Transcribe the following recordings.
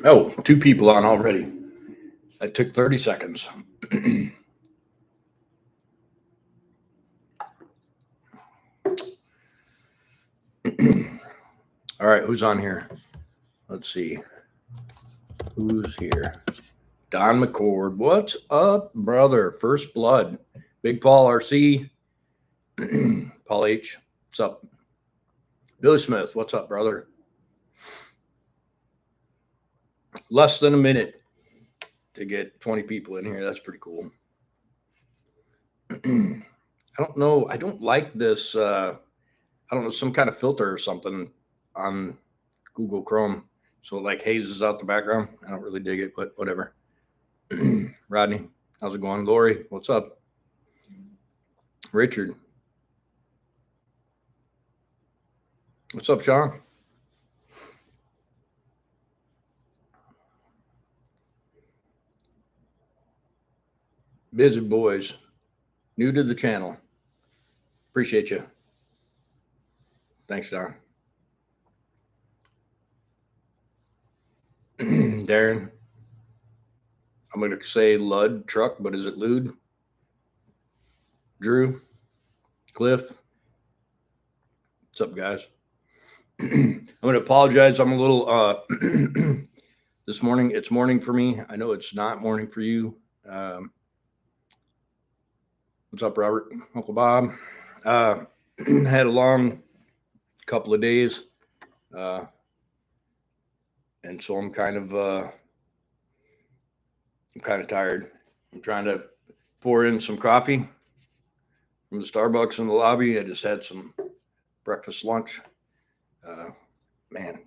Oh, 2 people on already. That took 30 seconds. All right, who's on here? Let's see. Who's here? Don McCord. What's up, brother? First Blood. Big Paul RC. Paul H. What's up? Billy Smith. What's up, brother? Less than a minute to get 20 people in here. That's pretty cool. I don't know. I don't like this. I don't know, some kind of filter or something on Google Chrome. So it like hazes out the background. I don't really dig it, but whatever. Rodney, how's it going? Lori, what's up? Richard. What's up, Sean? Busy boys. New to the channel. Appreciate you. Thanks, Don. Darren. I'm going to say Lud truck, but is it Lude? Drew. Cliff. What's up, guys? I'm going to apologize. I'm a little this morning. It's morning for me. I know it's not morning for you. What's up, Robert? Uncle Bob. Had a long couple of days. And so I'm kind of tired. I'm trying to pour in some coffee from the Starbucks in the lobby. I just had some breakfast lunch. Man,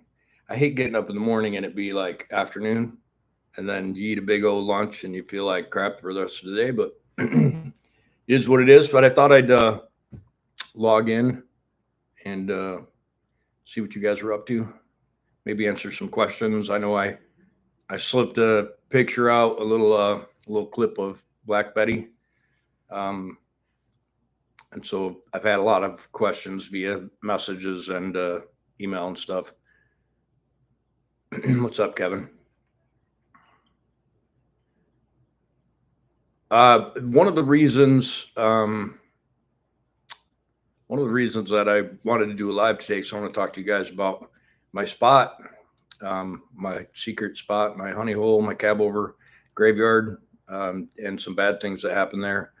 I hate getting up in the morning and it be like afternoon, and then you eat a big old lunch and you feel like crap for the rest of the day, but it is what it is. But I thought I'd log in and see what you guys are up to. Maybe answer some questions. I know I slipped a picture out, a little clip of Black Betty. And so I've had a lot of questions via messages and email and stuff. What's up, Kevin? One of the reasons that I wanted to do a live today, so I want to talk to you guys about my spot, my secret spot, my honey hole, my cab over graveyard, and some bad things that happened there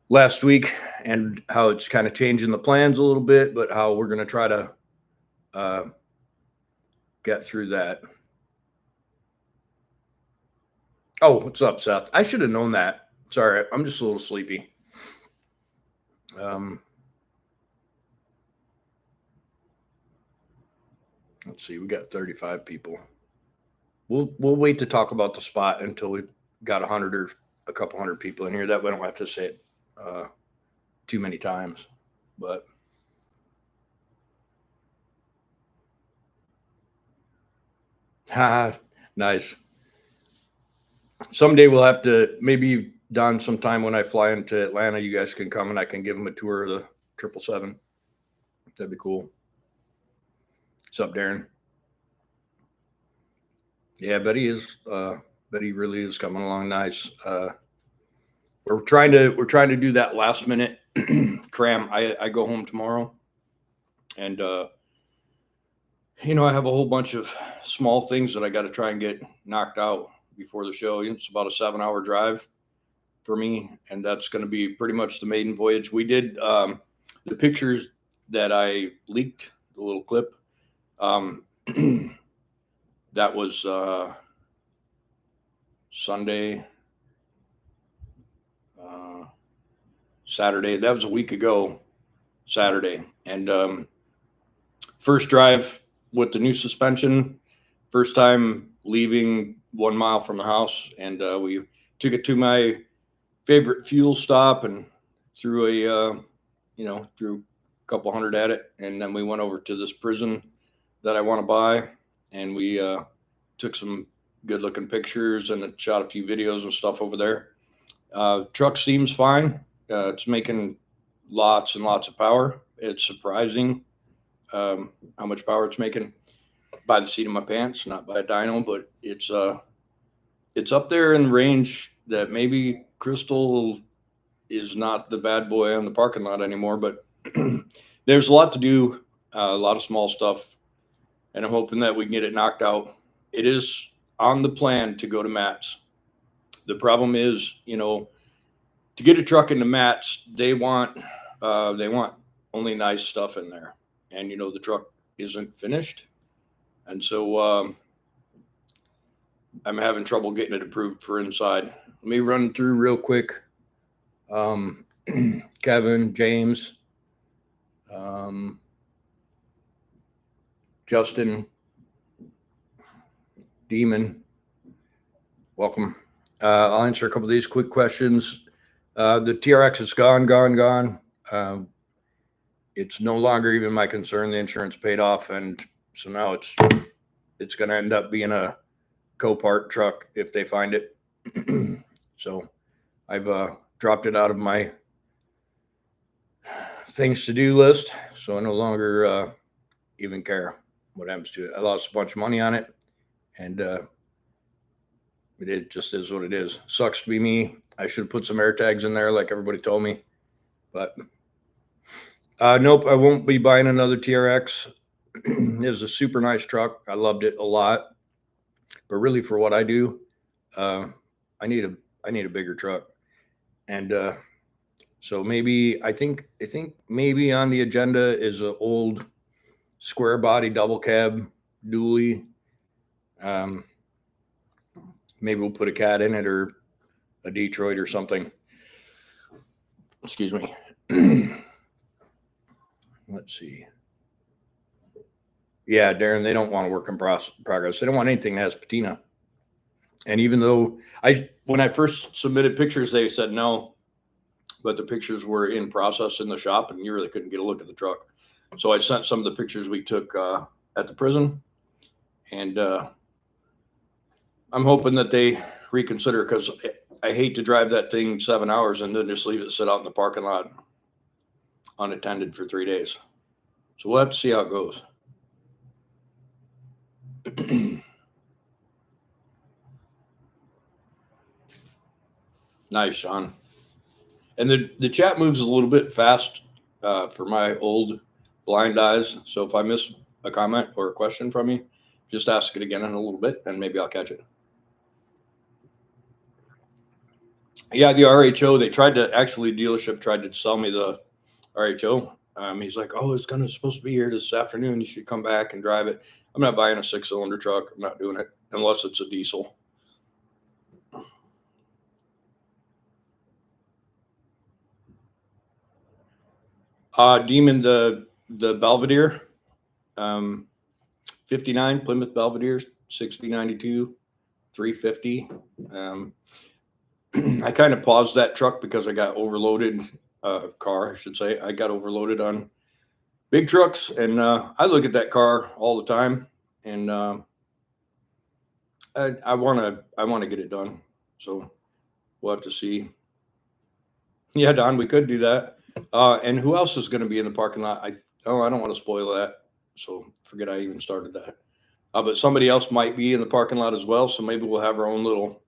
last week, and how it's kind of changing the plans a little bit, but how we're going to try to get through that. Oh, what's up, Seth? I should have known that. Sorry, I'm just a little sleepy. Let's see, we got 35 people. We'll wait to talk about the spot until we got 100 or a couple hundred people in here. That way I don't have to say it too many times. But nice. Someday we'll have to, maybe Don, sometime when I fly into Atlanta, you guys can come and I can give them a tour of the 777. That'd be cool. What's up, Darren? Yeah, Betty really is coming along nice. We're trying to do that last minute cram. I go home tomorrow, and I have a whole bunch of small things that I got to try and get knocked out before the show. It's about a 7-hour drive for me, and that's going to be pretty much the maiden voyage. We did the pictures that I leaked, the little clip. That was Sunday, Saturday. That was a week ago, Saturday. And first drive with the new suspension, first time leaving 1 mile from the house, and we took it to my favorite fuel stop and threw threw a couple hundred at it, and then we went over to this prison that I want to buy, and we took some good looking pictures and shot a few videos and stuff over there. Truck seems fine. It's making lots and lots of power. It's surprising how much power it's making by the seat of my pants, not by a dyno, but it's up there in range that maybe Crystal is not the bad boy on the parking lot anymore, but there's a lot to do, a lot of small stuff, and I'm hoping that we can get it knocked out. It is on the plan to go to Matt's. The problem is, to get a truck into Matt's, they want only nice stuff in there, and the truck isn't finished, and so I'm having trouble getting it approved for inside. Let me run through real quick. Kevin, James, Justin, Demon, welcome. I'll answer a couple of these quick questions. The TRX is gone. It's no longer even my concern. The insurance paid off, and so now it's going to end up being a Copart truck if they find it. So I've dropped it out of my things to do list, so I no longer even care what happens to it. I lost a bunch of money on it, and it just is what it is. Sucks to be me. I should have put some air tags in there like everybody told me, but nope, I won't be buying another TRX. It was a super nice truck. I loved it a lot, but really for what I do, I need a bigger truck. And so maybe I think maybe on the agenda is an old square body double cab dually. Maybe we'll put a cat in it or a Detroit or something. Excuse me. Let's see. Yeah, Darren, they don't want to work in progress. They don't want anything that has patina. And even though when I first submitted pictures, they said no, but the pictures were in process in the shop, and you really couldn't get a look at the truck. So I sent some of the pictures we took at the prison, and I'm hoping that they reconsider, because I hate to drive that thing 7 hours and then just leave it sit out in the parking lot unattended for 3 days. So we'll have to see how it goes. Nice, Sean. And the chat moves a little bit fast for my old blind eyes. So if I miss a comment or a question from you, just ask it again in a little bit, and maybe I'll catch it. Yeah, the RHO, dealership tried to sell me the RHO. He's like, oh, it's supposed to be here this afternoon. You should come back and drive it. I'm not buying a 6-cylinder truck. I'm not doing it unless it's a diesel. Demon, the Belvedere, 59 Plymouth Belvedere, 6092, 350. I kind of paused that truck because I got overloaded. Car, I should say. I got overloaded on big trucks, and I look at that car all the time, and I want to get it done. So we'll have to see. Yeah, Don, we could do that. And who else is going to be in the parking lot? I don't want to spoil that, so forget I even started that. But somebody else might be in the parking lot as well, so maybe we'll have our own little,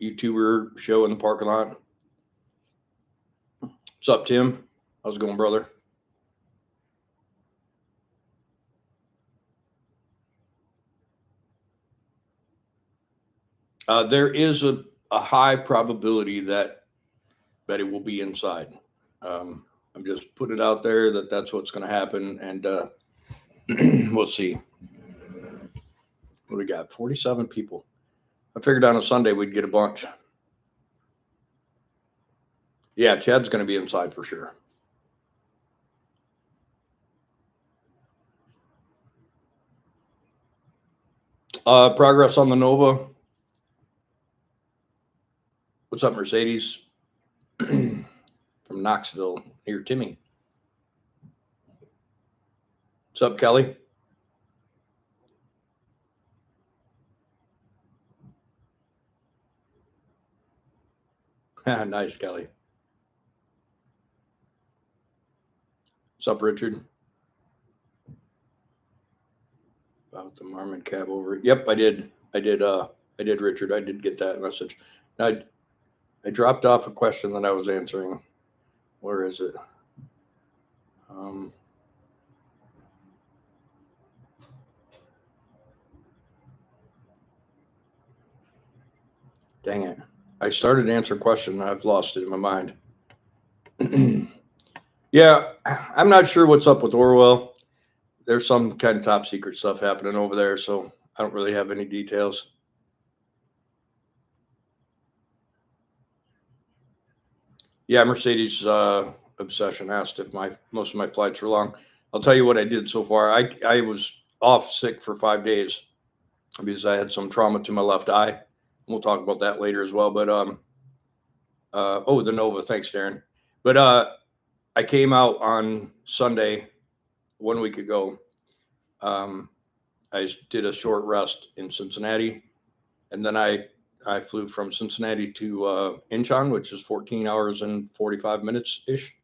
YouTuber show in the parking lot. What's up, Tim? How's it going, brother? There is a high probability that Betty will be inside. I'm just putting it out there that that's what's going to happen, and we'll see. What do we got? 47 people. I figured on a Sunday we'd get a bunch. Yeah, Chad's going to be inside for sure. Progress on the Nova. What's up, Mercedes? From Knoxville, near Timmy. What's up, Kelly? Nice, Kelly. What's up, Richard? About the Marmon cab over. Yep, I did, Richard. I did get that message. I dropped off a question that I was answering. Where is it? Dang it. I started to answer a question and I've lost it in my mind. Yeah, I'm not sure what's up with Orwell. There's some kind of top secret stuff happening over there, so I don't really have any details. Yeah, Mercedes Obsession asked if most of my flights were long. I'll tell you what I did so far. I was off sick for 5 days because I had some trauma to my left eye. We'll talk about that later as well. But the Nova, thanks, Darren. But I came out on Sunday 1 week ago. I did a short rest in Cincinnati, and then I flew from Cincinnati to Incheon, which is 14 hours and 45 minutes ish.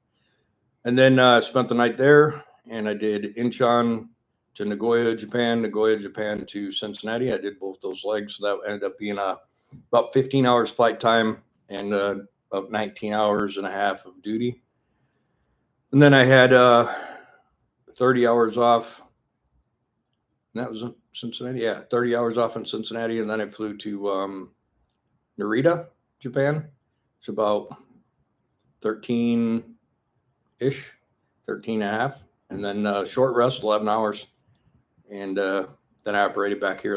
And then I spent the night there, and I did Incheon to Nagoya, Japan to Cincinnati. I did both those legs. So that ended up being about 15 hours flight time and about 19 hours and a half of duty. And then I had 30 hours off. And that was in Cincinnati. Yeah, 30 hours off in Cincinnati. And then I flew to Narita, Japan. It's about 13 and a half. And then short rest, 11 hours. And then I operated back here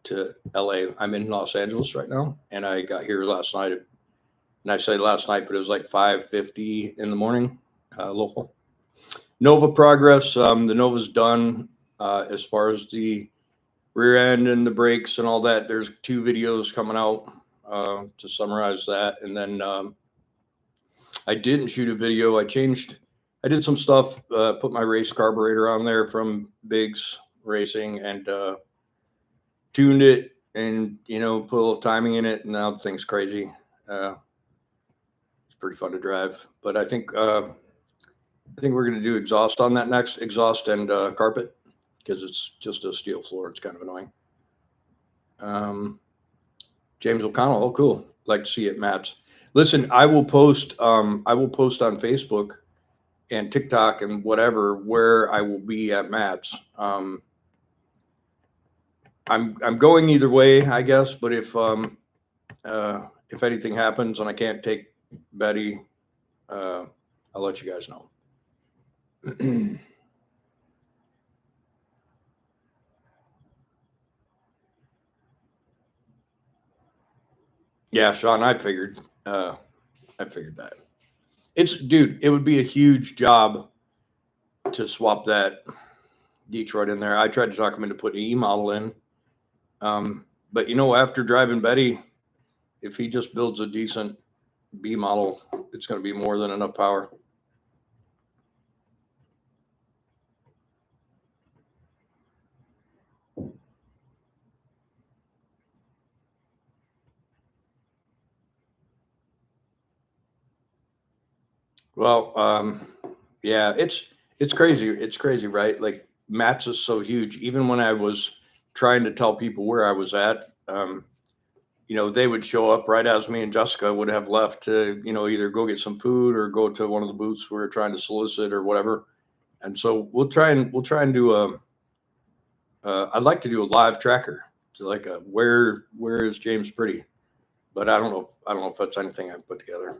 to LA. I'm in Los Angeles right now. And I got here last night. And I say last night, but it was like 5:50 in the morning, local. Nova progress. The Nova's done as far as the rear end and the brakes and all that. There's 2 videos coming out to summarize that. And then I didn't shoot a video. I did some stuff, put my race carburetor on there from Biggs Racing and tuned it and, put a little timing in it. And now the thing's crazy. It's pretty fun to drive. But I think we're going to do exhaust on that next, exhaust and carpet, because it's just a steel floor. It's kind of annoying. James O'Connell. Oh, cool. Like to see it, Matt. Listen, I will post on Facebook and TikTok and whatever where I will be at Matt's. I'm going either way, I guess. But if anything happens and I can't take Betty, I'll let you guys know. Yeah, Sean, I figured that. It would be a huge job to swap that Detroit in there. I tried to talk him into putting an E model in. But after driving Betty, if he just builds a decent B model, it's going to be more than enough power. Well, yeah, it's crazy. It's crazy, right? Like Matt's is so huge. Even when I was trying to tell people where I was at, they would show up right as me and Jessica would have left to, either go get some food or go to one of the booths we were trying to solicit or whatever. And so we'll try and do I'd like to do a live tracker to like where is James Pretty, but I don't know if that's anything I've put together.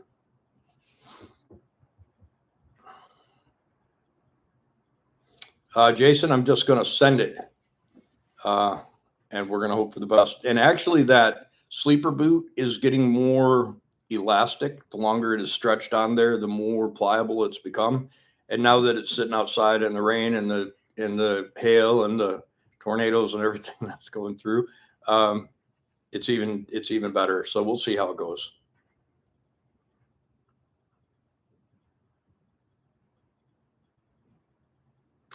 Jason, I'm just going to send it. And we're going to hope for the best. And actually that sleeper boot is getting more elastic. The longer it is stretched on there, the more pliable it's become. And now that it's sitting outside in the rain and the hail and the tornadoes and everything that's going through, it's even better. So we'll see how it goes.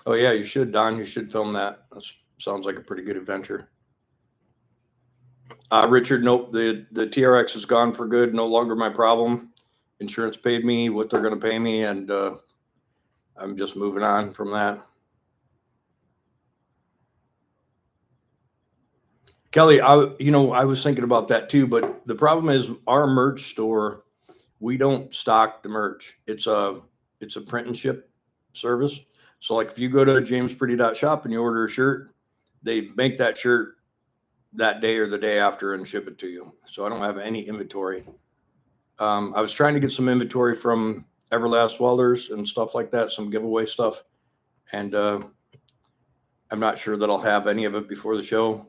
Oh yeah, you should, Don. You should film that. That sounds like a pretty good adventure. Richard, nope. The TRX is gone for good. No longer my problem. Insurance paid me what they're going to pay me, and I'm just moving on from that. Kelly, I was thinking about that too, but the problem is our merch store, we don't stock the merch. It's a print and ship service. So like if you go to jamespretty.shop and you order a shirt, they make that shirt that day or the day after and ship it to you. So I don't have any inventory. I was trying to get some inventory from Everlast Welders and stuff like that, some giveaway stuff. And I'm not sure that I'll have any of it before the show.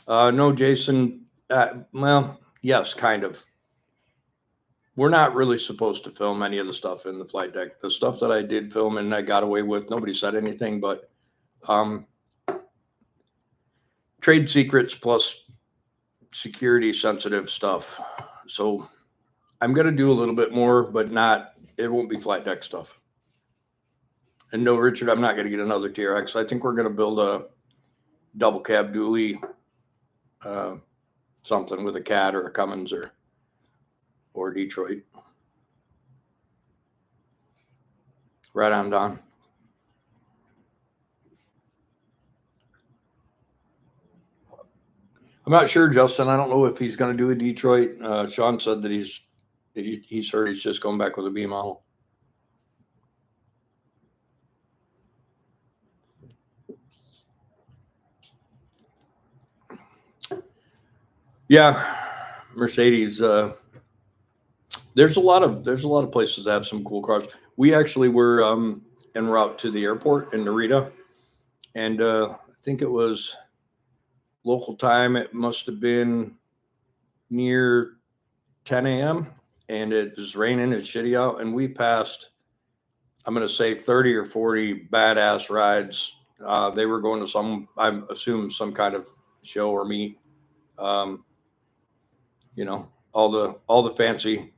No, Jason. Well, yes, kind of. We're not really supposed to film any of the stuff in the flight deck. The stuff that I did film and I got away with, nobody said anything, but trade secrets plus security sensitive stuff. So I'm going to do a little bit more, but it won't be flight deck stuff. And no, Richard, I'm not going to get another TRX. I think we're going to build a double cab dually, something with a Cat or a Cummins or Detroit. Right on, Don. I'm not sure, Justin. I don't know if he's going to do a Detroit. Sean said that he's heard he's just going back with a B model. Yeah, Mercedes. There's a lot of places that have some cool cars. We actually were en route to the airport in Narita, and I think it was local time. It must have been near 10 a.m. and it was raining. It's shitty out, and we passed, I'm going to say 30 or 40 badass rides. They were going to I assume some kind of show or meet. All the fancy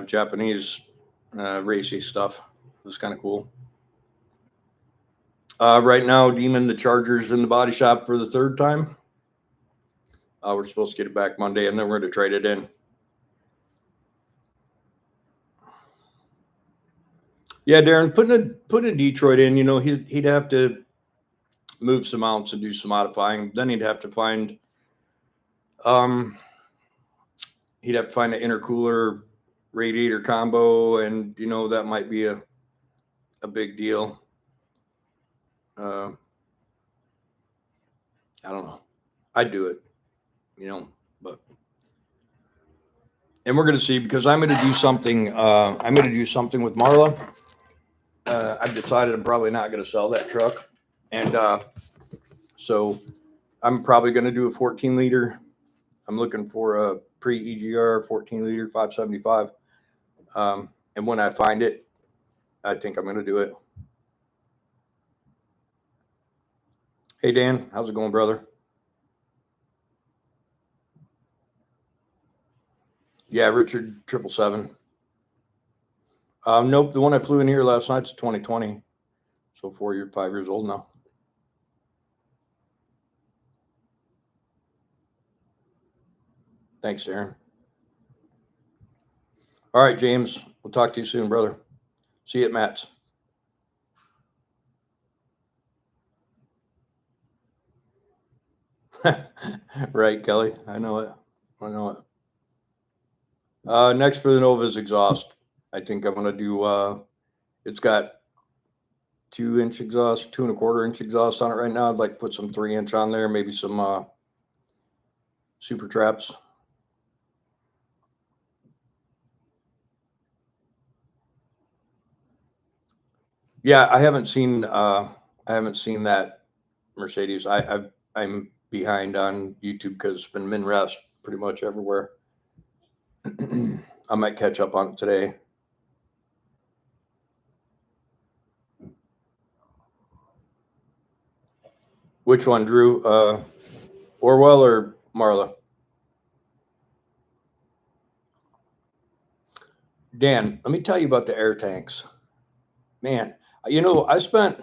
Japanese racy stuff. It was kind of cool. Right now, Demon, the Charger's in the body shop for the third time. We're supposed to get it back Monday, and then we're going to trade it in. Yeah, Darren, putting a Detroit in, he'd have to move some mounts and do some modifying. Then he'd have to find an intercooler radiator combo, and that might be a big deal. I don't know. I'd do it, but. And we're going to see, because I'm going to do something. I'm going to do something with Marla. I've decided I'm probably not going to sell that truck, and so I'm probably going to do a 14 liter. I'm looking for a pre-EGR 14 liter 575, and when I find it, I think I'm going to do it. Hey Dan, how's it going, brother? Yeah, Richard 777. Nope, the one I flew in here last night's 2020. So 5 years old now. Thanks, Darren. All right, James. We'll talk to you soon, brother. See you at Matt's. Right, Kelly. I know it. Next for the Nova's exhaust. I think I'm going to do, it's got 2-inch exhaust, 2 1/4-inch exhaust on it right now. I'd like to put some 3-inch on there, maybe some super traps. Yeah, I haven't seen that Mercedes. I'm behind on YouTube because it's been min rest pretty much everywhere. I might catch up on it today. Which one, Drew? Orwell or Marla? Dan, let me tell you about the air tanks. Man, I spent,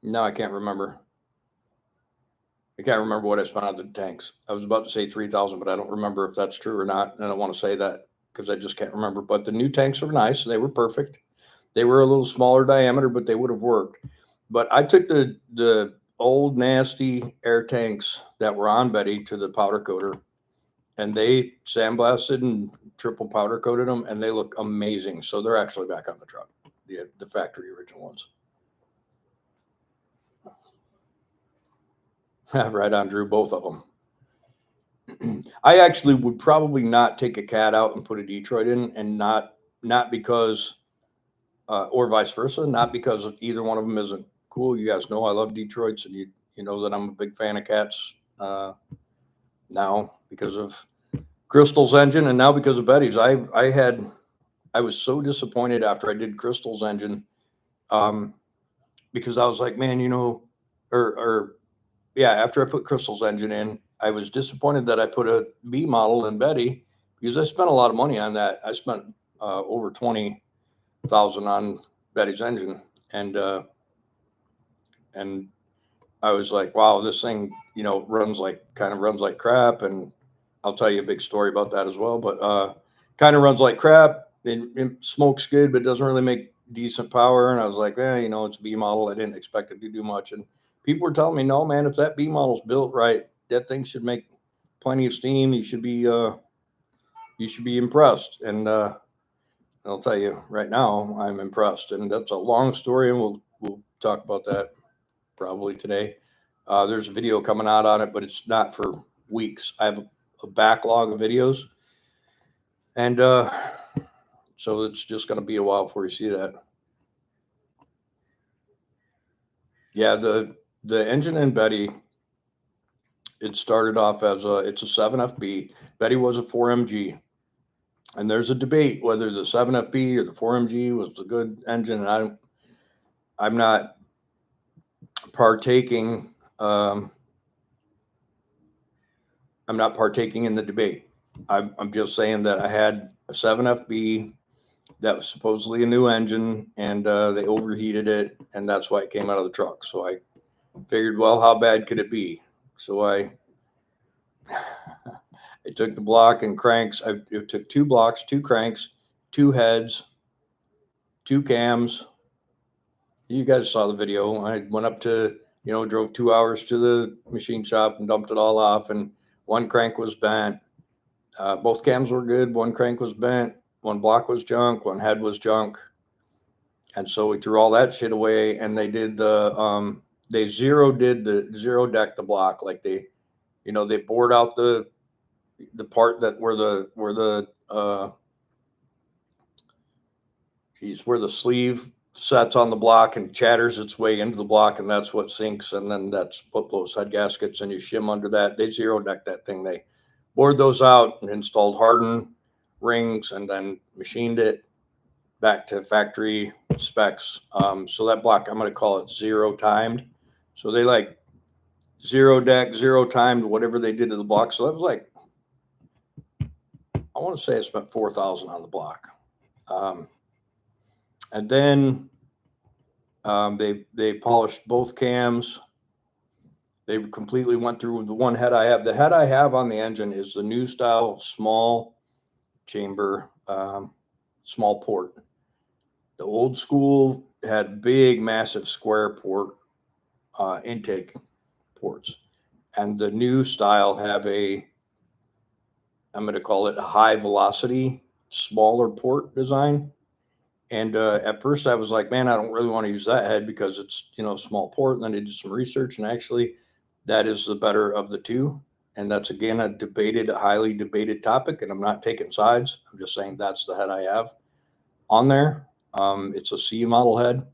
no, I can't remember. I can't remember what I spent on the tanks. I was about to say 3,000, but I don't remember if that's true or not. And I don't want to say that because I just can't remember. But the new tanks were nice. They were perfect. They were a little smaller diameter, but they would have worked. But I took the old nasty air tanks that were on Betty to the powder coater, and they sandblasted and triple powder coated them, and they look amazing. So they're actually back on the truck, the factory original ones. Right on, Drew, both of them. I actually would probably not take a cat out and put a Detroit in, and not because, or vice versa, not because either one of them isn't cool. You guys know I love Detroits, and you know that I'm a big fan of cats now because of Crystal's engine, and now because of Betty's. I was so disappointed after I did Crystal's engine, because I was like, man, or yeah, after I put Crystal's engine in, I was disappointed that I put a B model in Betty because I spent a lot of money on that. I spent over 20,000 on Betty's engine, and and I was like, wow, this thing, runs like crap. And I'll tell you a big story about that as well. But kind of runs like crap. It smokes good, but doesn't really make decent power. And I was like, it's B model. I didn't expect it to do much. And people were telling me, no, man, if that B model's built right, that thing should make plenty of steam. You should be impressed. And I'll tell you right now, I'm impressed. And that's a long story, and we'll talk about that probably today. There's a video coming out on it, but it's not for weeks. I have a backlog of videos, and so it's just going to be a while before you see that. Yeah, the engine in Betty, it started off as it's a 7FB. Betty was a 4MG, and there's a debate whether the 7FB or the 4MG was a good engine. And I'm not partaking. I'm not partaking in the debate. I'm just saying that I had a 7FB that was supposedly a new engine, and they overheated it, and that's why it came out of the truck. So I figured, well, how bad could it be? So I took the block and cranks. It took 2 blocks, 2 cranks, 2 heads, 2 cams. You guys saw the video. I went up to, drove 2 hours to the machine shop and dumped it all off, and one crank was bent. Both cams were good. One crank was bent. One block was junk. One head was junk. And so we threw all that shit away, and they did they zero deck the block. Like they bored out the part that where the sleeve sets on the block and chatters its way into the block, and that's what sinks, and then that's what those head gaskets, and you shim under that. They zero decked that thing. They bored those out and installed hardened rings, and then machined it back to factory specs. So that block, I'm going to call it zero timed. So they like zero deck, zero timed, whatever they did to the block. So that was like, I want to say I spent 4,000 on the block. And then they polished both cams. They completely went through the one head I have. The head I have on the engine is the new style small chamber, small port. The old school had big, massive square port intake ports, and the new style have I'm going to call it a high velocity, smaller port design. And at first I was like, man, I don't really want to use that head because it's, small port. And then I did some research, and actually that is the better of the two. And that's, again, a highly debated topic. And I'm not taking sides. I'm just saying that's the head I have on there. It's a C model head.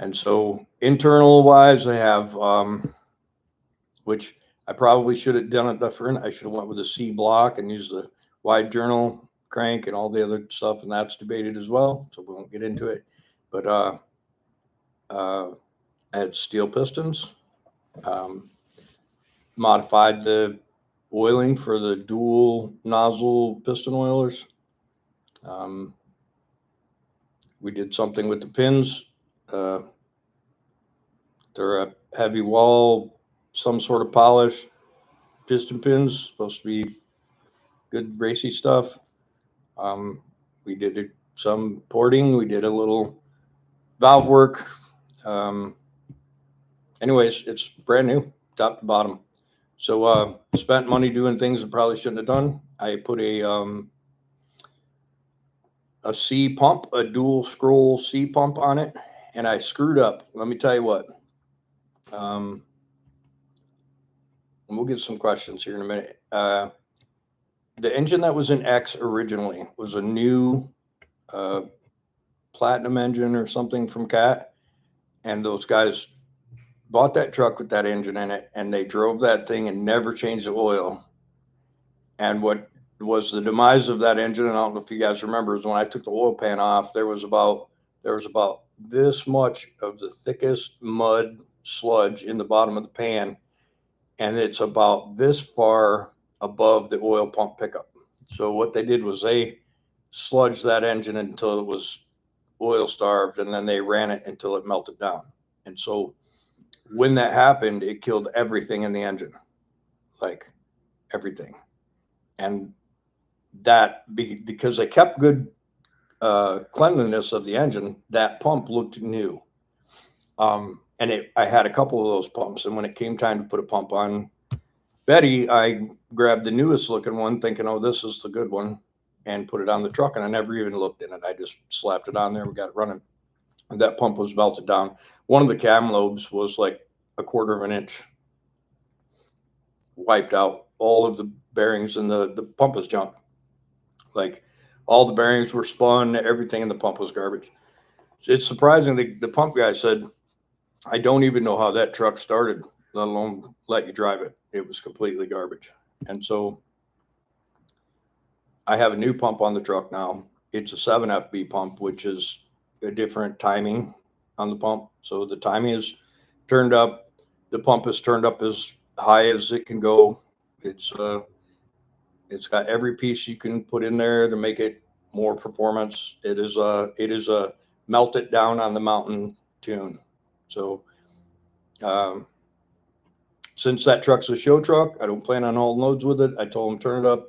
And so internal wise, I have, which I probably should have done it different. I should have went with a C block and used the wide journal crank and all the other stuff, and that's debated as well. So we won't get into it. But I had steel pistons. Modified the oiling for the dual nozzle piston oilers. We did something with the pins. They're a heavy wall, some sort of polish piston pins, supposed to be good racy stuff. We did some porting. We did a little valve work. Anyways, it's brand new, top to bottom. So spent money doing things I probably shouldn't have done. I put a C pump, a dual scroll C pump on it, and I screwed up. Let me tell you what. And we'll get some questions here in a minute. The engine that was in X originally was a new platinum engine or something from Cat, and those guys bought that truck with that engine in it, and they drove that thing and never changed the oil. And what was the demise of that engine, and I don't know if you guys remember, is when I took the oil pan off, there was about this much of the thickest mud sludge in the bottom of the pan, and it's about this far above the oil pump pickup. So what they did was they sludged that engine until it was oil starved, and then they ran it until it melted down. And so when that happened, it killed everything in the engine, like everything. And that because they kept good cleanliness of the engine, that pump looked new. And I had a couple of those pumps, and when it came time to put a pump on Betty, I grabbed the newest looking one, thinking, oh, this is the good one, and put it on the truck, and I never even looked in it. I just slapped it on there. We got it running. And that pump was melted down. One of the cam lobes was like a quarter of an inch wiped out. All of the bearings, and the pump was junk. Like all the bearings were spun, everything in the pump was garbage. It's surprising. The pump guy said, I don't even know how that truck started, let alone let you drive it. It was completely garbage. And so I have a new pump on the truck now. It's a 7FB pump, which is a different timing on the pump. So the timing is turned up. The pump is turned up as high as it can go. It's got every piece you can put in there to make it more performance. It is a melt it down on the mountain tune. So since that truck's a show truck, I don't plan on hauling loads with it. I told them turn it up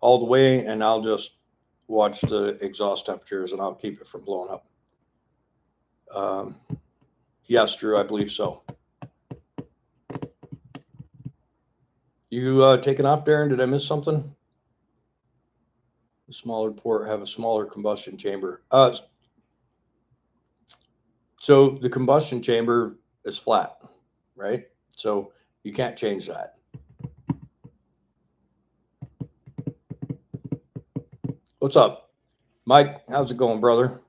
all the way, and I'll just watch the exhaust temperatures, and I'll keep it from blowing up. Yes, Drew, I believe so. You taking off, Darren? Did I miss something? The smaller port have a smaller combustion chamber. So the combustion chamber is flat, right? So you can't change that. What's up, Mike? How's it going, brother?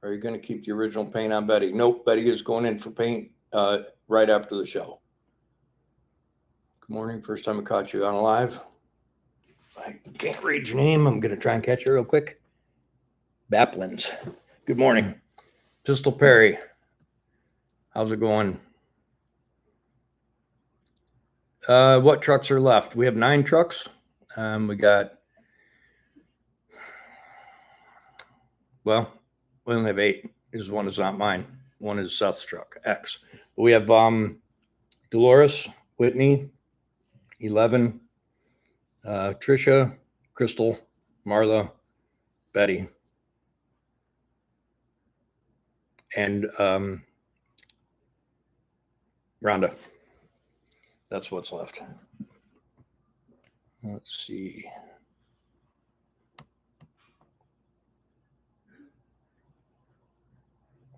Are you going to keep the original paint on Betty? Nope, Betty is going in for paint right after the show. Good morning. First time I caught you on live. I can't read your name. I'm going to try and catch you real quick. Baplins. Good morning. Pistol Perry. How's it going? What trucks are left? We have 9 trucks. We only have 8. This one is not mine. One is Seth's truck, X. But we have Dolores, Whitney, 11, Trisha, Crystal, Marla, Betty, and Ronda. That's what's left. Let's see.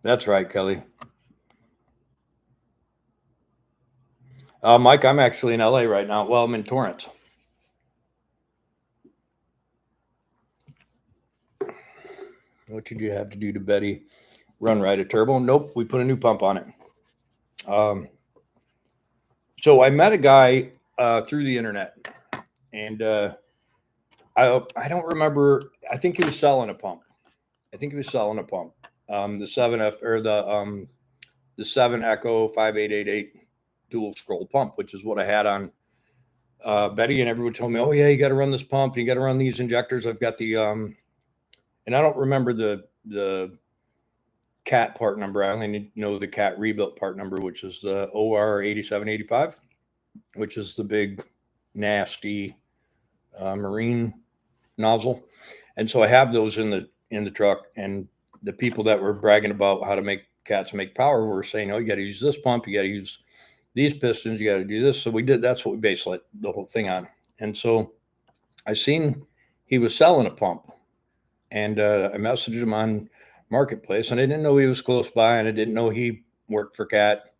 That's right, Kelly. Mike, I'm actually in LA right now. Well, I'm in Torrance. What did you have to do to Betty? Run right a turbo? Nope, we put a new pump on it. So I met a guy through the internet, and I don't remember. I think he was selling a pump, I think he was selling a pump. The 7F or the 7 Echo 5888 dual scroll pump, which is what I had on Betty, and everyone told me, "Oh yeah, you got to run this pump. You got to run these injectors." I've got the and I don't remember the cat part number. I only know the cat rebuilt part number, which is the OR 8785, which is the big nasty marine nozzle. And so I have those in the truck, and the people that were bragging about how to make cats make power were saying, "Oh, you got to use this pump. You got to use these pistons. You got to do this." So we did. That's what we based the whole thing on. And so I seen he was selling a pump, and I messaged him on Marketplace, and I didn't know he was close by, and I didn't know he worked for Cat.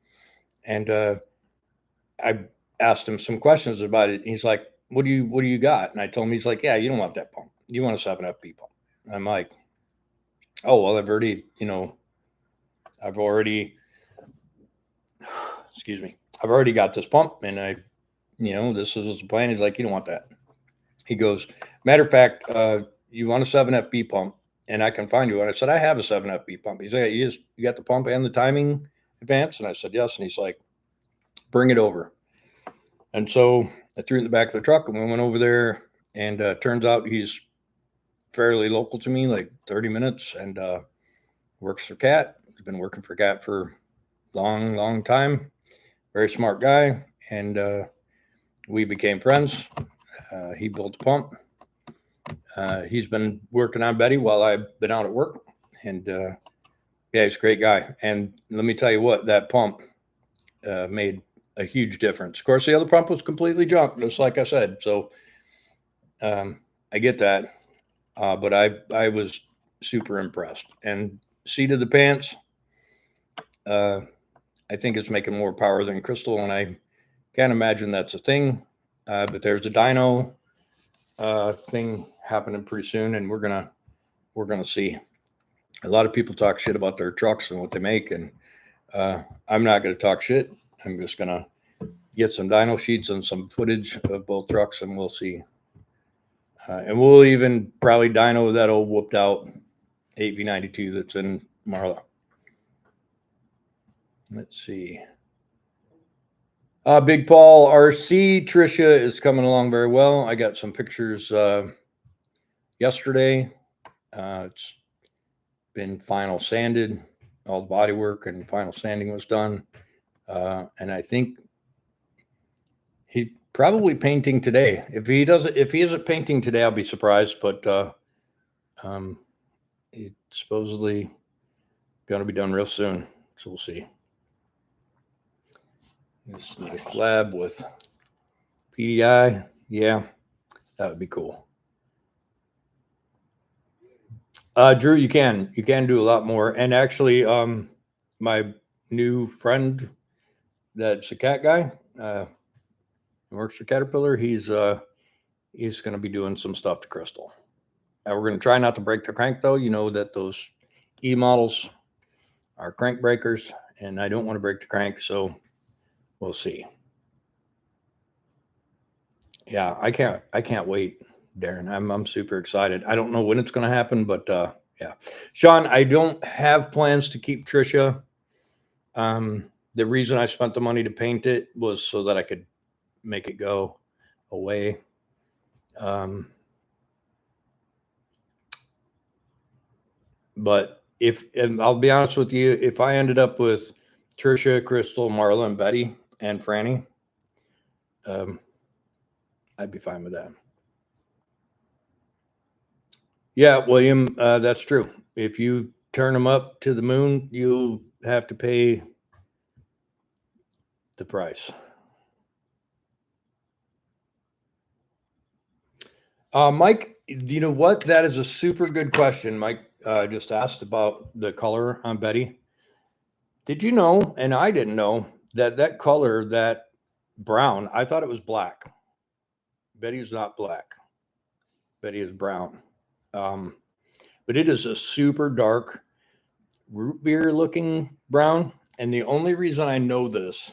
And I asked him some questions about it. He's like, what do you got?" And I told him, he's like, "Yeah, you don't want that pump. You want a 7FB pump." I'm like, "Oh, well, I've already, excuse me, I've already got this pump, and this is the plan." He's like, "You don't want that." He goes, "Matter of fact, you want a 7FB pump, and I can find you one." I said, "I have a 7FB pump." He's like, "You got the pump and the timing advance?" And I said, "Yes." And he's like, "Bring it over." And so I threw it in the back of the truck, and we went over there, and turns out he's fairly local to me, like 30 minutes, and works for Cat. He's been working for Cat for long time. Very smart guy, and we became friends. He built a pump. He's been working on Betty while I've been out at work, and yeah, he's a great guy. And let me tell you what, that pump made a huge difference. Of course, the other pump was completely junk, just like I said. So I get that, but I was super impressed. And seat of the pants, I think it's making more power than Crystal, and I can't imagine that's a thing. But there's a dyno thing happening pretty soon, and we're gonna see. A lot of people talk shit about their trucks and what they make, and I'm not going to talk shit. I'm just going to get some dyno sheets and some footage of both trucks, and we'll see. And we'll even probably dyno that old whooped out 8V92 that's in Marla. Let's see. Big Paul RC Tricia is coming along very well. I got some pictures yesterday. It's been final sanded. All the body work and final sanding was done. And I think he's probably painting today. If he isn't painting today, I'll be surprised. But it's supposedly going to be done real soon, so we'll see. Just need a collab with PDI. Yeah, that would be cool. Drew, you can do a lot more. And actually, my new friend that's a cat guy, works for Caterpillar, he's going to be doing some stuff to Crystal. We're going to try not to break the crank, though. You know that those E models are crank breakers, and I don't want to break the crank, so we'll see. Yeah, I can't wait, Darren. I'm super excited. I don't know when it's going to happen, but yeah. Sean, I don't have plans to keep Tricia. The reason I spent the money to paint it was so that I could make it go away. But and I'll be honest with you, if I ended up with Tricia, Crystal, Marla, and Betty, and Franny, I'd be fine with that. Yeah, William, that's true. If you turn them up to the moon, you'll have to pay the price. Mike, you know what? That is a super good question. Mike just asked about the color on Betty. Did you know, and I didn't know, that color, that brown, I thought it was black. Betty is not black. Betty is brown. But it is a super dark root beer looking brown. And the only reason I know this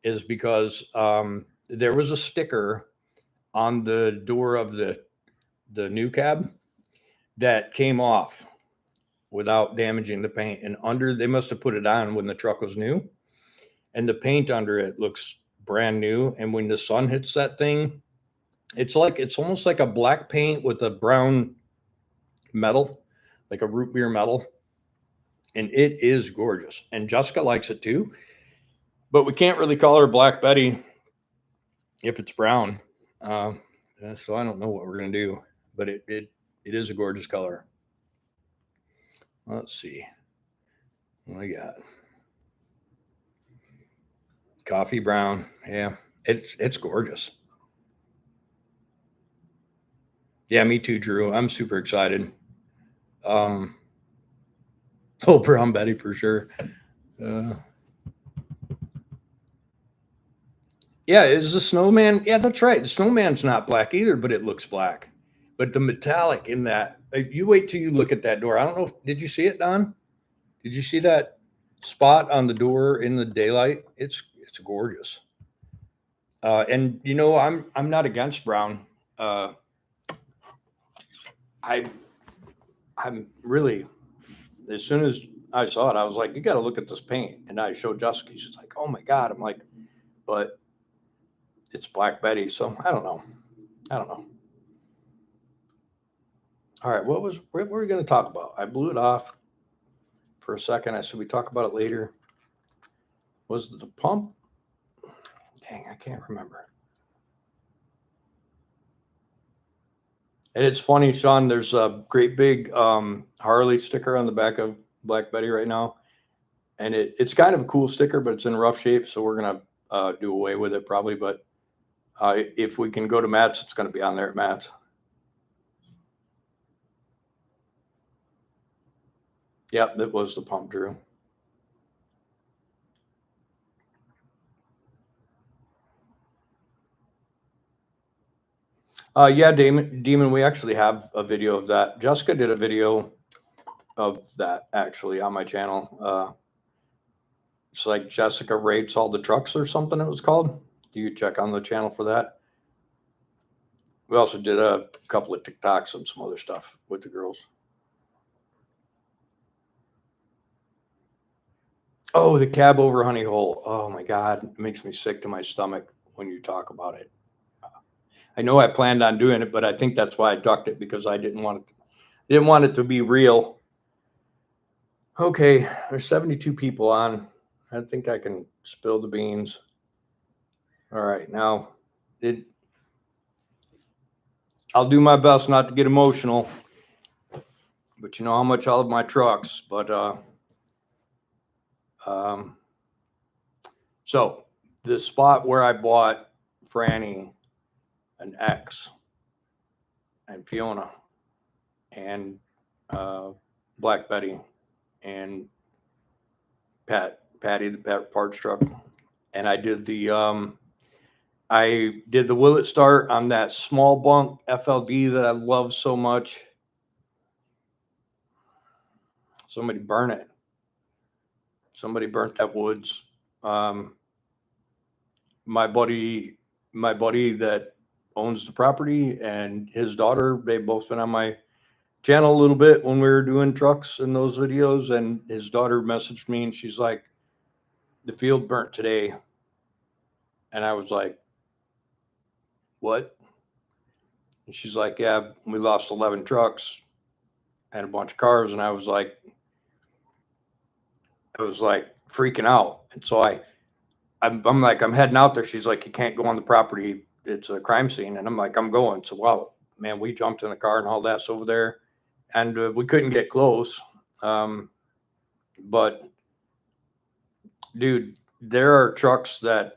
is because there was a sticker on the door of the new cab that came off. without damaging the paint. And under, they must have put it on when the truck was new, and the paint under it looks brand new. And when the sun hits that thing, it's almost like a black paint with a brown metal, like a root beer metal. And it is gorgeous. And Jessica likes it too, but we can't really call her Black Betty if it's brown. So I don't know what we're going to do, but it is a gorgeous color. Let's see what I got. Coffee brown. Yeah, it's gorgeous. Yeah, me too, Drew. I'm super excited. Oh, Brown Betty for sure. Yeah, is the snowman? Yeah, that's right. The snowman's not black either, but it looks black. But the metallic in that, you wait till you look at that door. I don't know. Did you see it, Don? Did you see that spot on the door in the daylight? It's gorgeous. And you know, I'm not against brown. I'm really, as soon as I saw it, I was like, you got to look at this paint. And I showed Jessica. She's like, oh my God. I'm like, but it's Black Betty. So I don't know. All right. What were we going to talk about? I blew it off for a second. I said, we talk about it later. Was it the pump? Dang, I can't remember. And it's funny, Sean, there's a great big Harley sticker on the back of Black Betty right now. And it's kind of a cool sticker, but it's in rough shape. So we're going to do away with it probably. But if we can go to Matt's, it's going to be on there at Matt's. Yep, it was the pump, Drew. Yeah, Demon, we actually have a video of that. Jessica did a video of that actually on my channel. It's like Jessica rates all the trucks or something it was called. You check on the channel for that. We also did a couple of TikToks and some other stuff with the girls. Oh, the cab over Honey Hole. Oh my God, it makes me sick to my stomach when you talk about it. I know I planned on doing it, but I think that's why I ducked it, because I didn't want it to be real. Okay, there's 72 people on. I think I can spill the beans. All right, now I'll do my best not to get emotional, but you know how much I love my trucks. But so the spot where I bought Franny an X and Fiona and Black Betty and Patty the pet parts truck, and I did the will it start on that small bunk FLD that I love so much. Somebody burn it. Somebody burnt that woods. My buddy that owns the property and his daughter, they've both been on my channel a little bit when we were doing trucks and those videos. And his daughter messaged me and she's like, the field burnt today. And I was like, what? And she's like, yeah, we lost 11 trucks and a bunch of cars. And I was like freaking out. And so I'm like, I'm heading out there. She's like, you can't go on the property. It's a crime scene. And I'm like, I'm going. So, wow, man, we jumped in the car and all that's over there. And we couldn't get close. But, dude, there are trucks that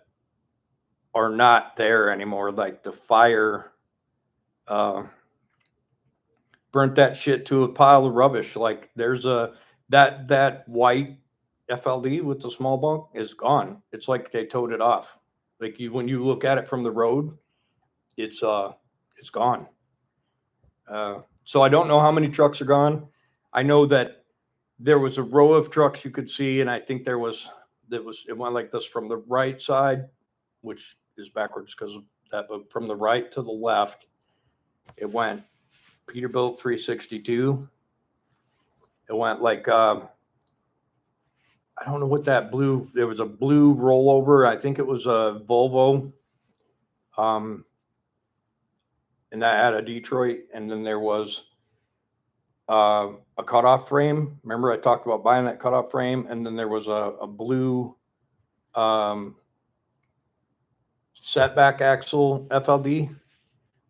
are not there anymore. Like the fire burnt that shit to a pile of rubbish. Like there's that white FLD with the small bunk is gone. It's like they towed it off. Like when you look at it from the road, it's gone. So I don't know how many trucks are gone. I know that there was a row of trucks you could see, and I think it went like this from the right side, which is backwards because of that, but from the right to the left, it went Peterbilt 362, It went like, I don't know what that blue, there was a blue rollover. I think it was a Volvo. And that had a Detroit. And then there was a cutoff frame. Remember I talked about buying that cutoff frame? And then there was a blue setback axle FLD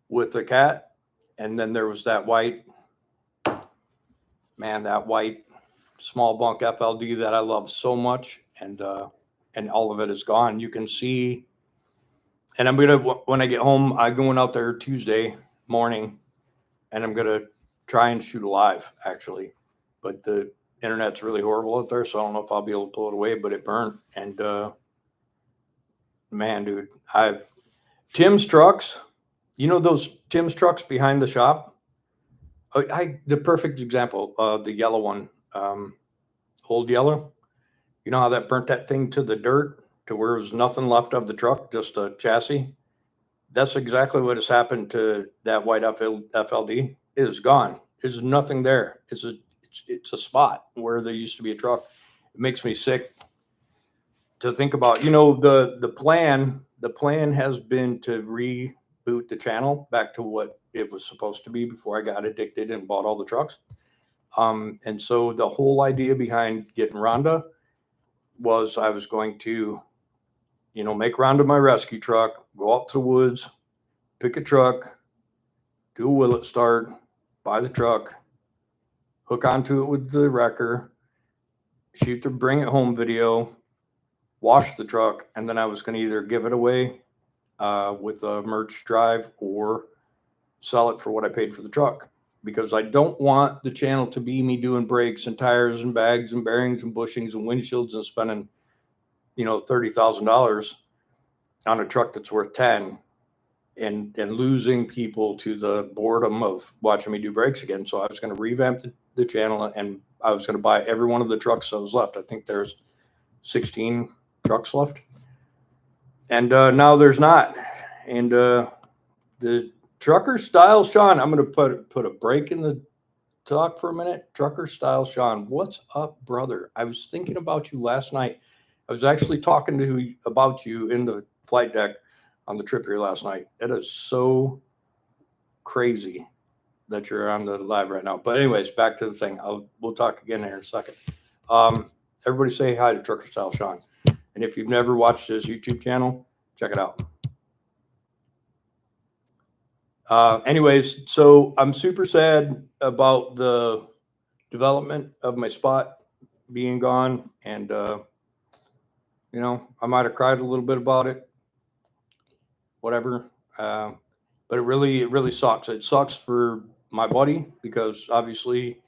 with a cat. And then there was that white, that white small bunk FLD that I love so much. And all of it is gone. You can see, and I'm going to, when I get home, I'm going out there Tuesday morning and I'm going to try and shoot a live actually, but the internet's really horrible out there. So I don't know if I'll be able to pull it away, but it burnt. And, man, dude, Tim's trucks, you know, those Tim's trucks behind the shop. The perfect example, the yellow one, old yellow, you know how that burnt that thing to the dirt to where there was nothing left of the truck, just a chassis. That's exactly what has happened to that white FLD. It is gone. There's nothing there. It's a spot where there used to be a truck. It makes me sick to think about. You know, the plan has been to reboot the channel back to what it was supposed to be before I got addicted and bought all the trucks. And so the whole idea behind getting Ronda was I was going to, you know, make Ronda my rescue truck, go out to the woods, pick a truck, do a willet start, buy the truck, hook onto it with the wrecker, shoot the bring it home video, wash the truck, and then I was going to either give it away with a merch drive or sell it for what I paid for the truck, because I don't want the channel to be me doing brakes and tires and bags and bearings and bushings and windshields and spending, you know, $30,000 on a truck that's worth 10 and losing people to the boredom of watching me do brakes again. So I was going to revamp the channel and I was going to buy every one of the trucks that was left. I think there's 16 trucks left. And now there's not. And the Trucker Style Sean, I'm going to put a break in the talk for a minute. Trucker Style Sean, what's up, brother? I was thinking about you last night. I was actually talking about you in the flight deck on the trip here last night. It is so crazy that you're on the live right now. But anyways, back to the thing. We'll talk again here in a second. Everybody say hi to Trucker Style Sean. And if you've never watched his YouTube channel, check it out. Anyways, so I'm super sad about the development of my spot being gone. And, you know, I might have cried a little bit about it, whatever. But it really sucks. It sucks for my buddy because obviously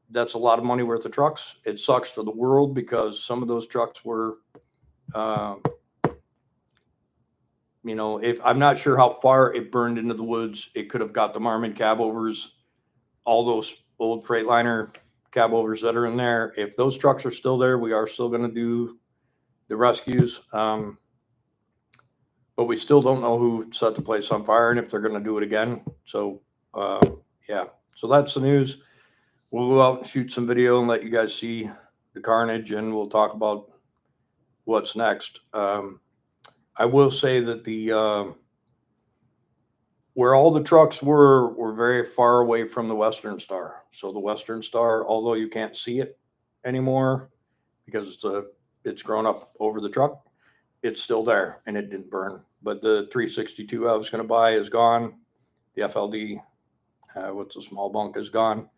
that's a lot of money worth of trucks. It sucks for the world because some of those trucks were, you know, if I'm not sure how far it burned into the woods, it could have got the Marmon cab overs, all those old Freightliner cab overs that are in there. If those trucks are still there, we are still going to do the rescues. But we still don't know who set the place on fire and if they're going to do it again. So, yeah, so that's the news. We'll go out and shoot some video and let you guys see the carnage, and we'll talk about what's next. I will say that the where all the trucks were very far away from the Western Star. So the Western Star, although you can't see it anymore because it's grown up over the truck, it's still there and it didn't burn. But the 362 I was going to buy is gone. The FLD, what's a small bunk, is gone.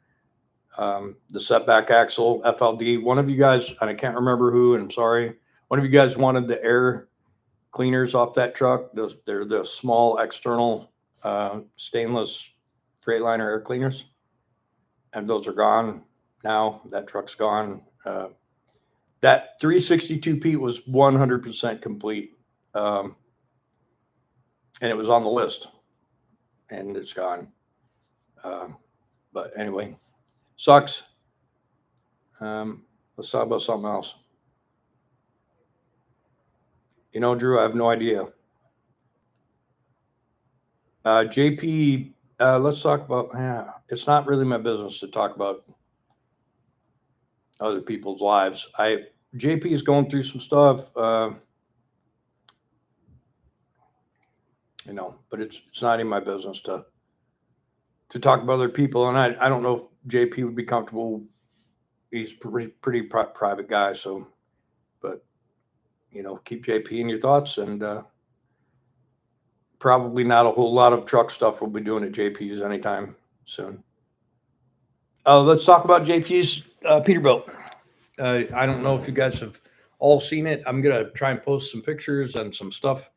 The setback axle FLD, one of you guys, and I can't remember who, and I'm sorry, one of you guys wanted the air cleaners off that truck. They're the small external stainless Freightliner air cleaners, and those are gone now. That truck's gone. That 362 Pete was 100% complete, and it was on the list, and it's gone. But anyway, sucks. Let's talk about something else. You know, Drew, I have no idea. JP, let's talk about, it's not really my business to talk about other people's lives. JP is going through some stuff, but it's not in my business to talk about other people. And I don't know if JP would be comfortable. He's pretty private guy. So, but keep JP in your thoughts, and probably not a whole lot of truck stuff we'll be doing at JP's anytime soon. Let's talk about JP's Peterbilt. I don't know if you guys have all seen it. I'm going to try and post some pictures and some stuff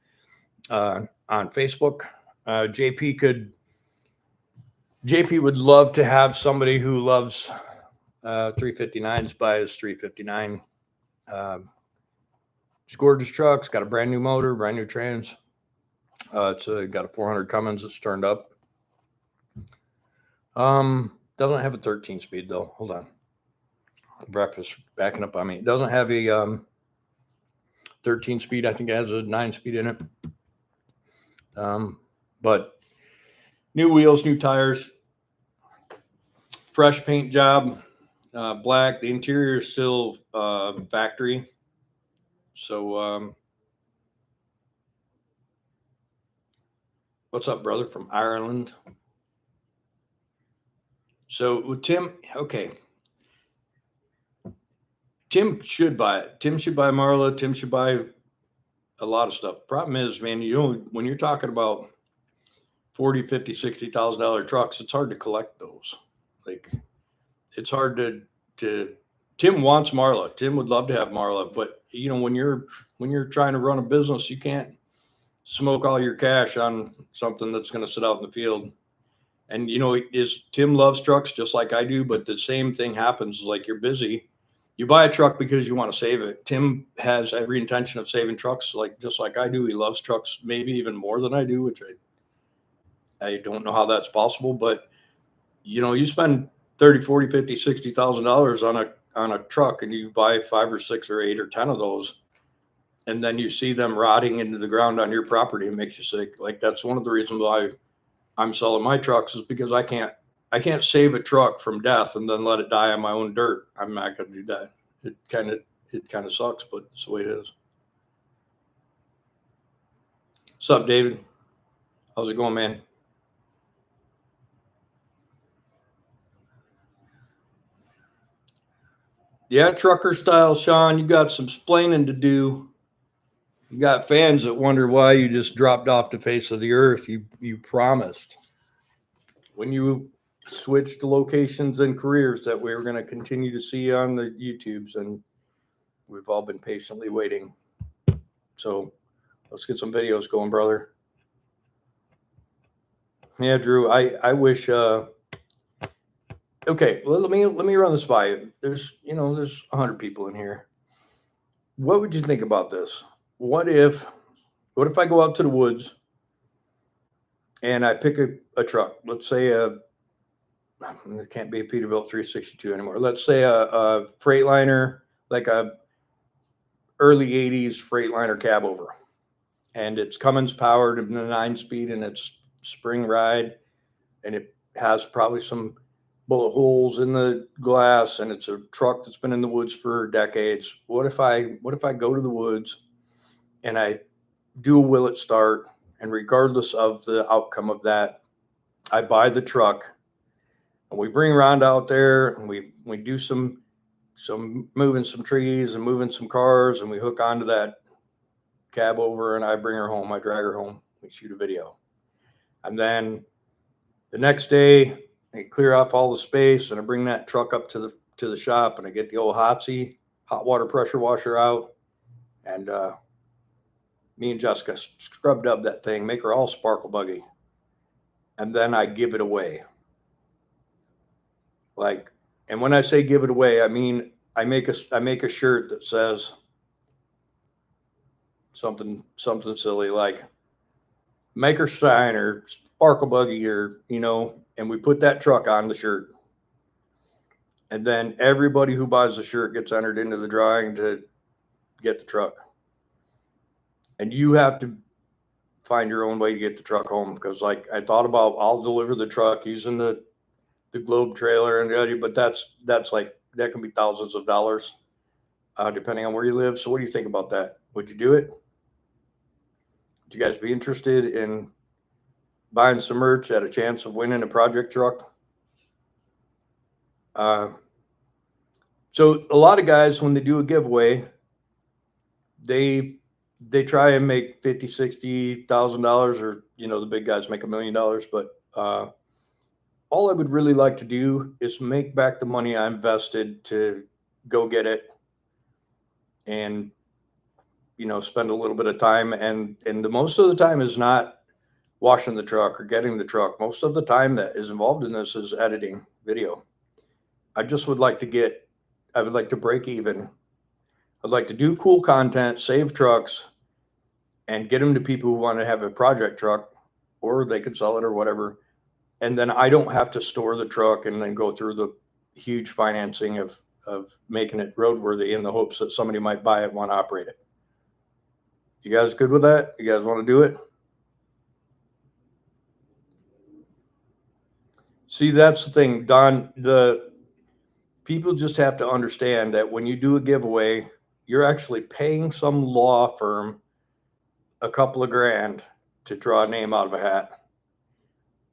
on Facebook. JP would love to have somebody who loves 359s buy his 359. It's gorgeous truck. It's got a brand new motor, brand new trans. It's got a 400 Cummins that's turned up. Doesn't have a 13 speed though. Hold on. Breakfast backing up on me. It doesn't have a 13 speed. I think it has a 9 speed in it. But new wheels, new tires, fresh paint job, black. The interior is still factory. So, what's up, brother, from Ireland? So with Tim, okay. Tim should buy it. Tim should buy Marla. Tim should buy a lot of stuff. Problem is, man, when you're talking about $40,000, $50,000, $60,000 trucks, it's hard to collect those. Like, it's hard to. Tim wants Marla. Tim would love to have Marla, but when you're trying to run a business, you can't smoke all your cash on something that's going to sit out in the field. And Tim loves trucks just like I do, but the same thing happens. Like, you're busy. You buy a truck because you want to save it. Tim has every intention of saving trucks, just like I do. He loves trucks maybe even more than I do, which I don't know how that's possible. But you spend $30,000, $40,000, $50,000, $60,000 on a truck, and you buy 5 or 6 or 8 or 10 of those, and then you see them rotting into the ground on your property. It makes you sick. Like, that's one of the reasons why I'm selling my trucks, is because I can't save a truck from death and then let it die on my own dirt. I'm not going to do that. It kind of sucks, but it's the way it is. What's up, David? How's it going, man? Yeah, trucker style, Sean. You got some splaining to do. You got fans that wonder why you just dropped off the face of the earth. You promised when you switched locations and careers that we were going to continue to see you on the YouTubes, and we've all been patiently waiting. So let's get some videos going, brother. Yeah, Drew, I wish. Okay, well, let me run this by you. There's 100 people in here. What would you think about this? What if I go out to the woods and I pick a truck? Let's say it can't be a Peterbilt 362 anymore. Let's say a Freightliner, like a early 80s Freightliner cab over, and it's Cummins powered and a 9-speed, and it's spring ride, and it has probably some bullet holes in the glass, and it's a truck that's been in the woods for decades. What if I go to the woods and I do a will it start, and regardless of the outcome of that, I buy the truck, and we bring Ronda out there, and we do some moving some trees and moving some cars, and we hook onto that cab over, and I bring her home. I drag her home. We shoot a video, and then the next day I clear off all the space, and I bring that truck up to the shop, and I get the old hot water pressure washer out, and me and Jessica scrubbed up that thing, make her all sparkle buggy, and then I give it away. And when I say give it away, I mean I make a shirt that says something silly like Maker Sign or Sparkle Buggy, or and we put that truck on the shirt, and then everybody who buys the shirt gets entered into the drawing to get the truck. And you have to find your own way to get the truck home, because I thought about, I'll deliver the truck using the Globe trailer, but that's like that can be thousands of dollars, depending on where you live. So what do you think about that? Would you do it? Would you guys be interested in buying some merch at a chance of winning a project truck? So a lot of guys, when they do a giveaway, they try and make $50,000, $60,000, or the big guys make $1 million. But all I would really like to do is make back the money I invested to go get it, and spend a little bit of time, and the most of the time is not washing the truck or getting the truck. Most of the time that is involved in this is editing video. I would like to break even. I'd like to do cool content, save trucks, and get them to people who want to have a project truck, or they could sell it or whatever. And then I don't have to store the truck and then go through the huge financing of making it roadworthy in the hopes that somebody might buy it and want to operate it. You guys good with that? You guys want to do it? See, that's the thing, Don. The people just have to understand that when you do a giveaway, you're actually paying some law firm a couple of grand to draw a name out of a hat.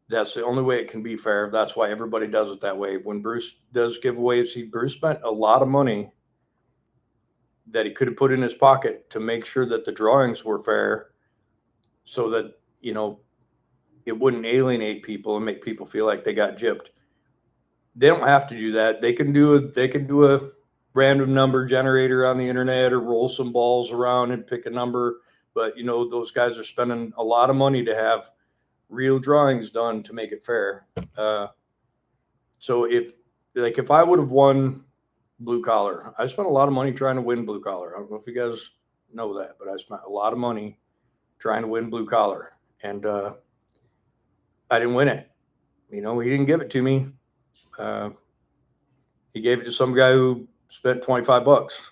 That's the only way it can be fair. That's why everybody does it that way. When Bruce does giveaways, Bruce spent a lot of money that he could have put in his pocket to make sure that the drawings were fair, so that it wouldn't alienate people and make people feel like they got gypped. They don't have to do that. They can do a random number generator on the internet, or roll some balls around and pick a number. But those guys are spending a lot of money to have real drawings done to make it fair. So if I would have won blue collar, I spent a lot of money trying to win blue collar. I don't know if you guys know that, but I spent a lot of money trying to win blue collar, and I didn't win it. He didn't give it to me. He gave it to some guy who spent $25,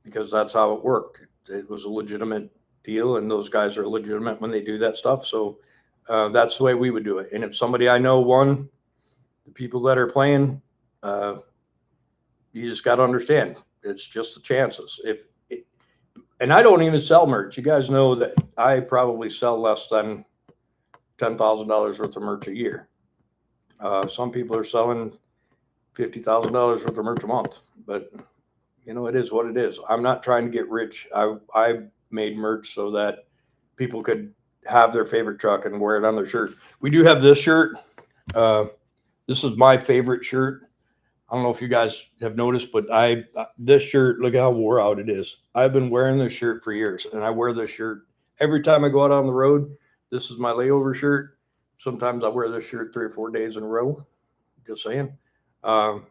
because that's how it worked. It was a legitimate deal, and those guys are legitimate when they do that stuff. So that's the way we would do it. And if somebody I know won, the people that are playing, you just got to understand, it's just the chances. And I don't even sell merch. You guys know that I probably sell less than $10,000 worth of merch a year. Some people are selling $50,000 worth of merch a month, but it is what it is. I'm not trying to get rich. I made merch so that people could have their favorite truck and wear it on their shirt. We do have this shirt. This is my favorite shirt. I don't know if you guys have noticed, but this shirt, look how wore out it is. I've been wearing this shirt for years, and I wear this shirt every time I go out on the road. This is my layover shirt. Sometimes I wear this shirt 3 or 4 days in a row. Just saying. And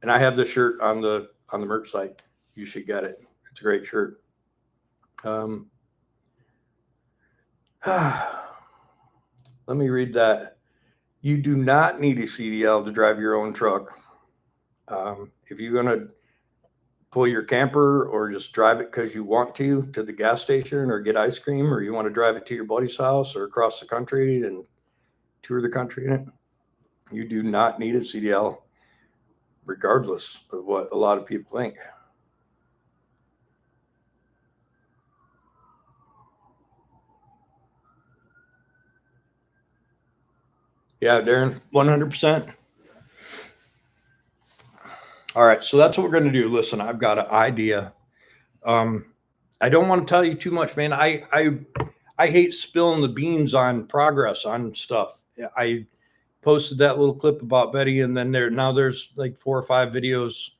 I have this shirt on the merch site. You should get it. It's a great shirt. Let me read that. You do not need a CDL to drive your own truck. If you're going to pull your camper or just drive it because you want to the gas station or get ice cream, or you want to drive it to your buddy's house or across the country and tour the country in it, you do not need a CDL, regardless of what a lot of people think. Yeah, Darren, 100%. All right, so that's what we're going to do. Listen, I've got an idea. I don't want to tell you too much, man. I hate spilling the beans on progress on stuff. I posted that little clip about Betty, and then there's like 4 or 5 videos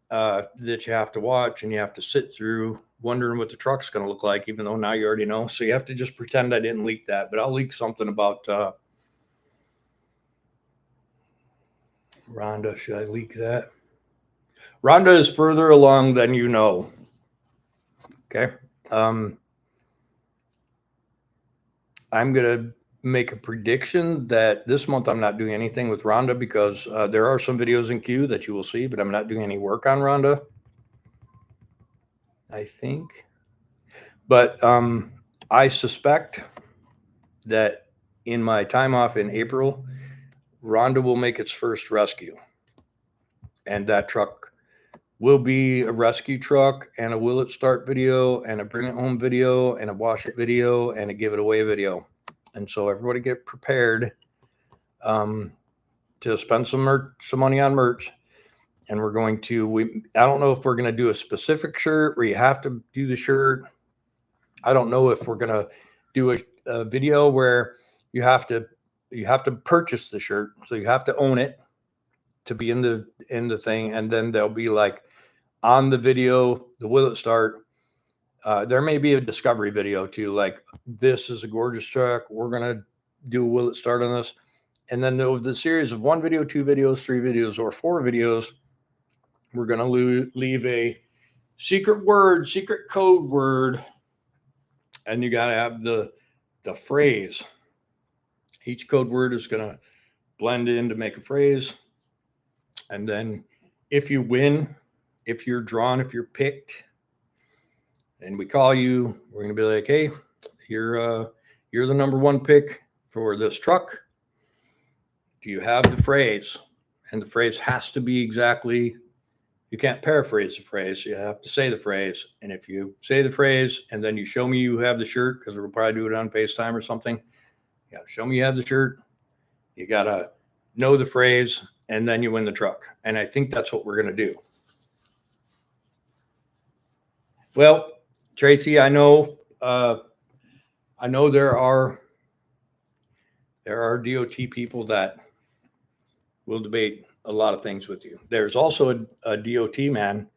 that you have to watch, and you have to sit through wondering what the truck's going to look like, even though now you already know. So you have to just pretend I didn't leak that, but I'll leak something about Ronda. Should I leak that? Ronda is further along than you know. Okay. I'm going to make a prediction that this month I'm not doing anything with Ronda, because there are some videos in queue that you will see, but I'm not doing any work on Ronda, I think. But I suspect that in my time off in April, Ronda will make its first rescue. and that truck will be a rescue truck and a will it start video and a bring it home video and a wash it video and a give it away video. And so everybody get prepared to spend some money on merch. And we're going to, I don't know if we're going to do a specific shirt where you have to do the shirt. I don't know if we're going to do a video where you have to purchase the shirt. So you have to own it to be in the thing. And then there'll be like on the video, the will it start. There may be a discovery video too. Like, this is a gorgeous truck. We're going to do a will it start on this. And then the series of 1 video, 2 videos, 3 videos, or 4 videos, we're going to leave a secret code word. And you got to have the phrase. Each code word is going to blend in to make a phrase. And then if you win, if you're drawn, if you're picked, and we call you, we're going to be like, hey, you're the number 1 pick for this truck. Do you have the phrase? And the phrase has to be exactly, you can't paraphrase the phrase. You have to say the phrase. And if you say the phrase and then you show me you have the shirt, because we'll probably do it on FaceTime or something. You got to show me you have the shirt. You got to know the phrase, and then you win the truck. And I think that's what we're going to do. Well, Tracy, I know there are DOT people that will debate a lot of things with you. There's also a DOT man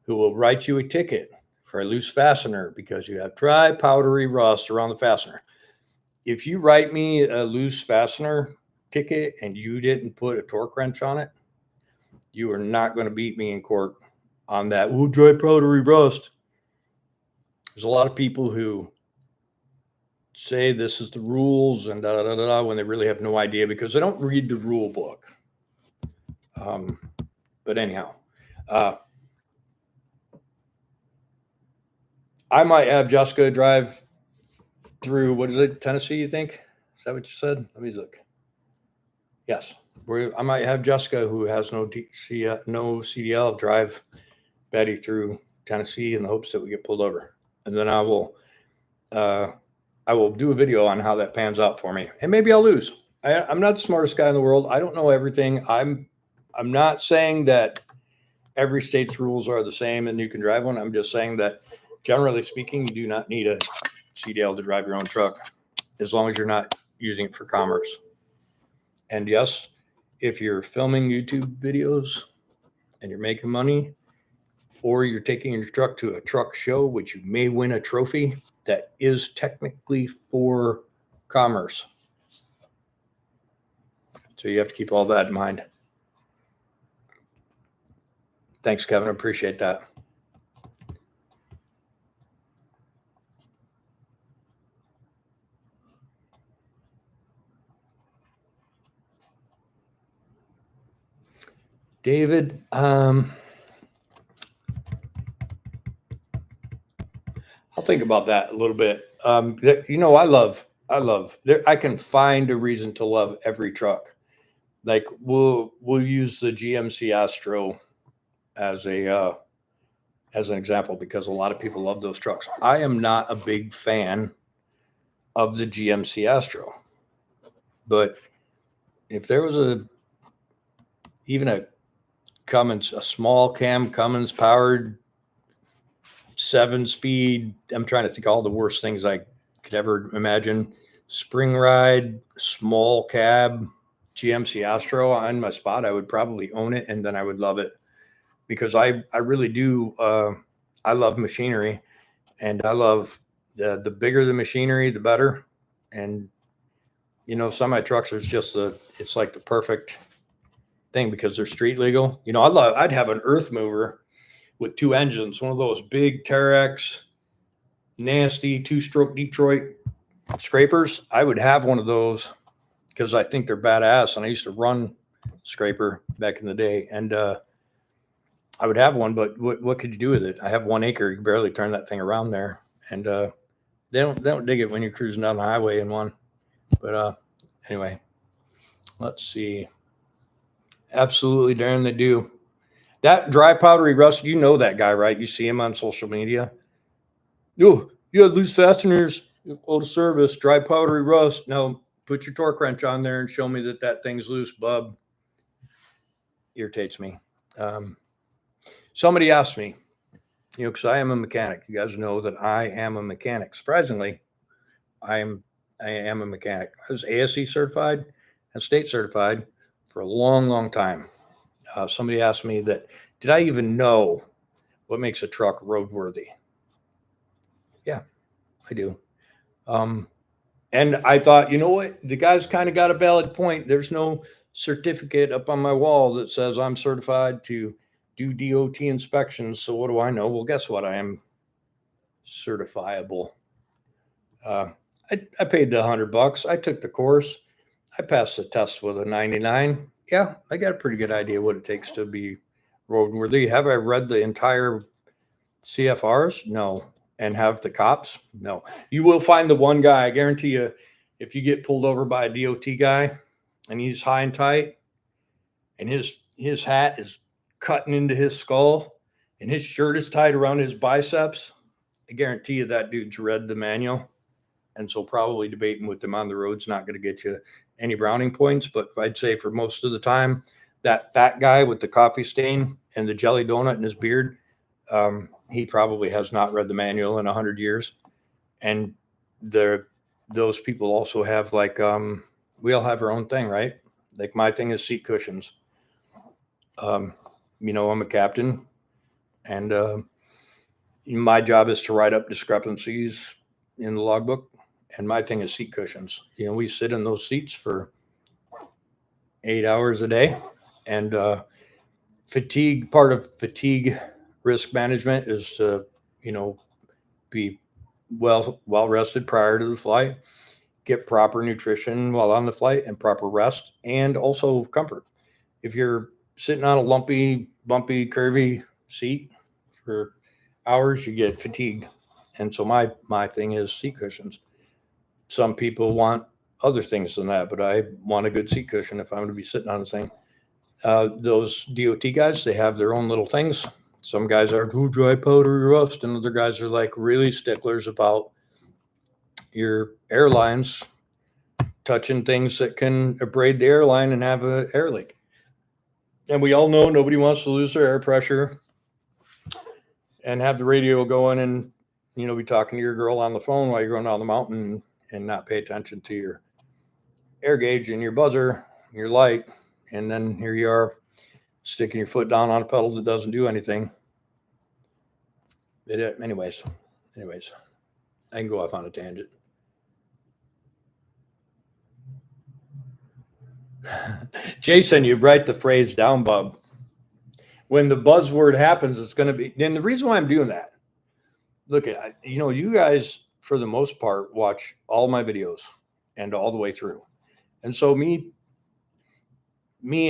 who will write you a ticket for a loose fastener because you have dry, powdery rust around the fastener. If you write me a loose fastener ticket and you didn't put a torque wrench on it, you are not going to beat me in court on that. Oh, dry, powdery rust. There's a lot of people who say this is the rules and da da da da when they really have no idea because they don't read the rule book. But anyhow, I might have Jessica drive through, what is it, Tennessee, you think? Is that what you said? Let me look. Yes. I might have Jessica, who has no CDL, drive Betty through Tennessee in the hopes that we get pulled over. And then I will do a video on how that pans out for me. And maybe I'll lose. I'm not the smartest guy in the world. I don't know everything. I'm not saying that every state's rules are the same and you can drive one. I'm just saying that generally speaking, you do not need a CDL to drive your own truck as long as you're not using it for commerce. And yes, if you're filming YouTube videos and you're making money, or you're taking your truck to a truck show, which you may win a trophy, that is technically for commerce. So you have to keep all that in mind. Thanks, Kevin. I appreciate that. David, I'll think about that a little bit. I can find a reason to love every truck. Like we'll use the GMC Astro as an example because a lot of people love those trucks. I am not a big fan of the GMC Astro, but if there was even a Cummins, a small cam Cummins powered 7-speed, I'm trying to think of all the worst things I could ever imagine. Spring ride, small cab, GMC Astro on my spot, I would probably own it and then I would love it because I really do. I love machinery and I love the bigger the machinery, the better. And, semi trucks are just it's like the perfect thing because they're street legal. I'd have an earth mover with 2 engines, one of those big Terex, nasty 2-stroke Detroit scrapers. I would have one of those because I think they're badass. And I used to run scraper back in the day. And I would have one, but what could you do with it? I have 1 acre. You can barely turn that thing around there. And they don't dig it when you're cruising down the highway in one. But anyway, let's see. Absolutely, Darren, they do. That dry powdery rust, you know that guy, right? You see him on social media. Oh, you have loose fasteners, old service, dry powdery rust. Now put your torque wrench on there and show me that thing's loose, bub. Irritates me. Somebody asked me, because I am a mechanic. You guys know that I am a mechanic. Surprisingly, I am a mechanic. I was ASE certified and state certified for a long, long time. Somebody asked me that, did I even know what makes a truck roadworthy? Yeah, I do. And I thought, you know what? The guy's kind of got a valid point. There's no certificate up on my wall that says I'm certified to do DOT inspections. So what do I know? Well, guess what? I am certifiable. I paid the $100. I took the course. I passed the test with a 99. Yeah, I got a pretty good idea what it takes to be roadworthy. Have I read the entire CFRs? No. And have the cops? No. You will find the one guy, I guarantee you, if you get pulled over by a DOT guy and he's high and tight and his hat is cutting into his skull and his shirt is tied around his biceps, I guarantee you that dude's read the manual. And so probably debating with them on the road's not going to get you any browning points. But I'd say for most of the time, that fat guy with the coffee stain and the jelly donut in his beard, he probably has not read the manual in 100 years. And those people also have like, we all have our own thing, right? Like my thing is seat cushions. I'm a captain, and my job is to write up discrepancies in the logbook. And my thing is seat cushions. We sit in those seats for 8 hours a day, and part of fatigue risk management is to, be well rested prior to the flight, get proper nutrition while on the flight and proper rest, and also comfort. If you're sitting on a lumpy, bumpy, curvy seat for hours, you get fatigued. And so my thing is seat cushions. Some people want other things than that, but I want a good seat cushion if I'm going to be sitting on the thing. Those DOT guys, they have their own little things. Some guys are dry powder rust, and other guys are like really sticklers about your airlines touching things that can abrade the airline and have an air leak. And we all know nobody wants to lose their air pressure and have the radio going and, be talking to your girl on the phone while you're going down the mountain and not pay attention to your air gauge and your buzzer, and your light. And then here you are sticking your foot down on a pedal that doesn't do anything. Anyways, I can go off on a tangent. Jason, you write the phrase down, bub. When the buzzword happens, it's going to be, and the reason why I'm doing that, look at, you guys, for the most part, watch all my videos and all the way through. And so me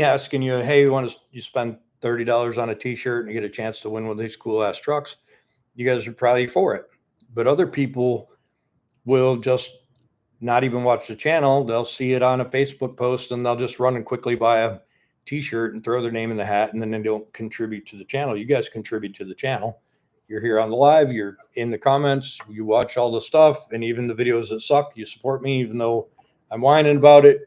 asking you, hey, you spend $30 on a t-shirt and you get a chance to win one of these cool ass trucks, you guys are probably for it. But other people will just not even watch the channel. They'll see it on a Facebook post and they'll just run and quickly buy a t-shirt and throw their name in the hat, and then they don't contribute to the channel. You guys contribute to the channel. You're here on the live, you're in the comments, you watch all the stuff, and even the videos that suck, you support me, even though I'm whining about it.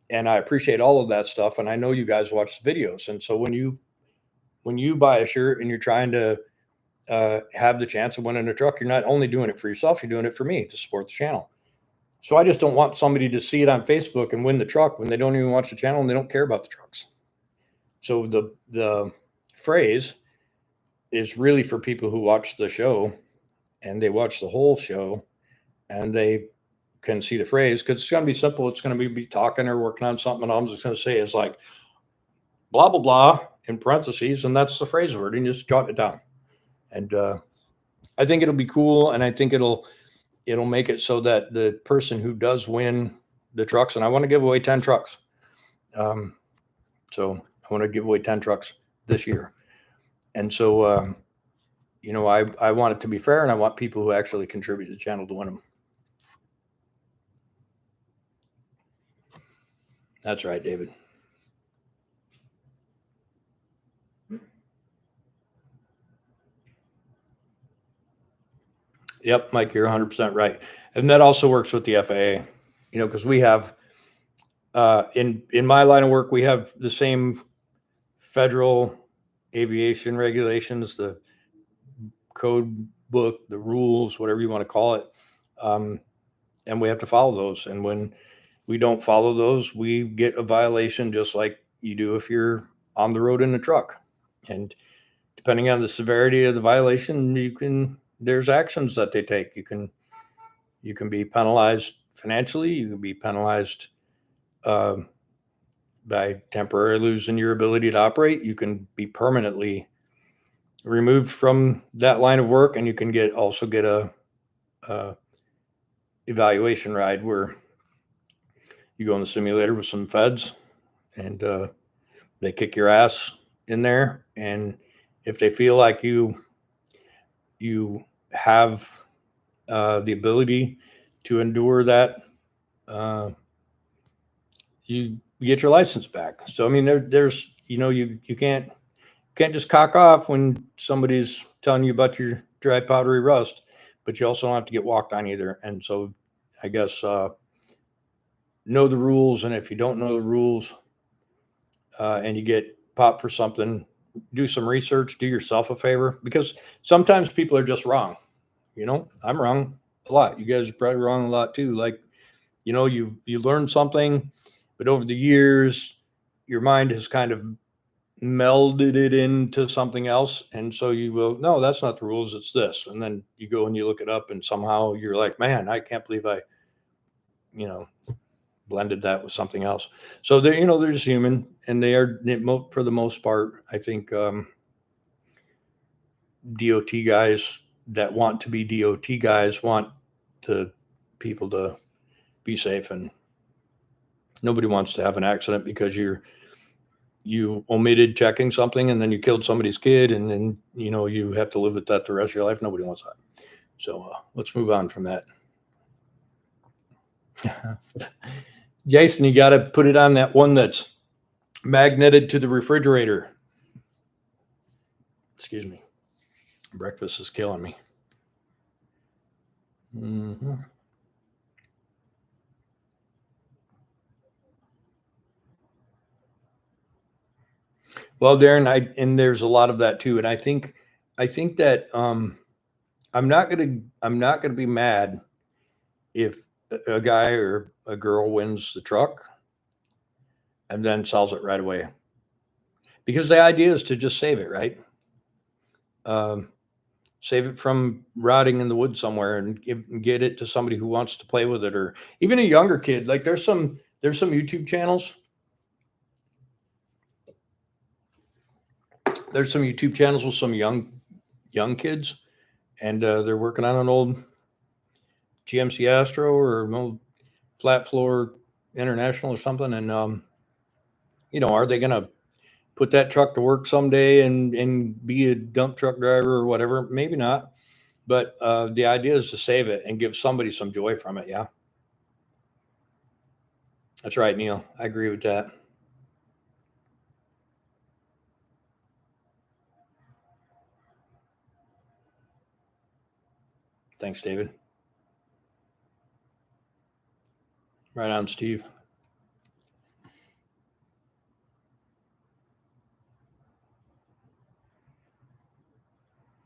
And I appreciate all of that stuff. And I know you guys watch the videos. And so when you buy a shirt and you're trying to have the chance of winning a truck, you're not only doing it for yourself, you're doing it for me to support the channel. So I just don't want somebody to see it on Facebook and win the truck when they don't even watch the channel and they don't care about the trucks. So the phrase is really for people who watch the show and they watch the whole show and they can see the phrase, because it's going to be simple. It's going to be talking or working on something. And I'm just going to say is like blah, blah, blah in parentheses. And that's the phrase word, and just jot it down. And I think it'll be cool. And I think it'll make it so that the person who does win the trucks, and I want to give away 10 trucks. So I want to give away 10 trucks this year. And so, I want it to be fair, and I want people who actually contribute to the channel to win them. That's right, David. Yep, Mike, you're 100% right. And that also works with the FAA, because we have, in my line of work, we have the same federal aviation regulations, the code book, the rules, whatever you want to call it. And we have to follow those. And when we don't follow those, we get a violation just like you do if you're on the road in a truck. And depending on the severity of the violation, there's actions that they take. You can be penalized financially. You can be penalized by temporarily losing your ability to operate. You can be permanently removed from that line of work, and you can also get a evaluation ride where you go in the simulator with some feds, and they kick your ass in there. And if they feel like you have the ability to endure that, you get your license back. So I mean, there's you can't just cock off when somebody's telling you about your dry powdery rust, but you also don't have to get walked on either. And so I guess know the rules, and if you don't know the rules and you get popped for something, do some research, do yourself a favor, because sometimes people are just wrong. I'm wrong a lot. You guys are probably wrong a lot too. Like, you learn something, but over the years, your mind has kind of melded it into something else. And so you will, no, that's not the rules. It's this. And then you go and you look it up, and somehow you're like, man, I can't believe I, blended that with something else. So they're just human, and they are, for the most part, I think, DOT guys that want to be DOT guys want people to be safe, and nobody wants to have an accident because you omitted checking something and then you killed somebody's kid, and then you have to live with that the rest of your life. Nobody wants that. So let's move on from that. Jason, you got to put it on that one that's magneted to the refrigerator. Excuse me. Breakfast is killing me. Mm-hmm. Well, Darren, and there's a lot of that too. And I think that I'm not gonna be mad if a guy or a girl wins the truck and then sells it right away, because the idea is to just save it, right? Save it from rotting in the woods somewhere, and get it to somebody who wants to play with it, or even a younger kid. Like there's some YouTube channels. There's some YouTube channels with some young kids, and they're working on an old GMC Astro or an old flat floor International or something. And are they going to put that truck to work someday and be a dump truck driver or whatever? Maybe not. But the idea is to save it and give somebody some joy from it. Yeah. That's right, Neil. I agree with that. Thanks, David. Right on, Steve.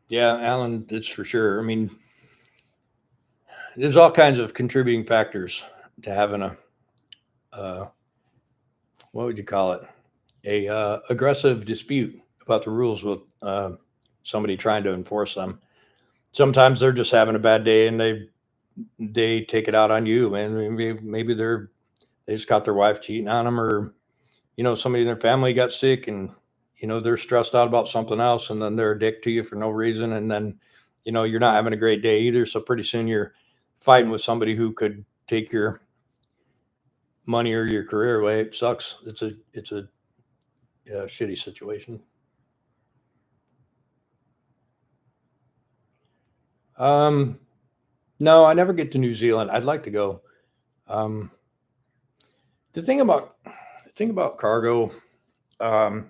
Yeah, Alan, that's for sure. I mean, there's all kinds of contributing factors to having what would you call it? A aggressive dispute about the rules with somebody trying to enforce them. Sometimes they're just having a bad day, and they take it out on you, and maybe they just got their wife cheating on them, or somebody in their family got sick, and they're stressed out about something else, and then they're a dick to you for no reason, and then you're not having a great day either. So pretty soon you're fighting with somebody who could take your money or your career away. It sucks. It's a shitty situation. No, I never get to New Zealand. I'd like to go. Um, the thing about cargo, um,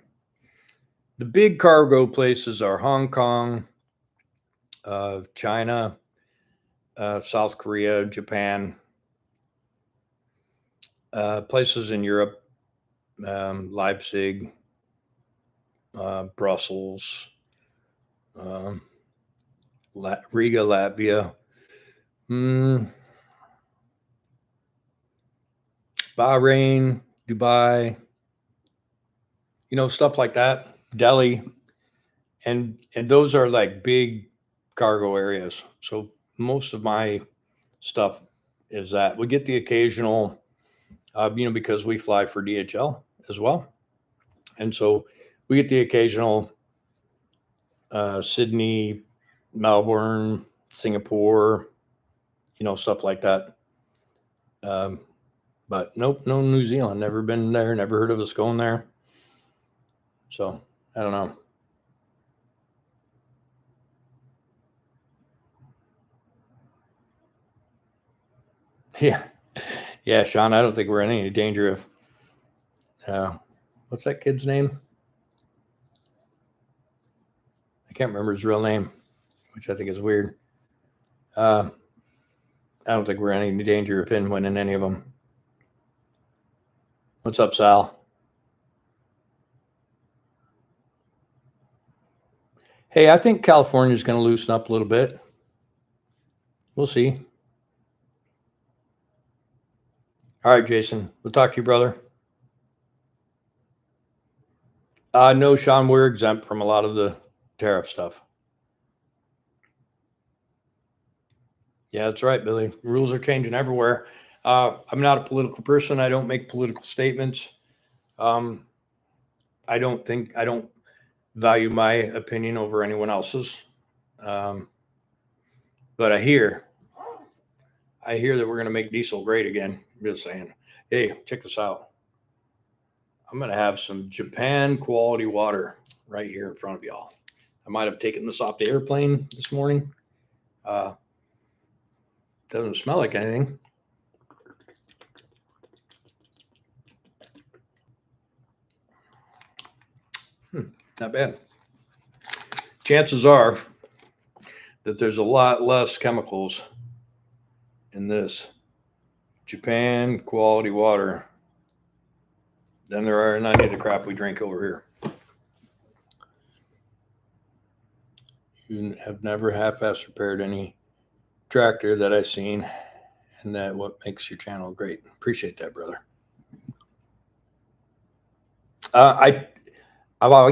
the big cargo places are Hong Kong, China, South Korea, Japan, places in Europe, Leipzig, Brussels, um, Riga, Latvia, Bahrain, Dubai, stuff like that, Delhi, and those are like big cargo areas. So most of my stuff is that we get the occasional, because we fly for DHL as well, and so we get the occasional Sydney, Melbourne, Singapore, stuff like that. But nope, no New Zealand. Never been there. Never heard of us going there. So I don't know. Yeah, yeah, Sean. I don't think we're in any danger of. What's that kid's name? I can't remember his real name, which I think is weird. I don't think we're in any danger of him winning any of them. What's up, Sal? Hey, I think California's going to loosen up a little bit. We'll see. All right, Jason. We'll talk to you, brother. No, Sean, we're exempt from a lot of the tariff stuff. Yeah, that's right, Billy. Rules are changing everywhere. I'm not a political person. I don't make political statements. I don't value my opinion over anyone else's. But I hear that we're going to make diesel great again. I'm just saying. Hey, check this out. I'm going to have some Japan quality water right here in front of y'all. I might have taken this off the airplane this morning. Doesn't smell like anything. Not bad. Chances are that there's a lot less chemicals in this Japan quality water than there are in any of the crap we drink over here. You have never half-ass repaired any tractor that I've seen, and that what makes your channel great. Appreciate that, brother. I don't know.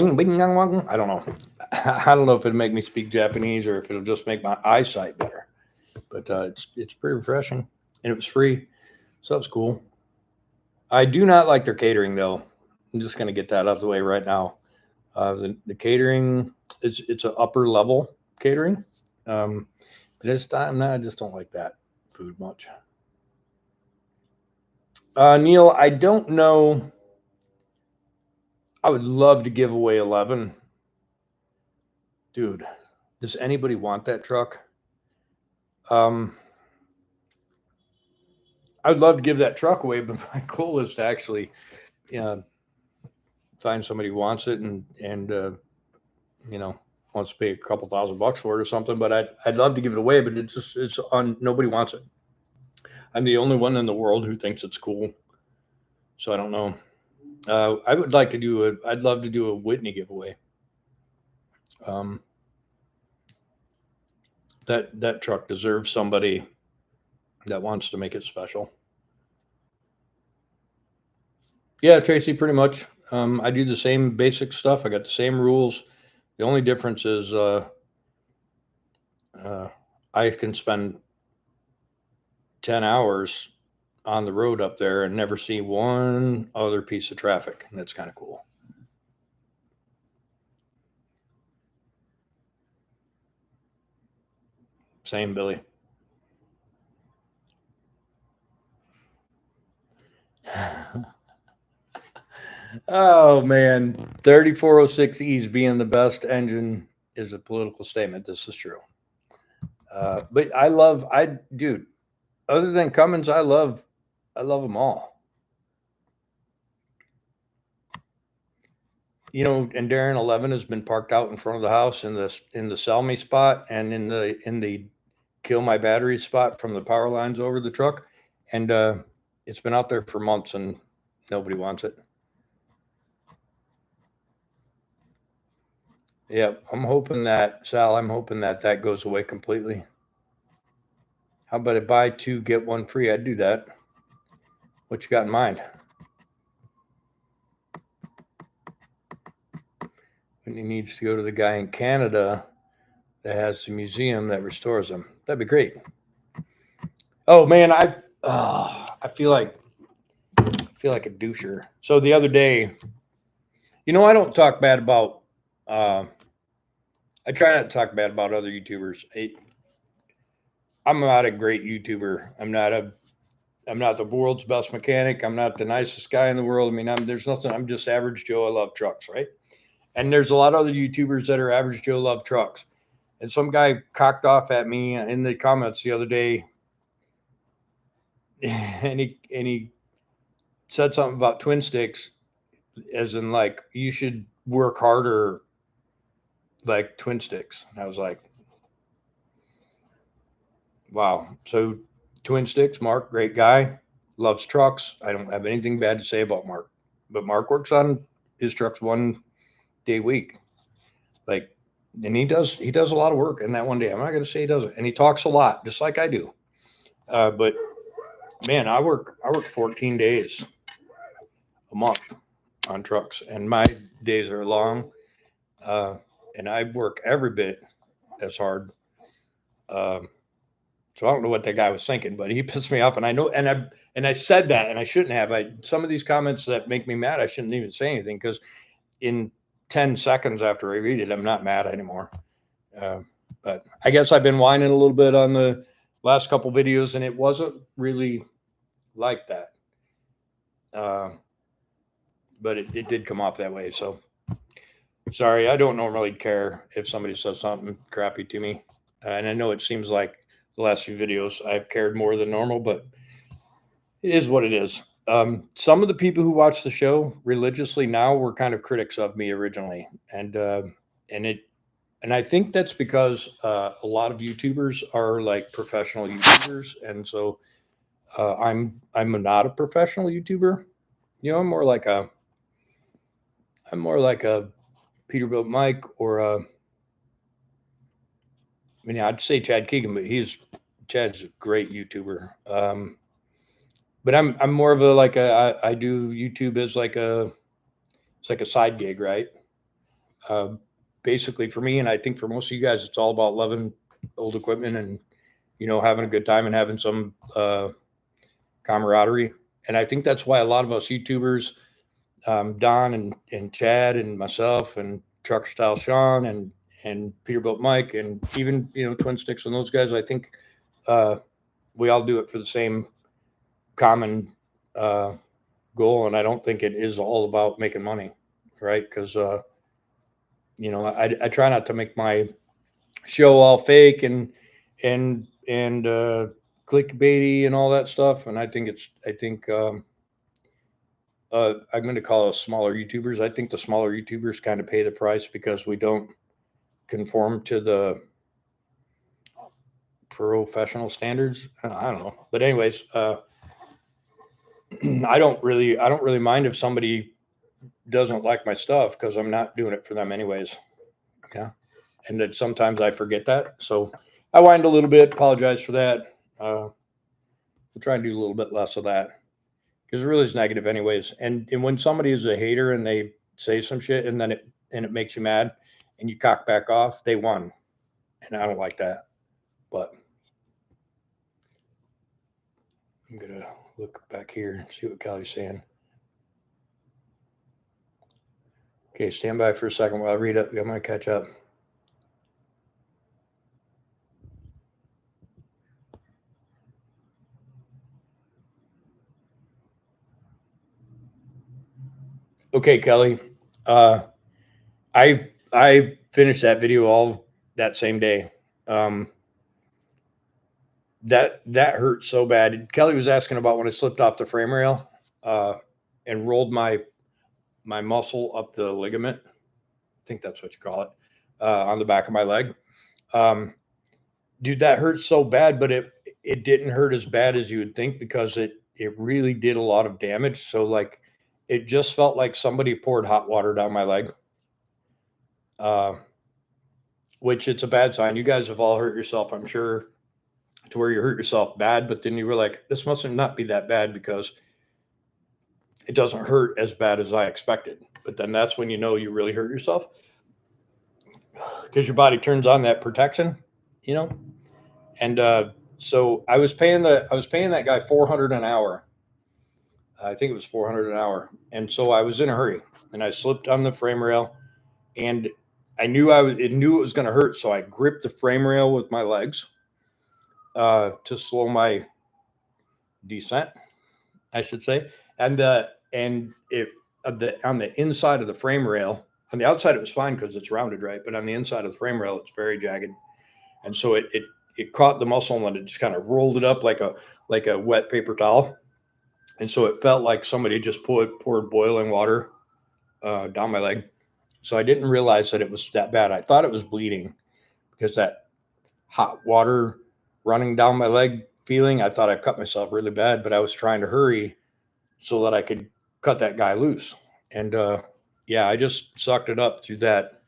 I don't know if it'll make me speak Japanese or if it'll just make my eyesight better. But it's pretty refreshing, and it was free, so that was cool. I do not like their catering, though. I'm just going to get that out of the way right now. The catering, it's an upper level catering. But I just don't like that food much. Neil, I don't know. I would love to give away 11. Dude, does anybody want that truck? I'd love to give that truck away, but my goal is to actually find somebody who wants it and wants to pay a couple $1,000 for it or something. But I'd love to give it away, but it's on. Nobody wants it. I'm the only one in the world who thinks it's cool. So I don't know. I'd love to do a Whitney giveaway. That truck deserves somebody that wants to make it special. Yeah, Tracy, pretty much. I do the same basic stuff. I got the same rules. The only difference is I can spend 10 hours on the road up there and never see one other piece of traffic. And that's kind of cool. Same, Billy. Oh man, 3406E's being the best engine is a political statement. This is true. But dude, other than Cummins, I love them all. And Darren 11 has been parked out in front of the house in the sell me spot and in the kill my battery spot from the power lines over the truck. And it's been out there for months and nobody wants it. Yeah, I'm hoping that, Sal, that goes away completely. How about I buy 2, get 1 free? I'd do that. What you got in mind? When he needs to go to the guy in Canada that has the museum that restores them. That'd be great. Oh man, I feel like a doucher. So the other day, I don't talk bad about. I try not to talk bad about other YouTubers. I'm not a great YouTuber. I'm not the world's best mechanic. I'm not the nicest guy in the world. I mean, there's nothing. I'm just average Joe. I love trucks, right? And there's a lot of other YouTubers that are average Joe, love trucks. And some guy cocked off at me in the comments the other day, and he said something about twin sticks, as in like you should work harder like twin sticks. And I was like, wow. So twin sticks, Mark, great guy, loves trucks. I don't have anything bad to say about Mark, but Mark works on his trucks 1 day a week. Like, and he does a lot of work in that 1 day. I'm not going to say he doesn't. And he talks a lot, just like I do. But man, I work 14 days a month on trucks, and my days are long. And I work every bit as hard. So I don't know what that guy was thinking, but he pissed me off. And I know, and I said that, and I shouldn't have. Some of these comments that make me mad, I shouldn't even say anything, because in 10 seconds after I read it, I'm not mad anymore. But I guess I've been whining a little bit on the last couple videos, and it wasn't really like that. But it did come off that way. So sorry, I don't normally care if somebody says something crappy to me. And I know it seems like the last few videos I've cared more than normal, but it is what it is. Some of the people who watch the show religiously now were kind of critics of me originally. And I think that's because a lot of YouTubers are like professional YouTubers. And so I'm not a professional YouTuber. I'm more like a Peterbilt Mike, or I'd say Chad Keegan, but Chad's a great YouTuber. But I'm more of I do YouTube as it's like a side gig, right? Basically for me, and I think for most of you guys, it's all about loving old equipment and having a good time and having some camaraderie. And I think that's why a lot of us YouTubers, Don and Chad and myself and Truck Style Sean and Peterbilt Mike, and even Twin Sticks and those guys, I think we all do it for the same common goal. And I don't think it is all about making money, right? Because I try not to make my show all fake and clickbaity and all that stuff. And I think I'm going to call us smaller YouTubers. I think the smaller YouTubers kind of pay the price because we don't conform to the professional standards. I don't know, but anyways, I don't really mind if somebody doesn't like my stuff, because I'm not doing it for them anyways. Yeah, and that sometimes I forget that, so I whined a little bit. Apologize for that. We'll try and do a little bit less of that, because it really is negative anyways. And when somebody is a hater and they say some shit and then it makes you mad and you cock back off, they won. And I don't like that. But I'm going to look back here and see what Kelly's saying. Okay, stand by for a second while I read up. I'm going to catch up. Okay, Kelly. I finished that video all that same day. That hurt so bad. Kelly was asking about when I slipped off the frame rail and rolled my muscle up the ligament. I think that's what you call it, on the back of my leg. dude, that hurts so bad, but it didn't hurt as bad as you would think because it really did a lot of damage. So like it just felt like somebody poured hot water down my leg. Uh, which it's a bad sign. You guys have all hurt yourself, I'm sure, to where you hurt yourself bad, but then you were like, this must not be that bad because it doesn't hurt as bad as I expected. But then that's when you know you really hurt yourself because your body turns on that protection, you know. And so I was paying that guy 400 an hour. I think it was 400 an hour, and so I was in a hurry, and I slipped on the frame rail, and I knew it knew it was going to hurt, so I gripped the frame rail with my legs to slow my descent, I should say, and it on the inside of the frame rail. On the outside, it was fine because it's rounded, right? But on the inside of the frame rail, it's very jagged, and so it caught the muscle and it just kind of rolled it up like a wet paper towel, and so it felt like somebody just poured boiling water down my leg. So I didn't realize that it was that bad. I thought it was bleeding because that hot water running down my leg feeling. I thought I cut myself really bad, but I was trying to hurry so that I could cut that guy loose. And yeah, I just sucked it up through that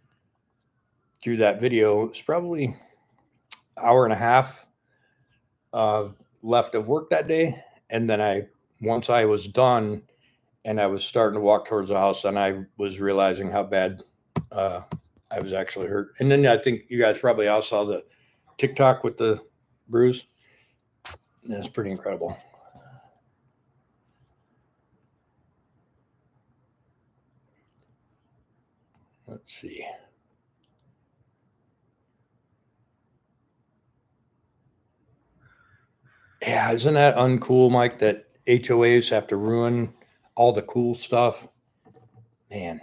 video. It's probably an hour and a half uh, left of work that day, and then once I was done and I was starting to walk towards the house, and I was realizing how bad uh, I was actually hurt. And then I think you guys probably all saw the TikTok with the bruise. And it's pretty incredible. Let's see. Yeah, isn't that uncool, Mike, that HOAs have to ruin all the cool stuff? Man.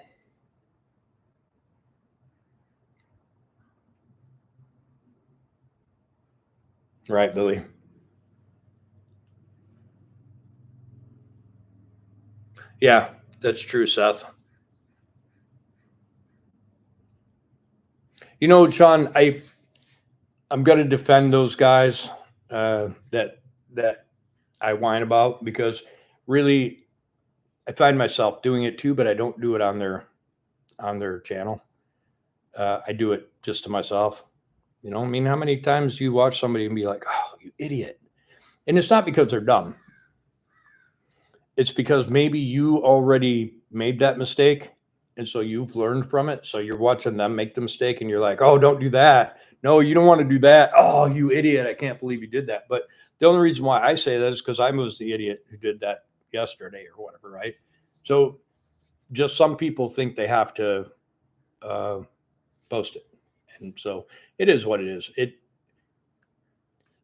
Right, Billy. Yeah, that's true, Seth. You know, Sean, I'm going to defend those guys that I whine about because really I find myself doing it too, but I don't do it on their channel. I do it just to myself. You know, I mean, how many times do you watch somebody and be like, "Oh, you idiot," and it's not because they're dumb. It's because maybe you already made that mistake, and so you've learned from it. So you're watching them make the mistake, and you're like, "Oh, don't do that. No, you don't want to do that. Oh, you idiot! I can't believe you did that." But the only reason why I say that is because I was the idiot who did that yesterday or whatever, right? So just some people think they have to uh, post it, and so it is what it is.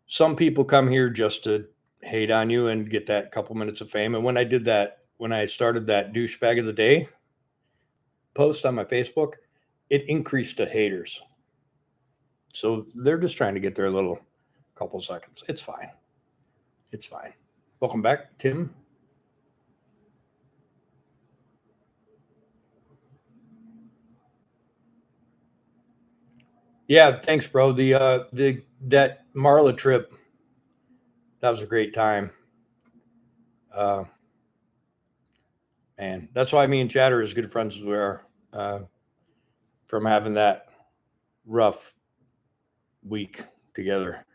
Some people come here just to hate on you and get that couple minutes of fame. And when I started that douchebag of the day post on my Facebook, it increased to haters. So they're just trying to get their little couple seconds. It's fine. It's fine. Welcome back, Tim. Yeah, thanks, bro. The that Marla trip, that was a great time. Uh, man, that's why me and Chad are as good friends as we are. Uh, from having that rough week together.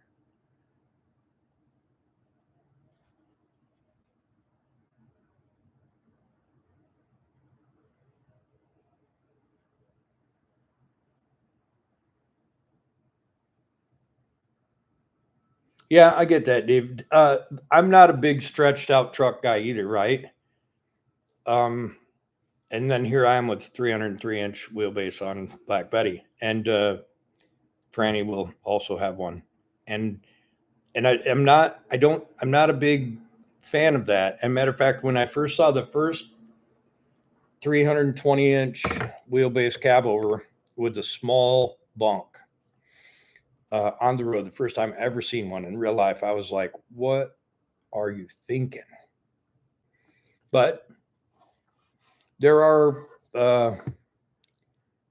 Yeah, I get that, Dave. I'm not a big stretched out truck guy either, right? Um, and then here I am with 303-inch wheelbase on Black Betty, and Franny will also have one. And I'm not a big fan of that. And matter of fact, when I first saw the first 320-inch wheelbase cab over with a small bunk on the road, the first time I ever seen one in real life, I was like, "What are you thinking?" But there are uh,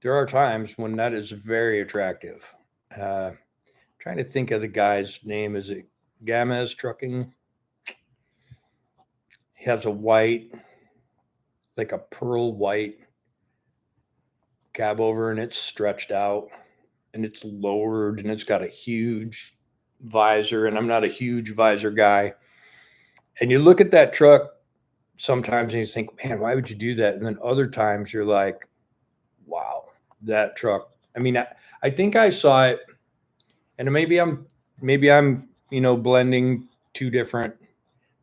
there are times when that is very attractive. Uh, trying to think of the guy's name. Is it Gamez Trucking? He has a white, like a pearl white cab over, and it's stretched out and it's lowered and it's got a huge visor. And I'm not a huge visor guy. And you look at that truck sometimes and you think, man, why would you do that? And then other times you're like, wow, that truck. I mean, I think I saw it, and maybe I'm, blending two different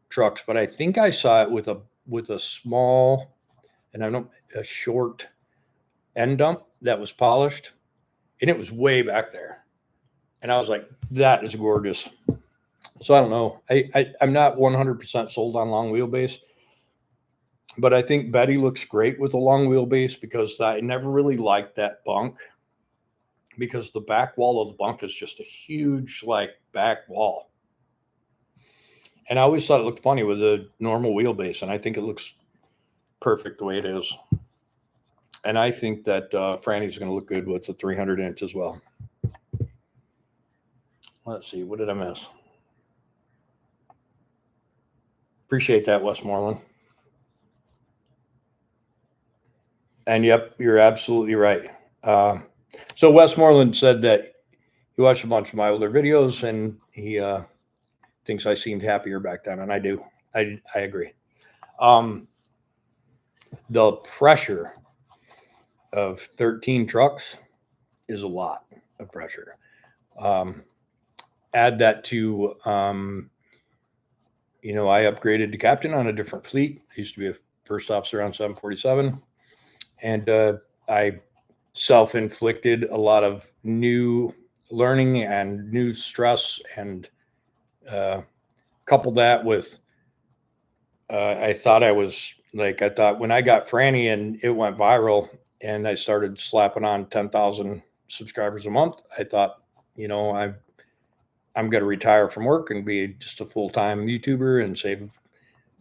trucks, but I think I saw it with a small, and a short end dump that was polished, and it was way back there. And I was like, that is gorgeous. So I don't know. I'm not 100% sold on long wheelbase, but I think Betty looks great with a long wheelbase because I never really liked that bunk, because the back wall of the bunk is just a huge like back wall. And I always thought it looked funny with a normal wheelbase, and I think it looks perfect the way it is. And I think that Franny's going to look good with the 300 inch as well. Let's see, what did I miss? Appreciate that, Westmoreland. And yep, you're absolutely right. So Westmoreland said that he watched a bunch of my older videos, and he thinks I seemed happier back then, and I do. I agree. The pressure of 13 trucks is a lot of pressure. Add that to, I upgraded to captain on a different fleet. I used to be a first officer on 747, and I self-inflicted a lot of new learning and new stress, and coupled that with I thought when I got Franny and it went viral and I started slapping on 10,000 subscribers a month, I thought, I'm going to retire from work and be just a full-time YouTuber and save,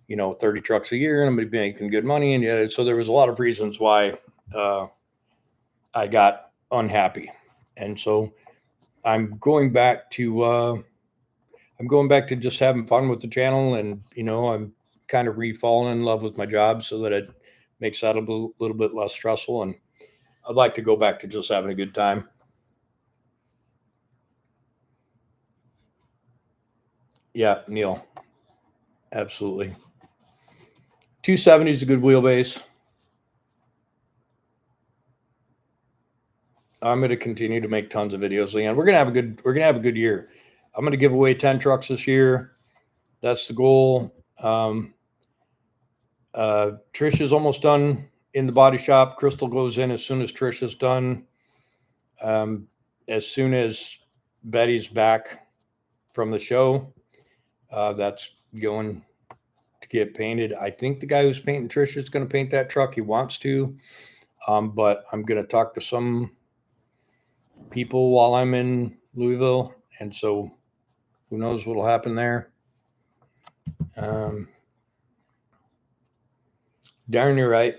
30 trucks a year, and I'm going to be making good money. And so there was a lot of reasons why I got unhappy. And so I'm going back to just having fun with the channel, and I'm kind of falling in love with my job so that it makes that a little bit less stressful, and I'd like to go back to just having a good time. Yeah, Neil, absolutely. 270 is a good wheelbase. I'm going to continue to make tons of videos, Leon. We're going to have a good year. I'm going to give away 10 trucks this year. That's the goal. Trish is almost done in the body shop. Crystal goes in as soon as Trish is done. As soon as Betty's back from the show, that's going to get painted. I think the guy who's painting Trish is going to paint that truck. He wants to, but I'm going to talk to some people while I'm in Louisville, and so who knows what'll happen there. Darn, you're right.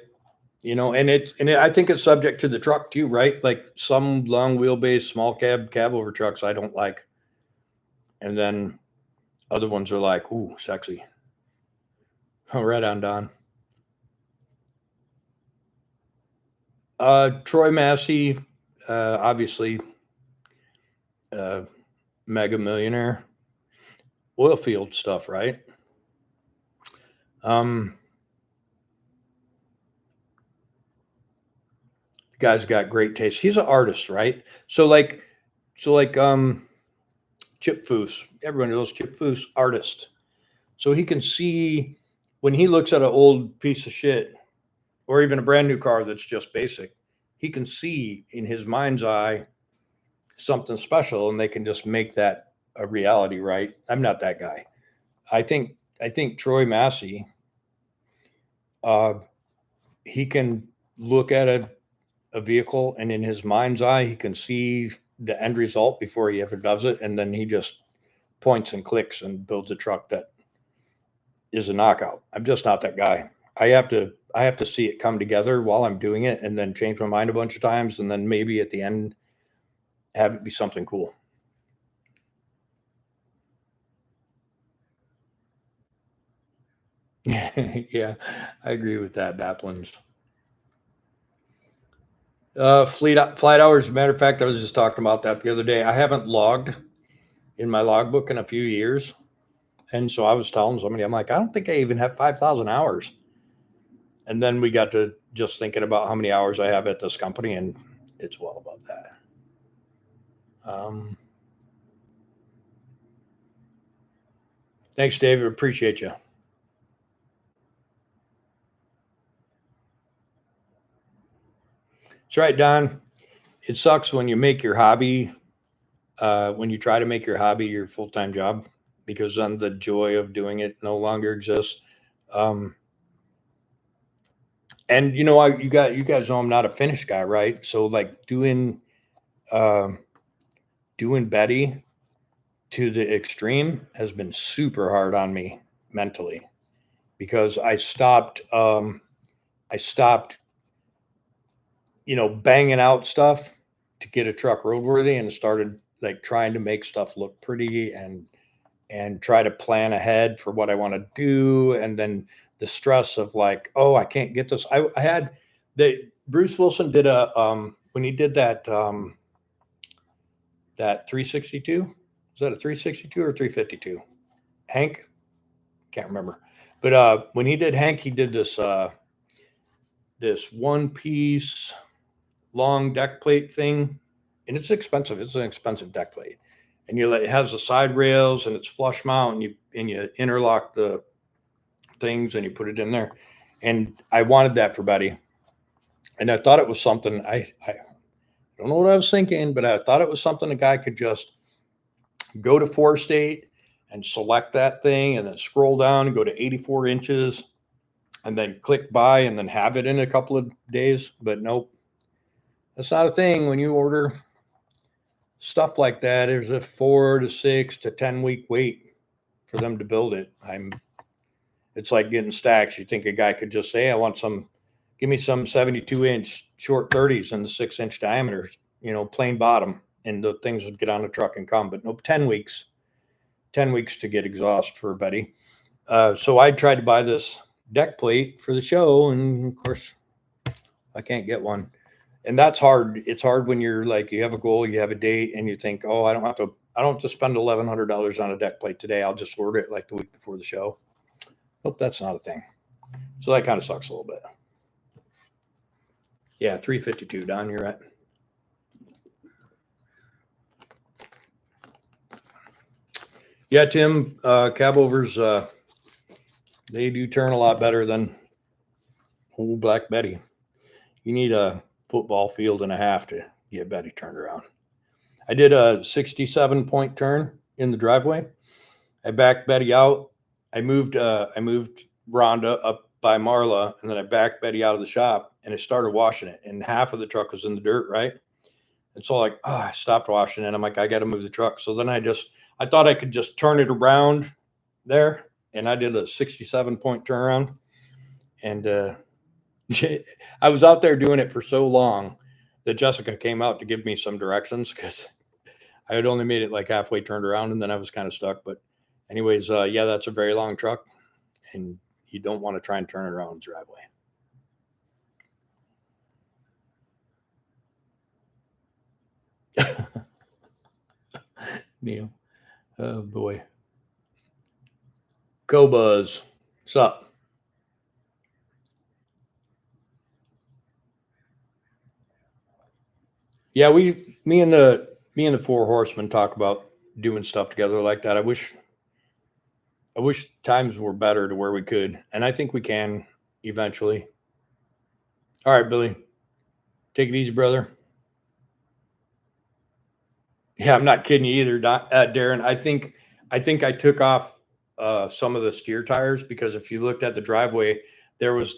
And I think it's subject to the truck too, right? Like some long wheelbase, small cab over trucks I don't like, and then other ones are like, ooh, sexy. Oh, right on, Don. Troy Massey, obviously, mega millionaire. Oil field stuff, right? The guy's got great taste. He's an artist, right? So like Chip Foose, everyone knows Chip Foose, artist. So he can see when he looks at an old piece of shit or even a brand new car that's just basic, he can see in his mind's eye something special, and they can just make that a reality, right? I'm not that guy. I think Troy Massey, he can look at a vehicle, and in his mind's eye, he can see the end result before he ever does it. And then he just points and clicks and builds a truck that is a knockout. I'm just not that guy. I have to see it come together while I'm doing it, and then change my mind a bunch of times, and then maybe at the end have it be something cool. Yeah, I agree with that, Baplins. Flight hours. As a matter of fact, I was just talking about that the other day. I haven't logged in my logbook in a few years. And so I was telling somebody, I'm like, I don't think I even have 5,000 hours. And then we got to just thinking about how many hours I have at this company, and it's well above that. Thanks, David. Appreciate you. That's right, Don. It sucks when you make your hobby, when you try to make your hobby your full time job, because then the joy of doing it no longer exists. Um, and you guys know I'm not a finish guy, right? So like um, doing Betty to the extreme has been super hard on me mentally because I stopped, banging out stuff to get a truck roadworthy and started like trying to make stuff look pretty and try to plan ahead for what I want to do. And then the stress of like, oh, I can't get this. I had Bruce Wilson did when he did that 362. Was that a 362 or 352? Hank? Can't remember. But when he did Hank, he did this one piece long deck plate thing, and it's expensive. It's an expensive deck plate, and it has the side rails and it's flush mount, and you interlock the things and you put it in there. And I wanted that for Betty, and I thought it was something I don't know what I was thinking, but I thought it was something a guy could just go to 4-state and select that thing, and then scroll down and go to 84 inches, and then click buy, and then have it in a couple of days. But nope, that's not a thing when you order stuff like that. There's a 4 to 6 to 10 week wait for them to build it. It's like getting stacks. You think a guy could just say, hey, give me some 72-inch short 30s and the 6-inch diameter, plain bottom, and the things would get on the truck and come. But nope, 10 weeks to get exhaust for Betty. So I tried to buy this deck plate for the show, and of course I can't get one. And that's hard. It's hard when you're like, you have a goal, you have a date, and you think, oh, I don't have to spend $1,100 on a deck plate today. I'll just order it like the week before the show. Nope, that's not a thing. So that kind of sucks a little bit. Yeah, 352, Don, you're right. Yeah, Tim, cab overs, they do turn a lot better than old Black Betty. You need a football field and a half to get Betty turned around. I did a 67-point turn in the driveway. I backed Betty out. I moved Ronda up by Marla, and then I backed Betty out of the shop, and I started washing it. And half of the truck was in the dirt, right? And so I stopped washing it. I'm like, I got to move the truck. So then I thought I could just turn it around there, and I did a 67-point turnaround. And I was out there doing it for so long that Jessica came out to give me some directions because I had only made it like halfway turned around, and then I was kind of stuck. But anyways, yeah, that's a very long truck, and you don't want to try and turn it around in the driveway. Neil. Oh boy. Cobuzz. What's up? Yeah, me and the four horsemen talk about doing stuff together like that. I wish times were better to where we could, and I think we can eventually. All right, Billy. Take it easy, brother. Yeah, I'm not kidding you either, Darren. I think I took off some of the steer tires because if you looked at the driveway, there was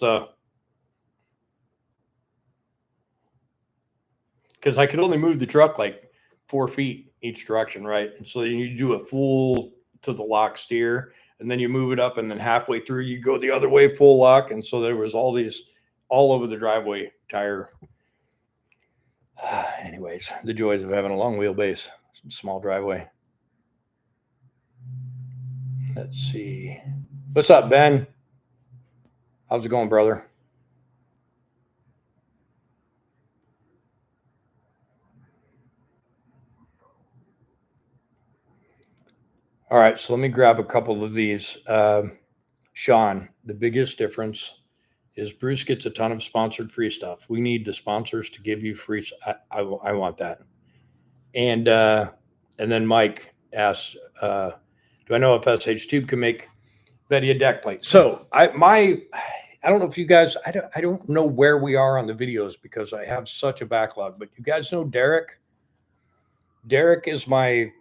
because I could only move the truck like 4 feet each direction, right? And so you do a full to the lock steer, and then you move it up, and then halfway through you go the other way full lock, and so there was all these all over the driveway tire. Anyways, the joys of having a long wheelbase, small driveway. Let's see. What's up, Ben? How's it going, brother? All right, so let me grab a couple of these. Sean, the biggest difference is Bruce gets a ton of sponsored free stuff. We need the sponsors to give you free. I want that. And then Mike asks, do I know if SH Tube can make Betty a deck plate? So I don't know if you guys, I don't know where we are on the videos because I have such a backlog, but you guys know Derek? Derek is my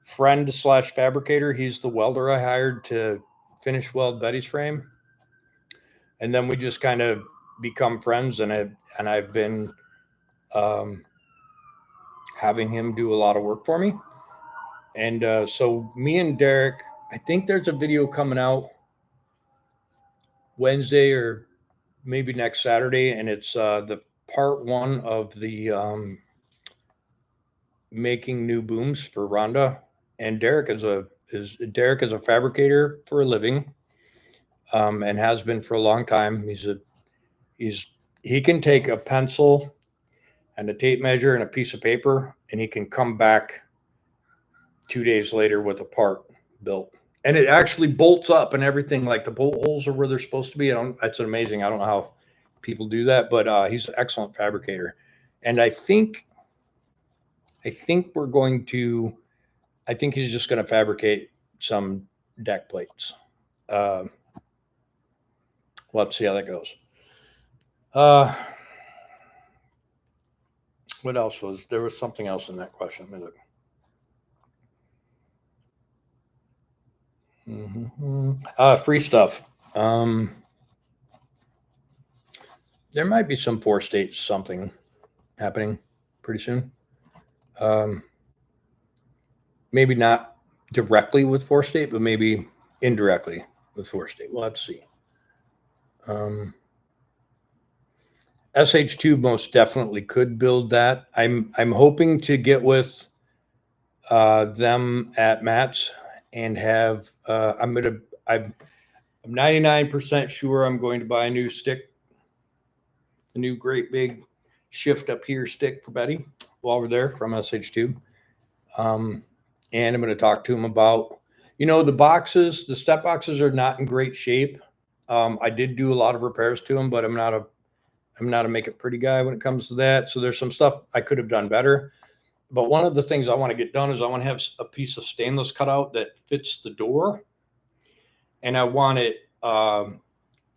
friend slash fabricator. He's the welder I hired to finish weld Betty's frame. And then we just kind of become friends, and I've been having him do a lot of work for me. And so me and Derek, I think there's a video coming out Wednesday or maybe next Saturday, and it's the part one of the making new booms for Ronda. And Derek is a fabricator for a living, and has been for a long time. He can take a pencil and a tape measure and a piece of paper, and he can come back 2 days later with a part built. And it actually bolts up and everything, like the bolt holes are where they're supposed to be. That's amazing. I don't know how people do that, but he's an excellent fabricator. And I think we're going to, I think he's just going to fabricate some deck plates. We'll have to see how that goes. What else there was something else in that question. Let me look. Free stuff. There might be some 4-state something happening pretty soon. Maybe not directly with 4-state, but maybe indirectly with 4-state. We'll have to see. SH2 most definitely could build that. I'm hoping to get with them at Matt's and have I'm 99% sure I'm going to buy a new stick, a new great big shift up here stick for Betty while we're there from SH2. And I'm going to talk to him about, the step boxes are not in great shape. I did do a lot of repairs to them, but I'm not a make it pretty guy when it comes to that. So there's some stuff I could have done better. But one of the things I want to get done is I want to have a piece of stainless cut out that fits the door. And I want it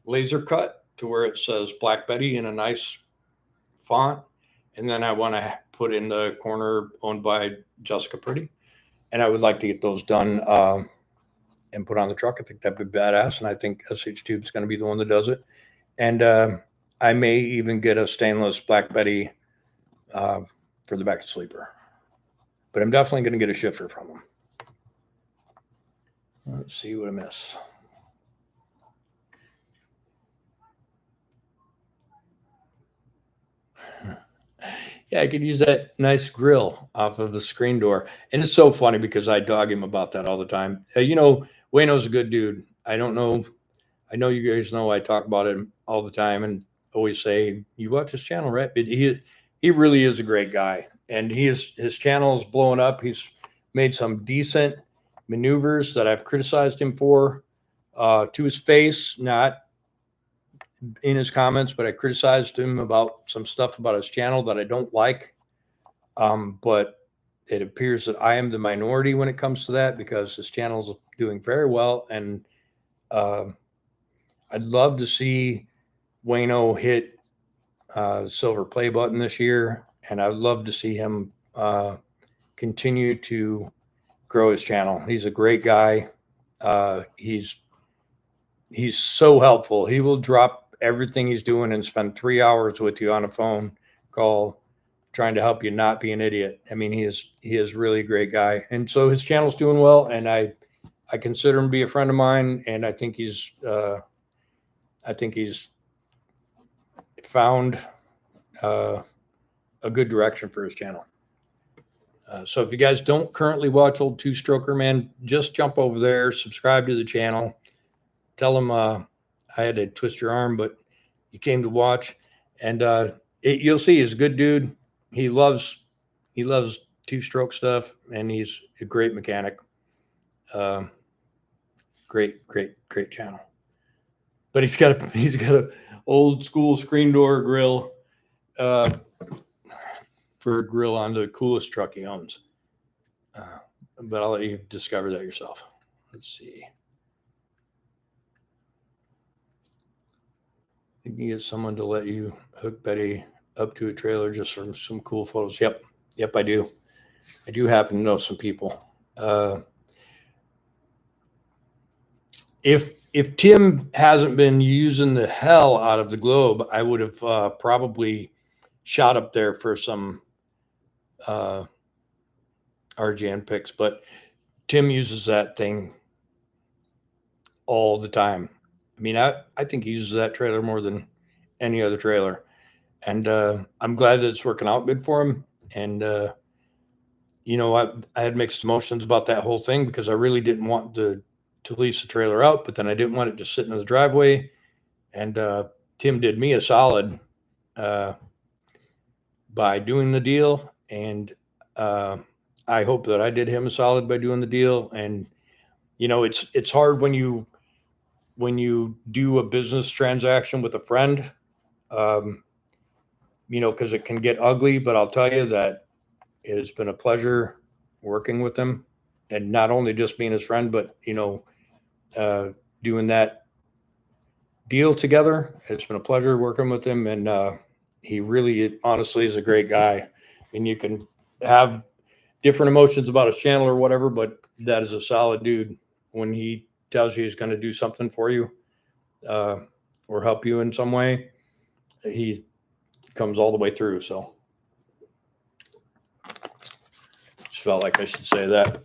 laser cut to where it says Black Betty in a nice font. And then I want to put in the corner owned by Jessica Pretty. And I would like to get those done and put on the truck. I think that'd be badass. And I think SH Tube is going to be the one that does it. And I may even get a stainless Black Betty for the back of sleeper. But I'm definitely going to get a shifter from them. Let's see what I miss. Yeah, I could use that nice grill off of the screen door. And it's so funny because I dog him about that all the time. Wayno's a good dude. I know you guys know I talk about him all the time and always say, you watch his channel, right? But he really is a great guy. And his channel is blowing up. He's made some decent maneuvers that I've criticized him for to his face, not in his comments, but I criticized him about some stuff about his channel that I don't like. But it appears that I am the minority when it comes to that because his channel is doing very well. And I'd love to see Wayno hit silver play button this year. And I'd love to see him continue to grow his channel. He's a great guy. He's so helpful. He will drop everything he's doing and spend 3 hours with you on a phone call trying to help you not be an idiot. I mean, he is really a great guy. And so his channel's doing well, and I consider him to be a friend of mine, and I think he's found a good direction for his channel. So if you guys don't currently watch Old Two-Stroker, man, just jump over there, subscribe to the channel, tell him I had to twist your arm, but you came to watch, and you'll see he's a good dude. He loves 2-stroke stuff, and he's a great mechanic. Great channel. But he's got a old school screen door grill for a grill on the coolest truck he owns. But I'll let you discover that yourself. Let's see. You can get someone to let you hook Betty up to a trailer just from some cool photos. Yep, I do. I do happen to know some people. If Tim hasn't been using the hell out of the globe, I would have probably shot up there for some RGN pics. But Tim uses that thing all the time. I mean, I think he uses that trailer more than any other trailer. And I'm glad that it's working out good for him. And, I had mixed emotions about that whole thing because I really didn't want to lease the trailer out, but then I didn't want it just sitting in the driveway. And Tim did me a solid by doing the deal. And I hope that I did him a solid by doing the deal. And, it's hard when you do a business transaction with a friend, because it can get ugly, but I'll tell you that it has been a pleasure working with him, and not only just being his friend, but, doing that deal together. It's been a pleasure working with him. And he really, honestly, is a great guy. And you can have different emotions about his channel or whatever, but that is a solid dude. When he tells you he's going to do something for you, or help you in some way, he comes all the way through. So just felt like I should say that.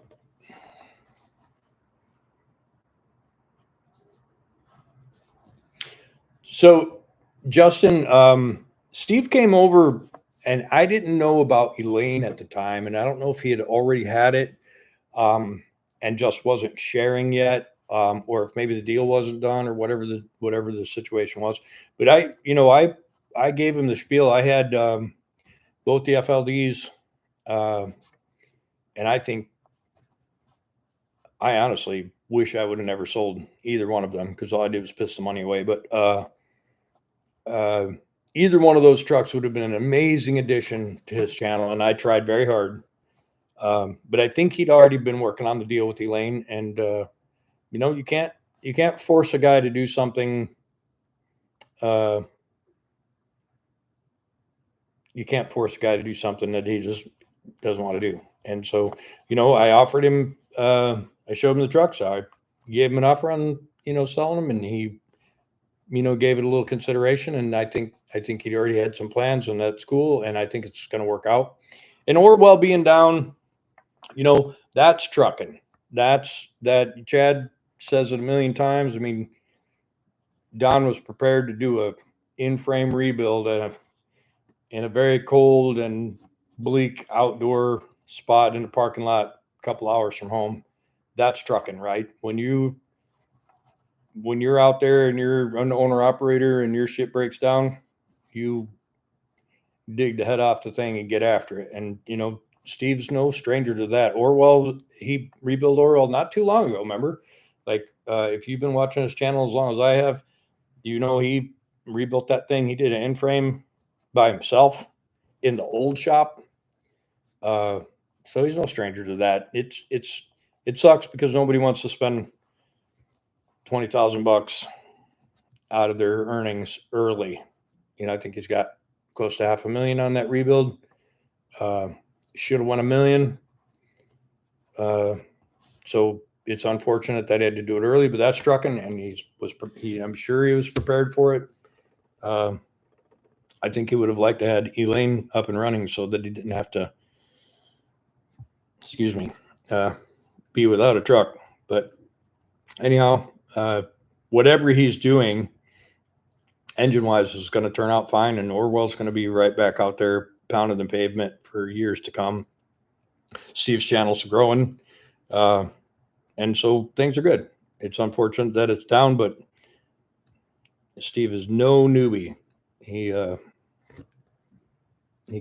So Justin, Steve came over, and I didn't know about Elaine at the time, and I don't know if he had already had it and just wasn't sharing yet, or if maybe the deal wasn't done, or whatever the situation was. But I gave him the spiel. I had both the FLDs, and I honestly wish I would have never sold either one of them, because all I did was piss the money away. But either one of those trucks would have been an amazing addition to his channel, and I tried very hard. But I think he'd already been working on the deal with Elaine, and you can't force a guy to do something. You can't force a guy to do something that he just doesn't want to do. And so, I offered him. I showed him the truck, so I gave him an offer on selling them, and he gave it a little consideration. And I think he'd already had some plans, and that's cool. And I think it's going to work out. And Orwell being down, that's trucking. That Chad says it a million times. I mean, Don was prepared to do a in-frame rebuild in a very cold and bleak outdoor spot in the parking lot a couple hours from home. That's trucking, right? When you're out there and you're an owner operator and your shit breaks down, you dig the head off the thing and get after it. And Steve's no stranger to that. Orwell, he rebuilt Orwell not too long ago. Remember, if you've been watching his channel as long as I have, he rebuilt that thing. He did an in-frame by himself in the old shop. So he's no stranger to that. It sucks because nobody wants to spend $20,000 out of their earnings early. I think he's got close to $500,000 on that rebuild. Should have won $1 million. So it's unfortunate that he had to do it early, but that's trucking, and I'm sure he was prepared for it. I think he would have liked to have Elaine up and running so that he didn't have to, be without a truck. But anyhow, whatever he's doing engine-wise is going to turn out fine, and Orwell's going to be right back out there pounding the pavement for years to come. Steve's channel's growing, and so things are good. It's unfortunate that it's down, but Steve is no newbie. He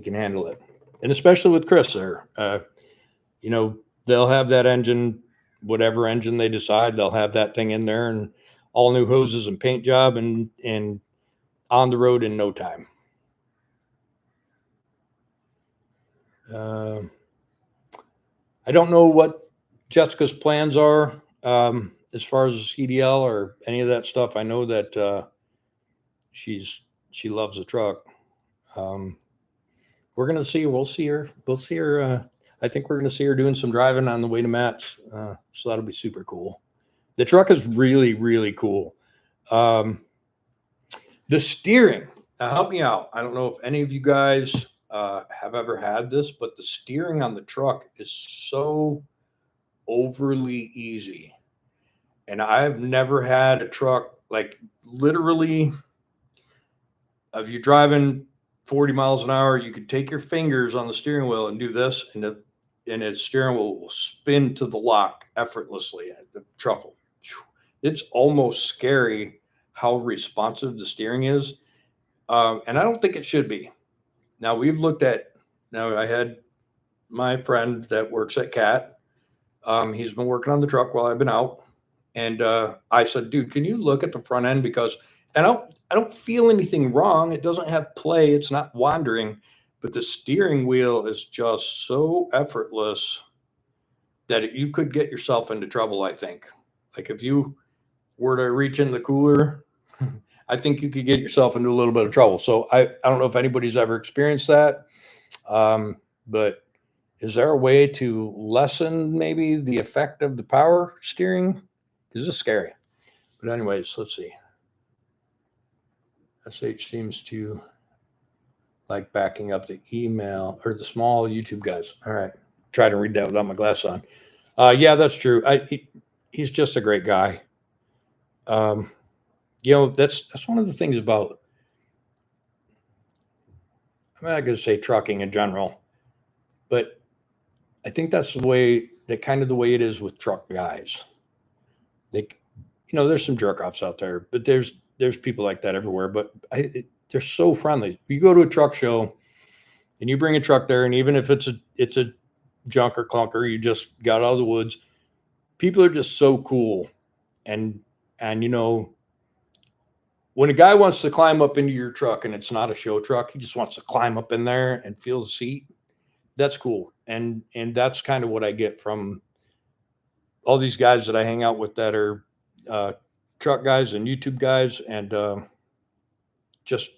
can handle it, and especially with Chris there. They'll have that engine, whatever engine they decide, they'll have that thing in there, and all new hoses and paint job, and on the road in no time. I don't know what Jessica's plans are as far as the CDL or any of that stuff. I know that she loves the truck. We're gonna see. We'll see her. I think we're gonna see her doing some driving on the way to Matt's. So that'll be super cool. The truck is really, really cool. The steering. Now help me out. I don't know if any of you guys have ever had this, but the steering on the truck is so overly easy. And I've never had a truck like literally, if you're driving 40 miles an hour, you could take your fingers on the steering wheel and do this, and the steering wheel will spin to the lock effortlessly. The truck will, it's almost scary how responsive the steering is. And I don't think it should be. Now I had my friend that works at CAT. He's been working on the truck while I've been out. And I said, dude, can you look at the front end? Because I don't feel anything wrong. It doesn't have play. It's not wandering, but the steering wheel is just so effortless that you could get yourself into trouble, I think. Like if you were to reach in the cooler, I think you could get yourself into a little bit of trouble. So I don't know if anybody's ever experienced that. But is there a way to lessen maybe the effect of the power steering? This is scary. But anyways, let's see. SH seems to like backing up the email or the small YouTube guys. All right. Try to read that without my glasses on. Yeah, that's true. He's just a great guy. That's one of the things about, I'm not going to say trucking in general, but I think that's the way it is with truck guys. There's some jerk offs out there, but there's people like that everywhere, but they're so friendly. If you go to a truck show and you bring a truck there, and even if it's a junker clunker, you just got out of the woods, people are just so cool. And when a guy wants to climb up into your truck and it's not a show truck, he just wants to climb up in there and feel the seat. That's cool. And that's kind of what I get from all these guys that I hang out with that are truck guys and YouTube guys and just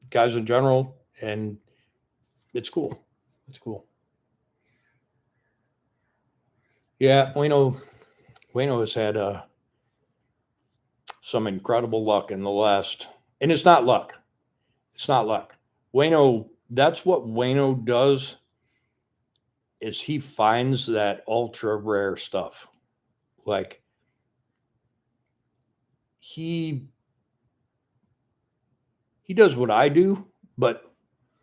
guys in general. And it's cool. It's cool. Yeah, Wayno has had some incredible luck in the last, and it's not luck. It's not luck. That's what Wayno does, is he finds that ultra rare stuff. Like he does what I do, but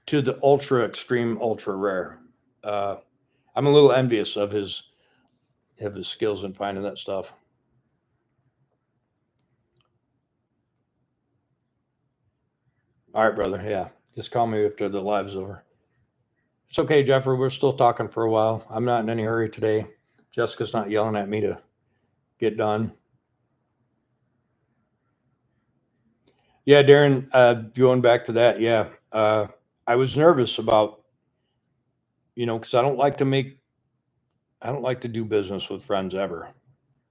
to the ultra extreme, ultra rare. I'm a little envious of his skills in finding that stuff. All right, brother. Yeah. Just call me after the live's over. It's okay, Jeffrey. We're still talking for a while. I'm not in any hurry today. Jessica's not yelling at me to get done. Yeah, Darren, going back to that. Yeah. I was nervous about, because I don't like to do business with friends ever.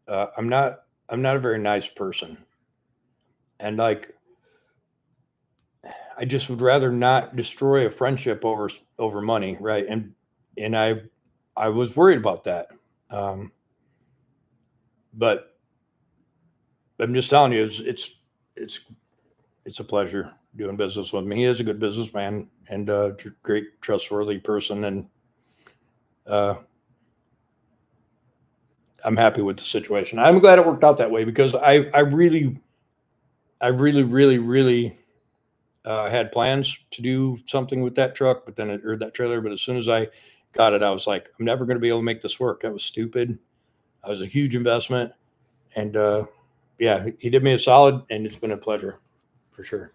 I'm not a very nice person. And I just would rather not destroy a friendship over money, right? And I was worried about that. But I'm just telling you, it's a pleasure doing business with him. He is a good businessman and a great, trustworthy person, and I'm happy with the situation. I'm glad it worked out that way, because I really had plans to do something with that truck, but then or that trailer. But as soon as I got it, I was like, I'm never going to be able to make this work. That was stupid. That was a huge investment. And yeah, he did me a solid, and it's been a pleasure for sure.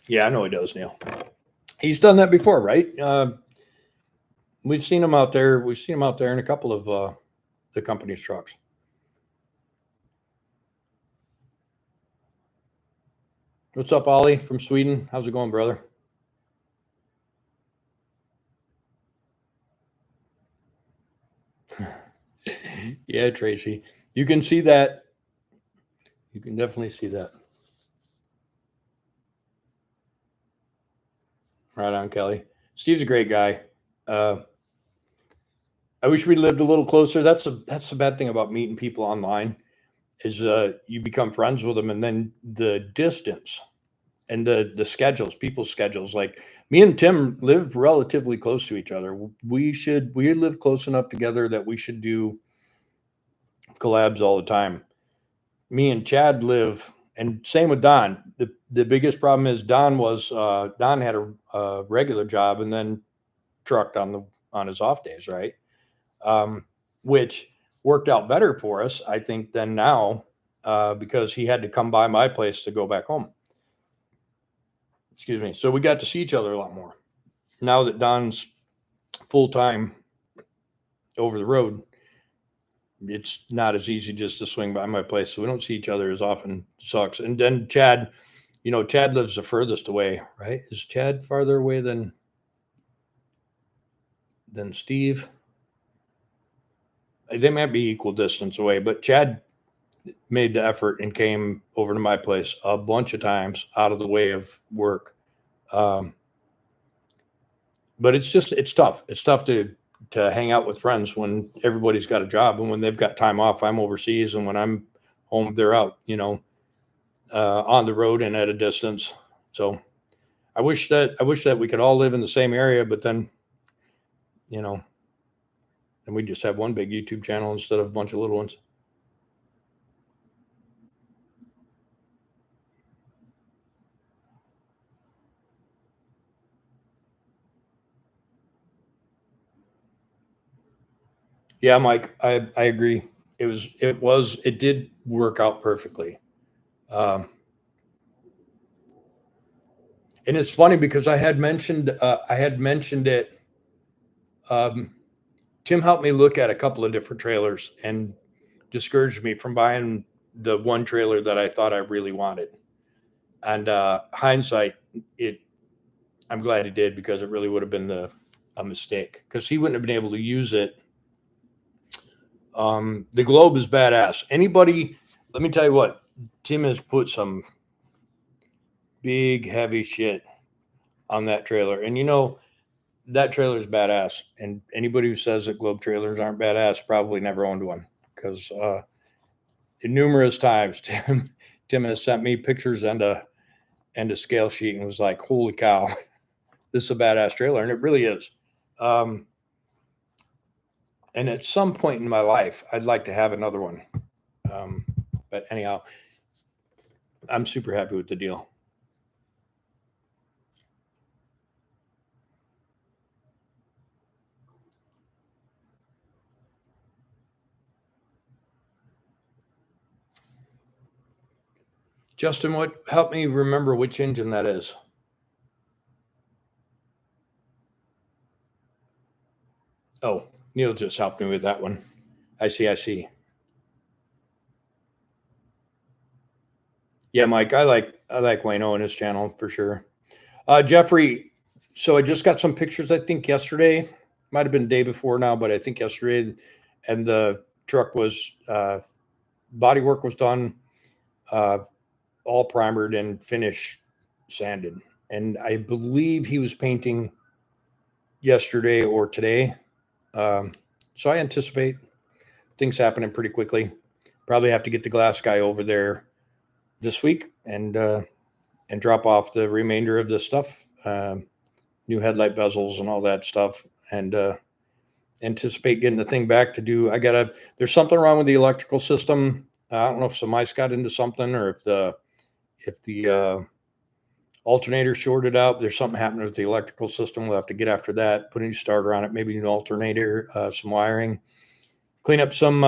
Yeah, I know he does, Neil. He's done that before, right? We've seen him out there. We've seen him out there in a couple of the company's trucks. What's up, Ollie from Sweden? How's it going, brother? Yeah, Tracy. You can see that. You can definitely see that. Right on, Kelly. Steve's a great guy. I wish we lived a little closer. That's the bad thing about meeting people online is you become friends with them, and then the distance and the schedules, people's schedules. Like me and Tim live relatively close to each other. We live close enough together that we should do collabs all the time. Me and Chad live, and same with Don. The biggest problem is Don had a regular job and then trucked on his off days, right? Which worked out better for us, I think, than now, because he had to come by my place to go back home. Excuse me. So we got to see each other a lot more. Now that Don's full time over the road, it's not as easy just to swing by my place. So we don't see each other as often. Sucks. And then Chad, Chad lives the furthest away, right? Is Chad farther away than Steve? They might be equal distance away, but Chad made the effort and came over to my place a bunch of times out of the way of work. But it's tough. It's tough to hang out with friends when everybody's got a job, and when they've got time off, I'm overseas, and when I'm home, they're out, on the road and at a distance. So I wish that we could all live in the same area, but then, and we just have one big YouTube channel instead of a bunch of little ones. Yeah, Mike, I agree. It did work out perfectly. And it's funny because I had mentioned it. Tim helped me look at a couple of different trailers and discouraged me from buying the one trailer that I thought I really wanted. And hindsight, I'm glad he did, because it really would have been a mistake, because he wouldn't have been able to use it. The Globe is badass. Let me tell you what, Tim has put some big, heavy shit on that trailer. And that trailer is badass. And anybody who says that Globe trailers aren't badass probably never owned one, because numerous times Tim has sent me pictures and a scale sheet and was like, holy cow, this is a badass trailer. And it really is. And at some point in my life, I'd like to have another one. But anyhow, I'm super happy with the deal. Justin, help me remember which engine that is. Oh, Neil just helped me with that one. I see. Yeah, Mike, I like Wayno and his channel for sure. Jeffrey, so I just got some pictures, I think yesterday, might have been the day before now, but I think yesterday, and the truck was body work was done, all primered and finish sanded. And I believe he was painting yesterday or today. So I anticipate things happening pretty quickly. Probably have to get the glass guy over there this week and drop off the remainder of the stuff, new headlight bezels and all that stuff, and anticipate getting the thing back to do. There's something wrong with the electrical system. I don't know if some ice got into something, or if the alternator shorted out. There's something happening with the electrical system. We'll have to get after that, put a new starter on it, maybe an alternator, some wiring, clean up some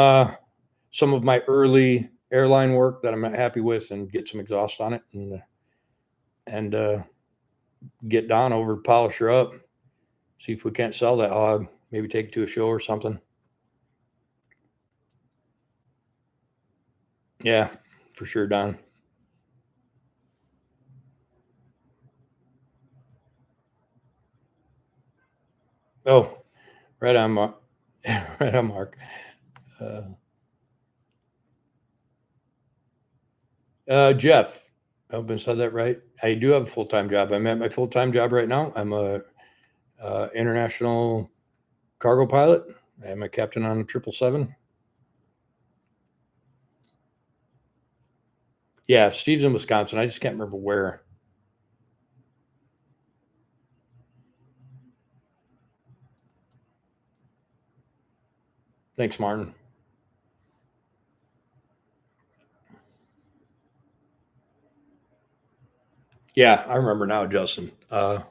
some of my early airline work that I'm not happy with and get some exhaust on it and get Don over to polish her up. See if we can't sell that hog. Maybe take it to a show or something. Yeah, for sure, Don. Oh, right on, Mark. Right on, Mark. Jeff, I hope I said that right. I do have a full-time job. I'm at my full-time job right now. I'm a international cargo pilot. I'm a captain on a 777. Yeah, Steve's in Wisconsin. I just can't remember where. Thanks, Martin. Yeah, I remember now, Justin. Yeah,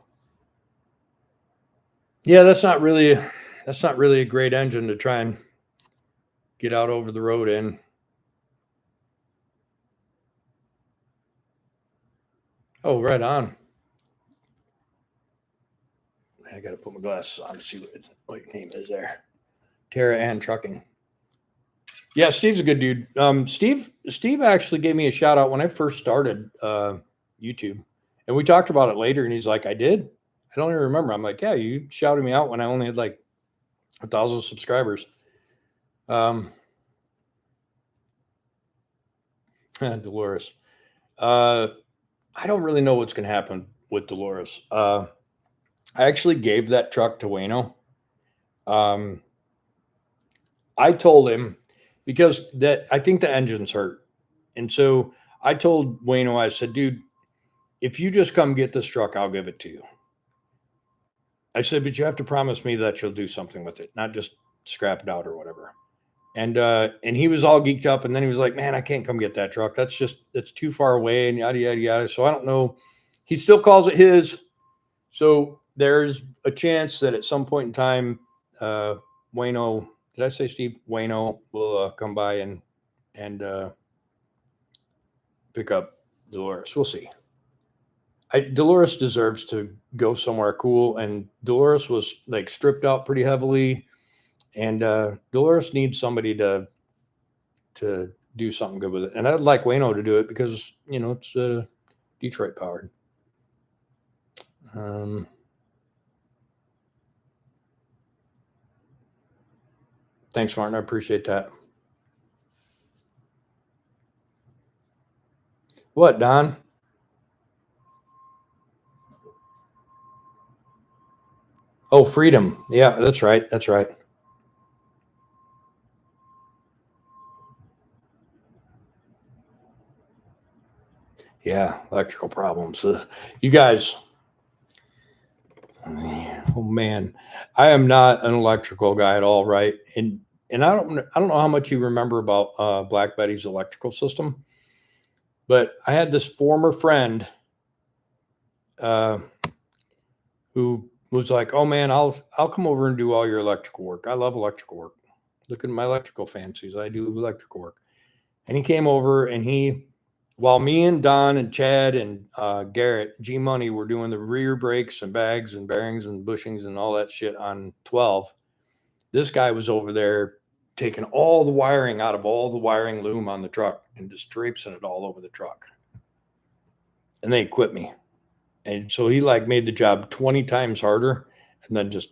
that's not really a great engine to try and get out over the road in. Oh, right on. I got to put my glasses on to see what your name is there. Tara Ann Trucking. Yeah, Steve's a good dude. Steve actually gave me a shout out when I first started YouTube, and we talked about it later. And he's like, "I did. I don't even remember." I'm like, "Yeah, you shouted me out when I only had like 1,000 subscribers." Um, Dolores. I don't really know what's going to happen with Dolores. I actually gave that truck to Wayno. Um, I told him because that I think the engine's hurt, and so I told Wayno, I said, "Dude, if you just come get this truck, I'll give it to you." I said, "But you have to promise me that you'll do something with it, not just scrap it out or whatever." And he was all geeked up, and then he was like, "Man, I can't come get that truck. That's too far away," and yada yada yada. So I don't know. He still calls it his. So there's a chance that at some point in time, Wayno, did I say Steve? Wayno will come by and pick up Dolores. We'll see. Dolores deserves to go somewhere cool, and Dolores was like stripped out pretty heavily, and Dolores needs somebody to do something good with it. And I'd like Wayno to do it because it's Detroit powered. Thanks, Martin. I appreciate that. What, Don? Oh, freedom. Yeah, that's right. That's right. Yeah, electrical problems. You guys, oh man, I am not an electrical guy at all, right? And I don't know how much you remember about Black Betty's electrical system, but I had this former friend uh, who was like, "Oh man, I'll come over and do all your electrical work. I love electrical work. Look at my electrical fancies. I do electrical work." And he came over and while me and Don and Chad and Garrett, G Money were doing the rear brakes and bags and bearings and bushings and all that shit on 12, this guy was over there taking all the wiring out of all the wiring loom on the truck and just traipsing it all over the truck. And they quit me. And so he like made the job 20 times harder and then just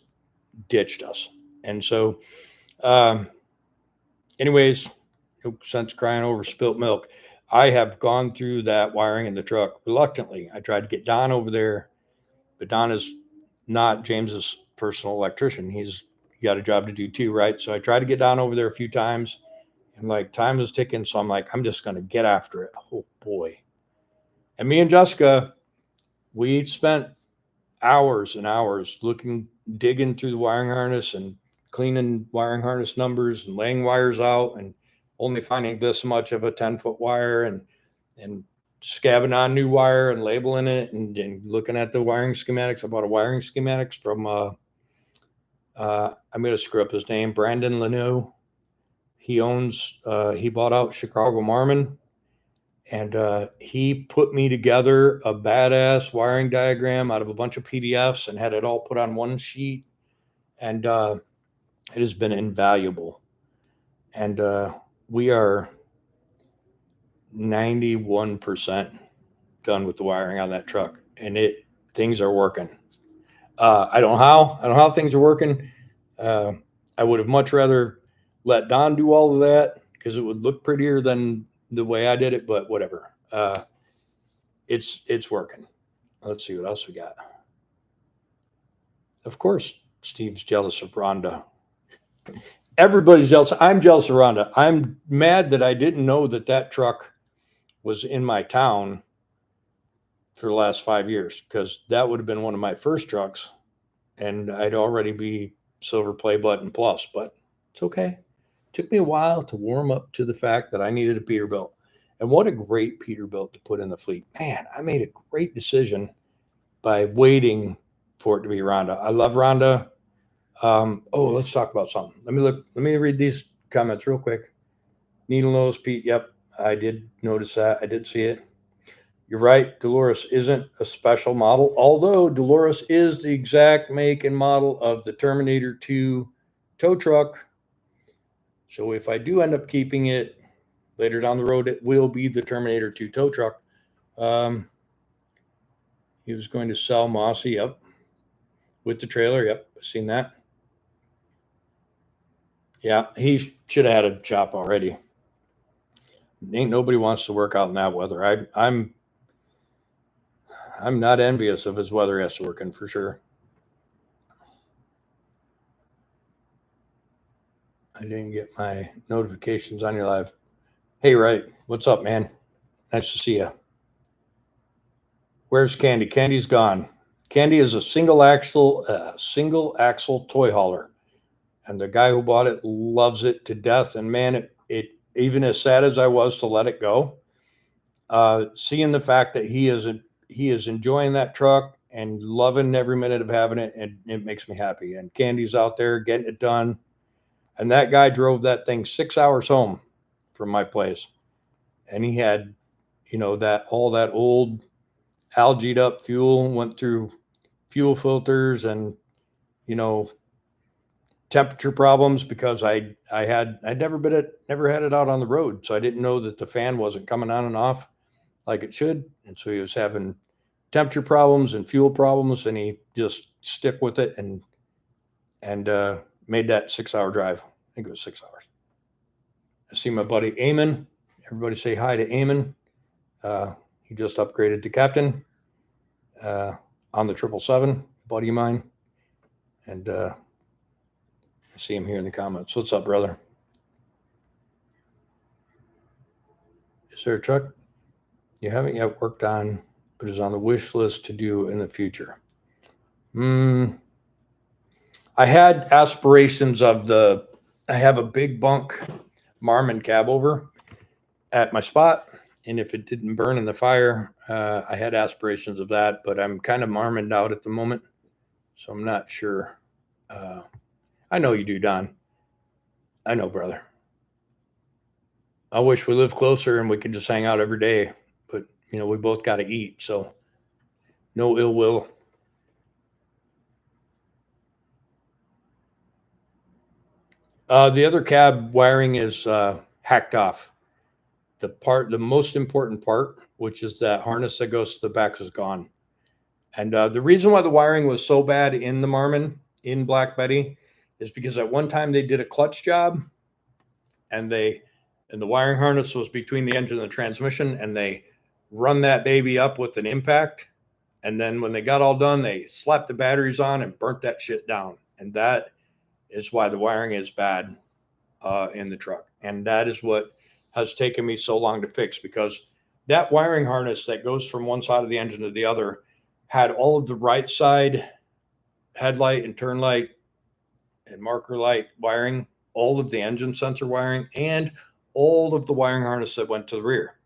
ditched us. And so, um, anyways, no sense crying over spilt milk. I have gone through that wiring in the truck reluctantly. I tried to get Don over there, but Don is not James's personal electrician. He's got a job to do too, right? So I tried to get Don over there a few times, and like time was ticking. So I'm like, I'm just going to get after it. Oh boy. And me and Jessica, we spent hours and hours digging through the wiring harness and cleaning wiring harness numbers and laying wires out and only finding this much of a 10-foot wire and scabbing on new wire and labeling it and looking at the wiring schematics. I bought a wiring schematics from I'm going to screw up his name, Brandon Lano. he bought out Chicago Marmon, and he put me together a badass wiring diagram out of a bunch of PDFs and had it all put on one sheet. And it has been invaluable. And we are 91% done with the wiring on that truck, and things are working. I don't know how things are working. I would have much rather let Don do all of that because it would look prettier than the way I did it, but whatever. It's working. Let's see what else we got. Of course, Steve's jealous of Ronda. Everybody's jealous. I'm jealous of Ronda. I'm mad that I didn't know that truck was in my town for the last 5 years, because that would have been one of my first trucks, and I'd already be silver play button plus, but it's okay. It took me a while to warm up to the fact that I needed a Peterbilt. And what a great Peterbilt to put in the fleet. Man, I made a great decision by waiting for it to be Ronda. I love Ronda. Let's talk about something. Let me read these comments real quick. Needle nose Pete. Yep, I did notice that. I did see it. You're right. Dolores isn't a special model, although Dolores is the exact make and model of the Terminator 2 tow truck. So if I do end up keeping it later down the road, it will be the Terminator 2 tow truck. He was going to sell Mossy. Yep. With the trailer. Yep. I've seen that. Yeah. He should have had a shop already. Ain't nobody wants to work out in that weather. I'm not envious of his weather he has to work in, for sure. I didn't get my notifications on your live. Hey, right. What's up, man? Nice to see you. Where's Candy? Candy's gone. Candy is a single axle toy hauler, and the guy who bought it loves it to death. And man, it even as sad as I was to let it go, seeing the fact that he is enjoying that truck and loving every minute of having it, and it makes me happy. And Candy's out there getting it done. And that guy drove that thing 6 hours home from my place. And he had, all that old algaed up fuel, went through fuel filters and, temperature problems, because I'd never had it out on the road. So I didn't know that the fan wasn't coming on and off like it should. And so he was having temperature problems and fuel problems, and he just stick with it and made that 6 hour drive. I think it was 6 hours. I see my buddy Eamon. Everybody say hi to Eamon. He just upgraded to captain on the 777, buddy of mine. And I see him here in the comments. What's up, brother? Is there a truck you haven't yet worked on, but is on the wish list to do in the future? I had aspirations I have a big bunk Marmon cab over at my spot, and if it didn't burn in the fire, I had aspirations of that, but I'm kind of Marmoned out at the moment, so I'm not sure. I know you do, Don. I know, brother. I wish we lived closer and we could just hang out every day, but we both got to eat, so no ill will. The other cab wiring is hacked off. The most important part, which is that harness that goes to the back, is gone. And the reason why the wiring was so bad in the Marmon in Black Betty is because at one time they did a clutch job, and the wiring harness was between the engine and the transmission, and they run that baby up with an impact. And then when they got all done, they slapped the batteries on and burnt that shit down. And that is why the wiring is bad in the truck. And that is what has taken me so long to fix, because that wiring harness that goes from one side of the engine to the other had all of the right side headlight and turn light and marker light wiring, all of the engine sensor wiring, and all of the wiring harness that went to the rear.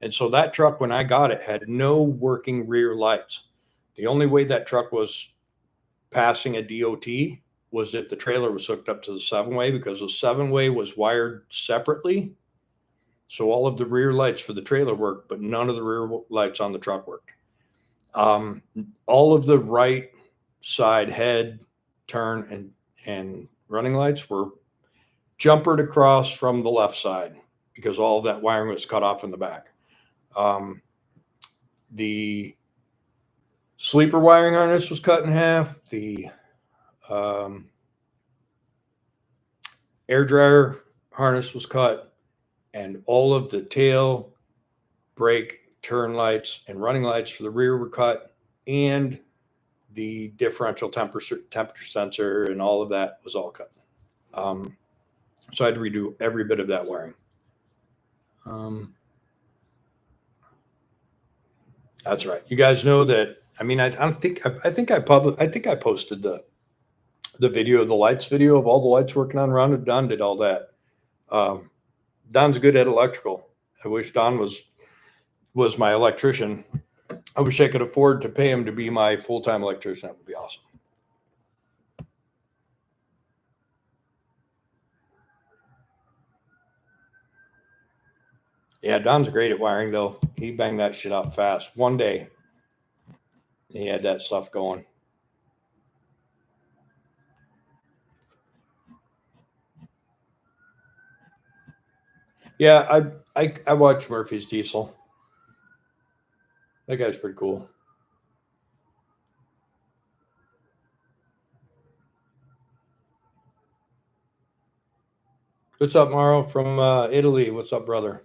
And so that truck, when I got it, had no working rear lights. The only way that truck was passing a DOT was if the trailer was hooked up to the 7-way, because the 7-way was wired separately. So all of the rear lights for the trailer worked, but none of the rear lights on the truck worked. All of the right side head, turn, and running lights were jumpered across from the left side because all of that wiring was cut off in the back. The sleeper wiring harness was cut in half. The air dryer harness was cut, and all of the tail, brake, turn lights, and running lights for the rear were cut, and the differential temperature sensor and all of that was all cut. So I had to redo every bit of that wiring. That's right. You guys know that. I mean, I think I posted the video of the lights video of all the lights working on Ronda. Don did all that. Don's good at electrical. I wish Don was my electrician. I wish I could afford to pay him to be my full-time electrician. That would be awesome. Yeah, Don's great at wiring, though. He banged that shit out fast. One day, he had that stuff going. Yeah, I watch Murphy's Diesel. That guy's pretty cool. What's up, Mauro from Italy? What's up, brother?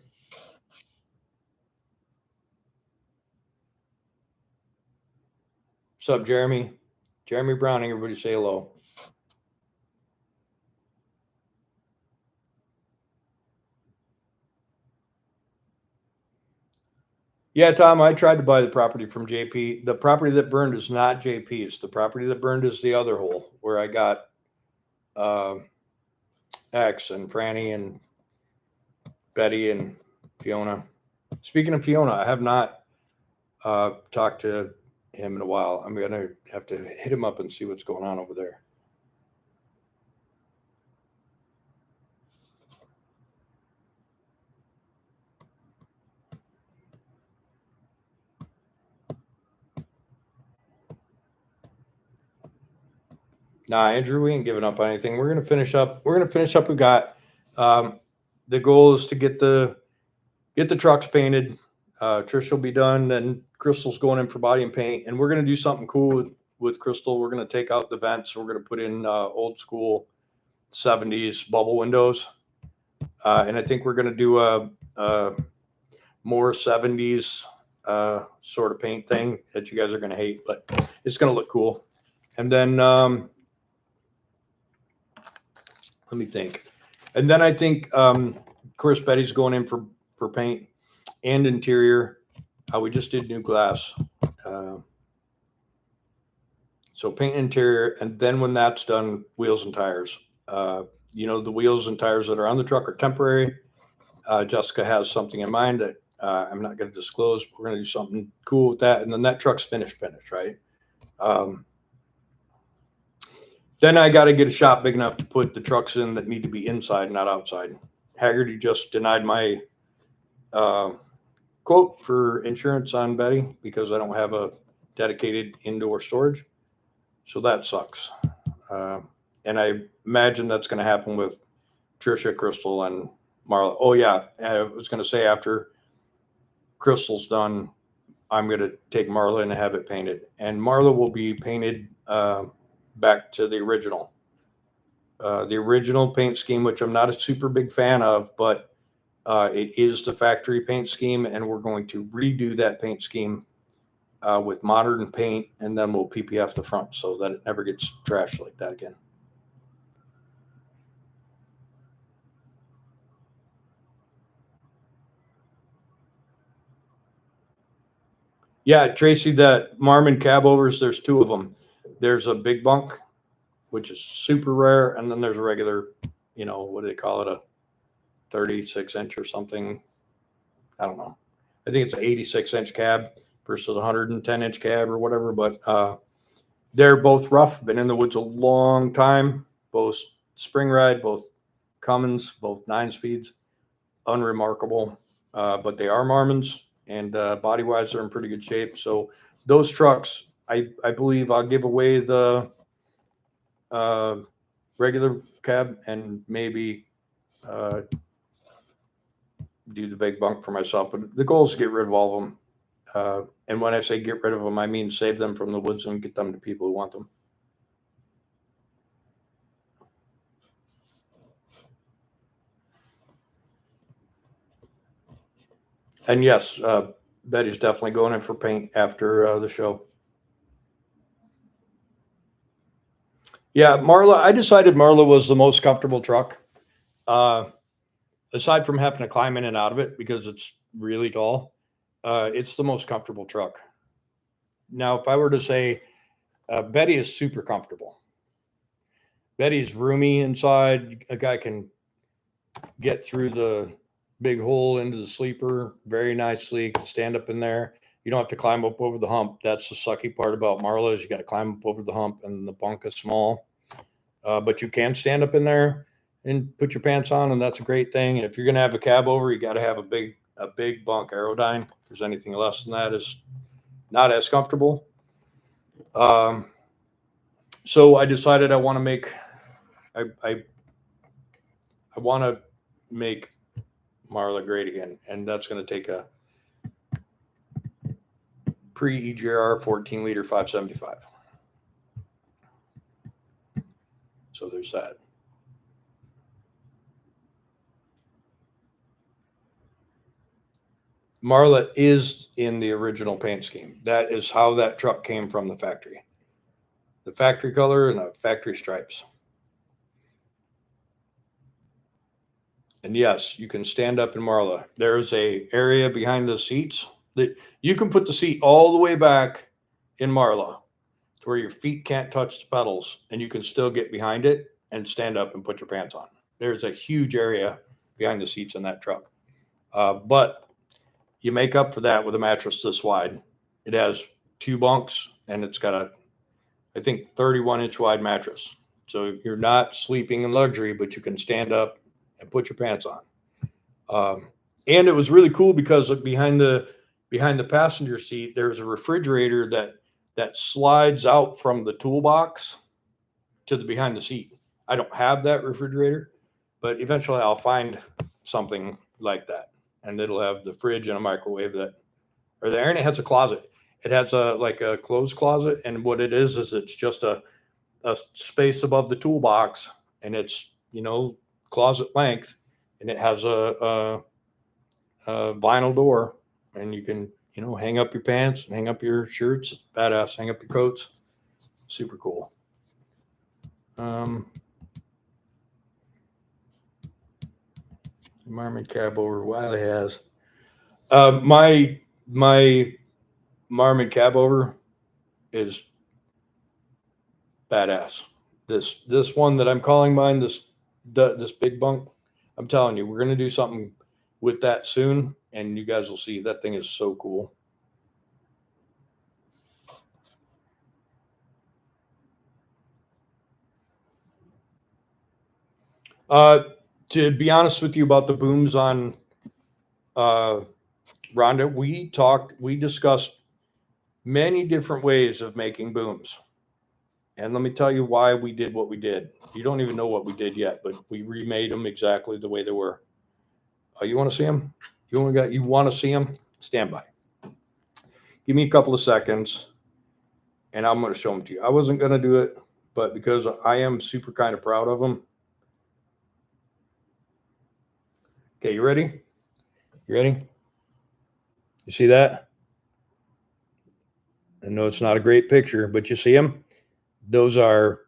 What's up, Jeremy? Jeremy Browning, everybody say hello. Yeah, Tom, I tried to buy the property from JP. The property that burned is not JP's. The property that burned is the other hole where I got X and Franny and Betty and Fiona. Speaking of Fiona, I have not talked to him in a while. I'm going to have to hit him up and see what's going on over there. Nah, Andrew, we ain't giving up on anything. We're gonna finish up. We got the goal is to get the trucks painted. Trish will be done, then Crystal's going in for body and paint, and we're gonna do something cool with Crystal. We're gonna take out the vents. We're gonna put in old school 70s bubble windows, and I think we're gonna do a more 70s sort of paint thing that you guys are gonna hate, but it's gonna look cool. And then let me think. And then I think, of course, Betty's going in for paint and interior. We just did new glass. So paint interior. And then when that's done, wheels and tires. The wheels and tires that are on the truck are temporary. Jessica has something in mind that I'm not going to disclose. We're going to do something cool with that. And then that truck's finished, right? Then I got to get a shop big enough to put the trucks in that need to be inside, not outside. Haggerty just denied my quote for insurance on Betty because I don't have a dedicated indoor storage. So that sucks. And I imagine that's going to happen with Trisha, Crystal, and Marla. Oh, yeah. I was going to say after Crystal's done, I'm going to take Marla and have it painted. And Marla will be painted back to the original paint scheme, which I'm not a super big fan of, but it is the factory paint scheme, and we're going to redo that paint scheme with modern paint, and then we'll PPF the front so that it never gets trashed like that again. Yeah, Tracy, the Marmon cab overs, there's two of them. There's a big bunk, which is super rare, and then there's a regular, what do they call it, a 36-inch or something. I don't know. I think it's an 86-inch cab versus a 110-inch cab or whatever. But They're both rough, been in the woods a long time, both spring ride, both Cummins, both 9-speeds, unremarkable. But they are Marmons, and body wise, they're in pretty good shape. So those trucks, I believe I'll give away the regular cab and maybe do the big bunk for myself. But the goal is to get rid of all of them. And when I say get rid of them, I mean save them from the woods and get them to people who want them. And yes, Betty's definitely going in for paint after the show. Yeah, Marla, I decided Marla was the most comfortable truck. Aside from having to climb in and out of it because it's really tall, it's the most comfortable truck. Now, if I were to say Betty is super comfortable. Betty's roomy inside. A guy can get through the big hole into the sleeper very nicely, stand up in there. You don't have to climb up over the hump. That's the sucky part about Marla is you got to climb up over the hump, and the bunk is small. But you can stand up in there and put your pants on, and that's a great thing. And if you're going to have a cab over, you got to have a big bunk Aerodyne, because anything less than that is not as comfortable. So I decided I want to make Marla great again, and that's going to take a pre-EGR 14-liter 575. So there's that. Marla is in the original paint scheme. That is how that truck came from the factory. The factory color and the factory stripes. And yes, you can stand up in Marla. There's a area behind the seats that you can put the seat all the way back in Marla to where your feet can't touch the pedals, and you can still get behind it and stand up and put your pants on. There's a huge area behind the seats in that truck. But you make up for that with a mattress this wide. It has 2 bunks, and it's got a, I think, 31-inch wide mattress. So you're not sleeping in luxury, but you can stand up and put your pants on. And it was really cool because behind the passenger seat, there's a refrigerator that slides out from the toolbox to the behind the seat. I don't have that refrigerator, but eventually I'll find something like that. And it'll have the fridge and a microwave that are there, and it has a closet. It has like a clothes closet, and what it is it's just a space above the toolbox, and it's closet length, and it has a vinyl door, and you can hang up your pants and hang up your shirts. It's badass. Hang up your coats. Super cool. Marmon cab over Wiley has. My Marmon cab over is badass. This one that I'm calling mine, this big bunk, I'm telling you, we're gonna do something with that soon, and you guys will see. That thing is so cool. To be honest with you about the booms on Ronda, we discussed many different ways of making booms. And let me tell you why we did what we did. You don't even know what we did yet, but we remade them exactly the way they were. You want to see them? You want to see them? Stand by. Give me a couple of seconds, and I'm going to show them to you. I wasn't going to do it, but because I am super kind of proud of them. Okay, you ready? You ready? You see that? I know it's not a great picture, but you see them? Those are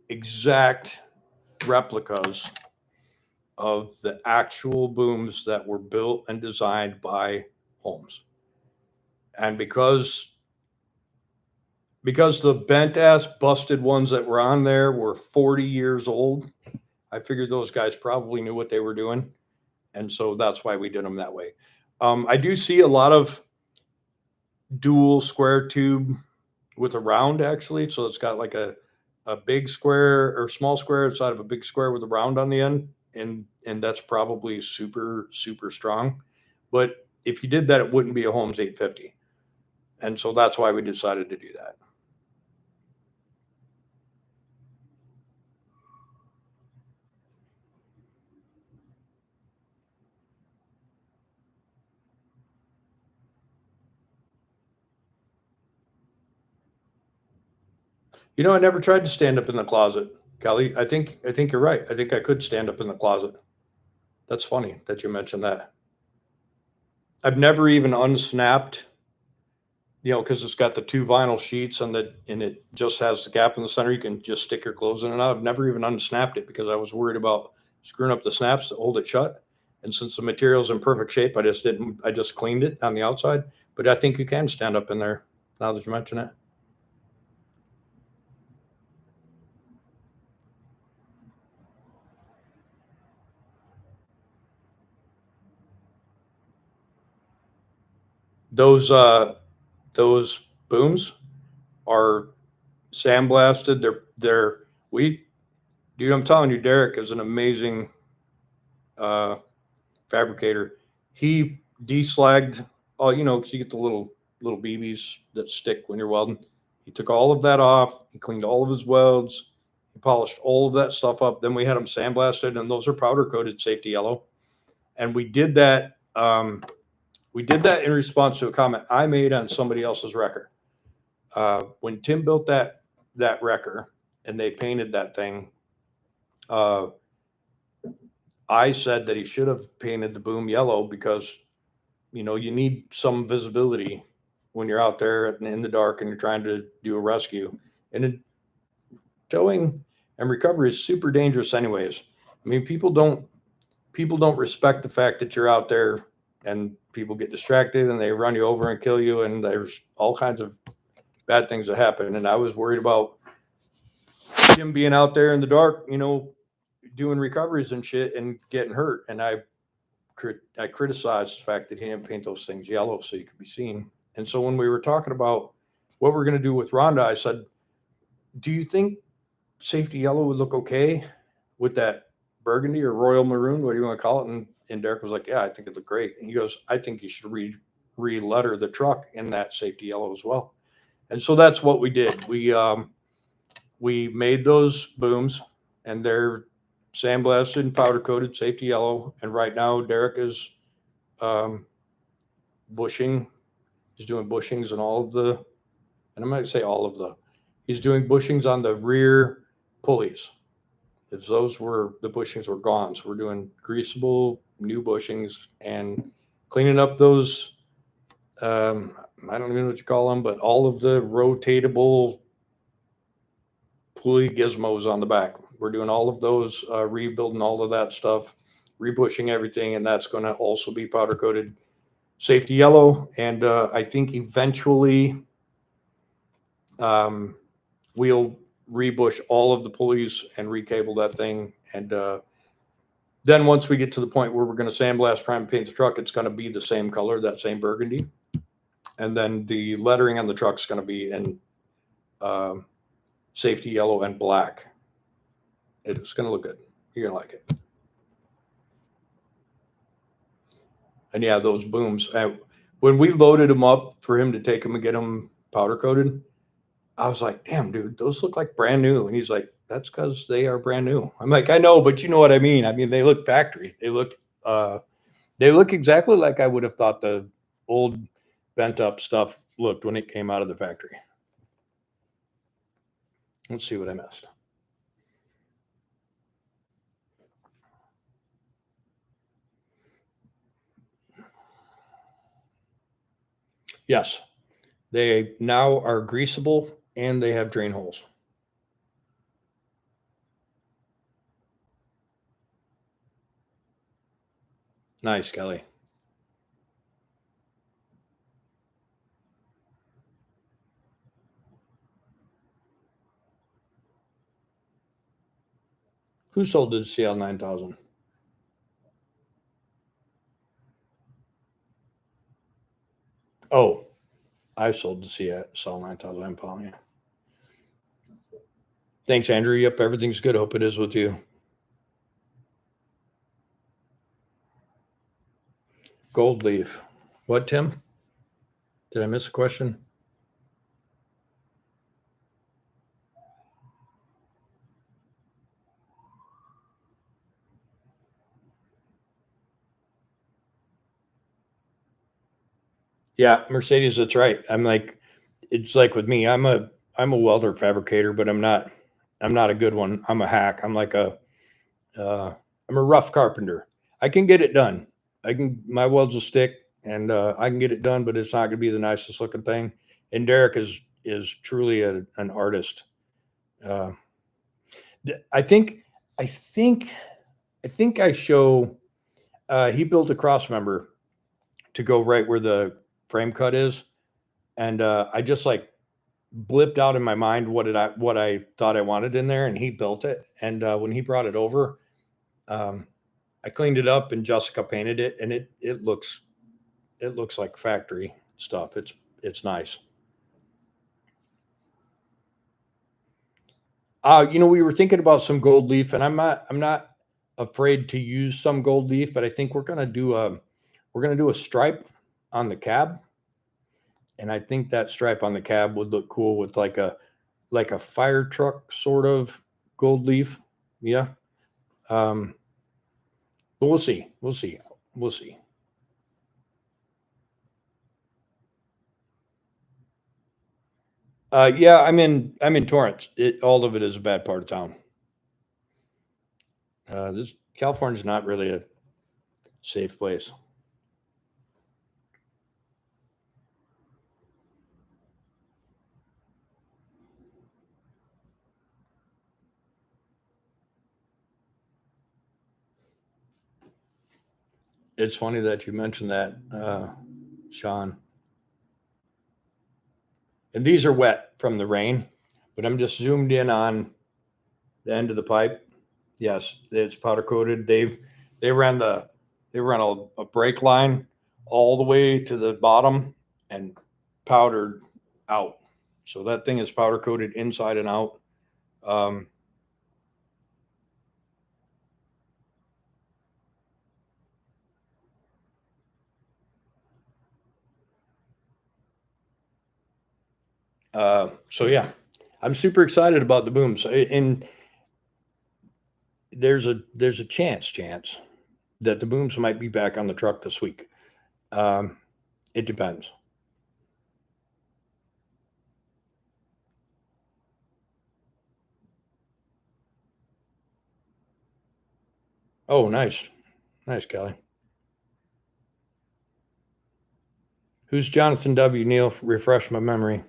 exact replicas of the actual booms that were built and designed by Holmes. And because the bent ass busted ones that were on there were 40 years old, I figured those guys probably knew what they were doing. And so that's why we did them that way. I do see a lot of dual square tube with a round, actually. So it's got like a big square or small square inside of a big square with a round on the end. And that's probably super, super strong. But if you did that, it wouldn't be a Holmes 850. And so that's why we decided to do that. You know, I never tried to stand up in the closet, Kelly. I think you're right. I think I could stand up in the closet. That's funny that you mentioned that. I've never even unsnapped, because it's got the two vinyl sheets and it just has the gap in the center. You can just stick your clothes in and out. I've never even unsnapped it because I was worried about screwing up the snaps to hold it shut. And since the material's in perfect shape, I just cleaned it on the outside. But I think you can stand up in there now that you mention it. Those those booms are sandblasted. They're we dude, I'm telling you, Derek is an amazing uh fabricator. He deslagged all, because you get the little BBs that stick when you're welding. He took all of that off. He cleaned all of his welds. He polished all of that stuff up. Then we had them sandblasted, and those are powder coated safety yellow. And we did that. We did that in response to a comment I made on somebody else's wrecker. When Tim built that wrecker and they painted that thing, uh, I said that he should have painted the boom yellow because you need some visibility when you're out there in the dark and you're trying to do a rescue. And towing and recovery is super dangerous anyways. I mean, people don't respect the fact that you're out there and people get distracted and they run you over and kill you, and there's all kinds of bad things that happen. And I was worried about him being out there in the dark, doing recoveries and shit and getting hurt. And I criticized the fact that he didn't paint those things yellow so you could be seen. And so when we were talking about what we're going to do with Ronda, I said, "Do you think safety yellow would look okay with that burgundy or royal maroon? What do you want to call it?" And Derek was like, "Yeah, I think it'd look great." And he goes, "I think you should re-letter the truck in that safety yellow as well." And so that's what we did. We made those booms, and they're sandblasted and powder coated safety yellow. And right now, Derek is um, bushing. He's doing bushings and and I'm not going to say all of he's doing bushings on the rear pulleys. If the bushings were gone. So we're doing greasable new bushings and cleaning up those, I don't even know what you call them, but all of the rotatable pulley gizmos on the back. We're doing all of those, rebuilding all of that stuff, rebushing everything, and that's going to also be powder coated safety yellow. And I think eventually we'll rebush all of the pulleys and recable that thing. And then once we get to the point where we're going to sandblast, prime, paint the truck, it's going to be the same color, that same burgundy. And then the lettering on the truck is going to be in safety yellow and black. It's going to look good. You're going to like it. And yeah, those booms. When we loaded them up for him to take them and get them powder coated, I was like, "Damn, dude, those look like brand new." And he's like, "That's because they are brand new." I'm like, "I know, but you know what I mean. I mean, they look factory. They look exactly like I would have thought the old bent up stuff looked when it came out of the factory." Let's see what I missed. Yes, they now are greasable and they have drain holes. Nice, Kelly. Who sold the CL 9000? Oh, I sold the CL 9000 Impala. Yeah. Thanks, Andrew. Yep, everything's good. Hope it is with you. Gold leaf. What, Tim? Did I miss a question? Yeah, Mercedes, that's right. It's like with me, I'm a welder fabricator, but I'm not a good one. I'm a hack. I'm a rough carpenter. I can get it done. My welds will stick and I can get it done, but it's not gonna be the nicest looking thing. And Derek is truly an artist. Uh, I think I think I think I show he built a cross member to go right where the frame cut is. And I just like blipped out in my mind what I thought I wanted in there, and he built it. And when he brought it over, um, I cleaned it up, and Jessica painted it, and it looks like factory stuff. It's nice. We were thinking about some gold leaf, and I'm not afraid to use some gold leaf, but I think we're gonna do a stripe on the cab, and I think that stripe on the cab would look cool with like a fire truck sort of gold leaf. Yeah. Um, but we'll see. We'll see. We'll see. Yeah, I'm in Torrance. All of it is a bad part of town. This California's not really a safe place. It's funny that you mentioned that, Sean. And these are wet from the rain, but I'm just zoomed in on the end of the pipe. Yes, it's powder coated. They ran a brake line all the way to the bottom and powdered out. So that thing is powder coated inside and out. Um, so yeah, I'm super excited about the booms. And there's a chance that the booms might be back on the truck this week. Um, it depends. Oh, nice, nice, Kelly. Who's Jonathan W. Neal? Refresh my memory.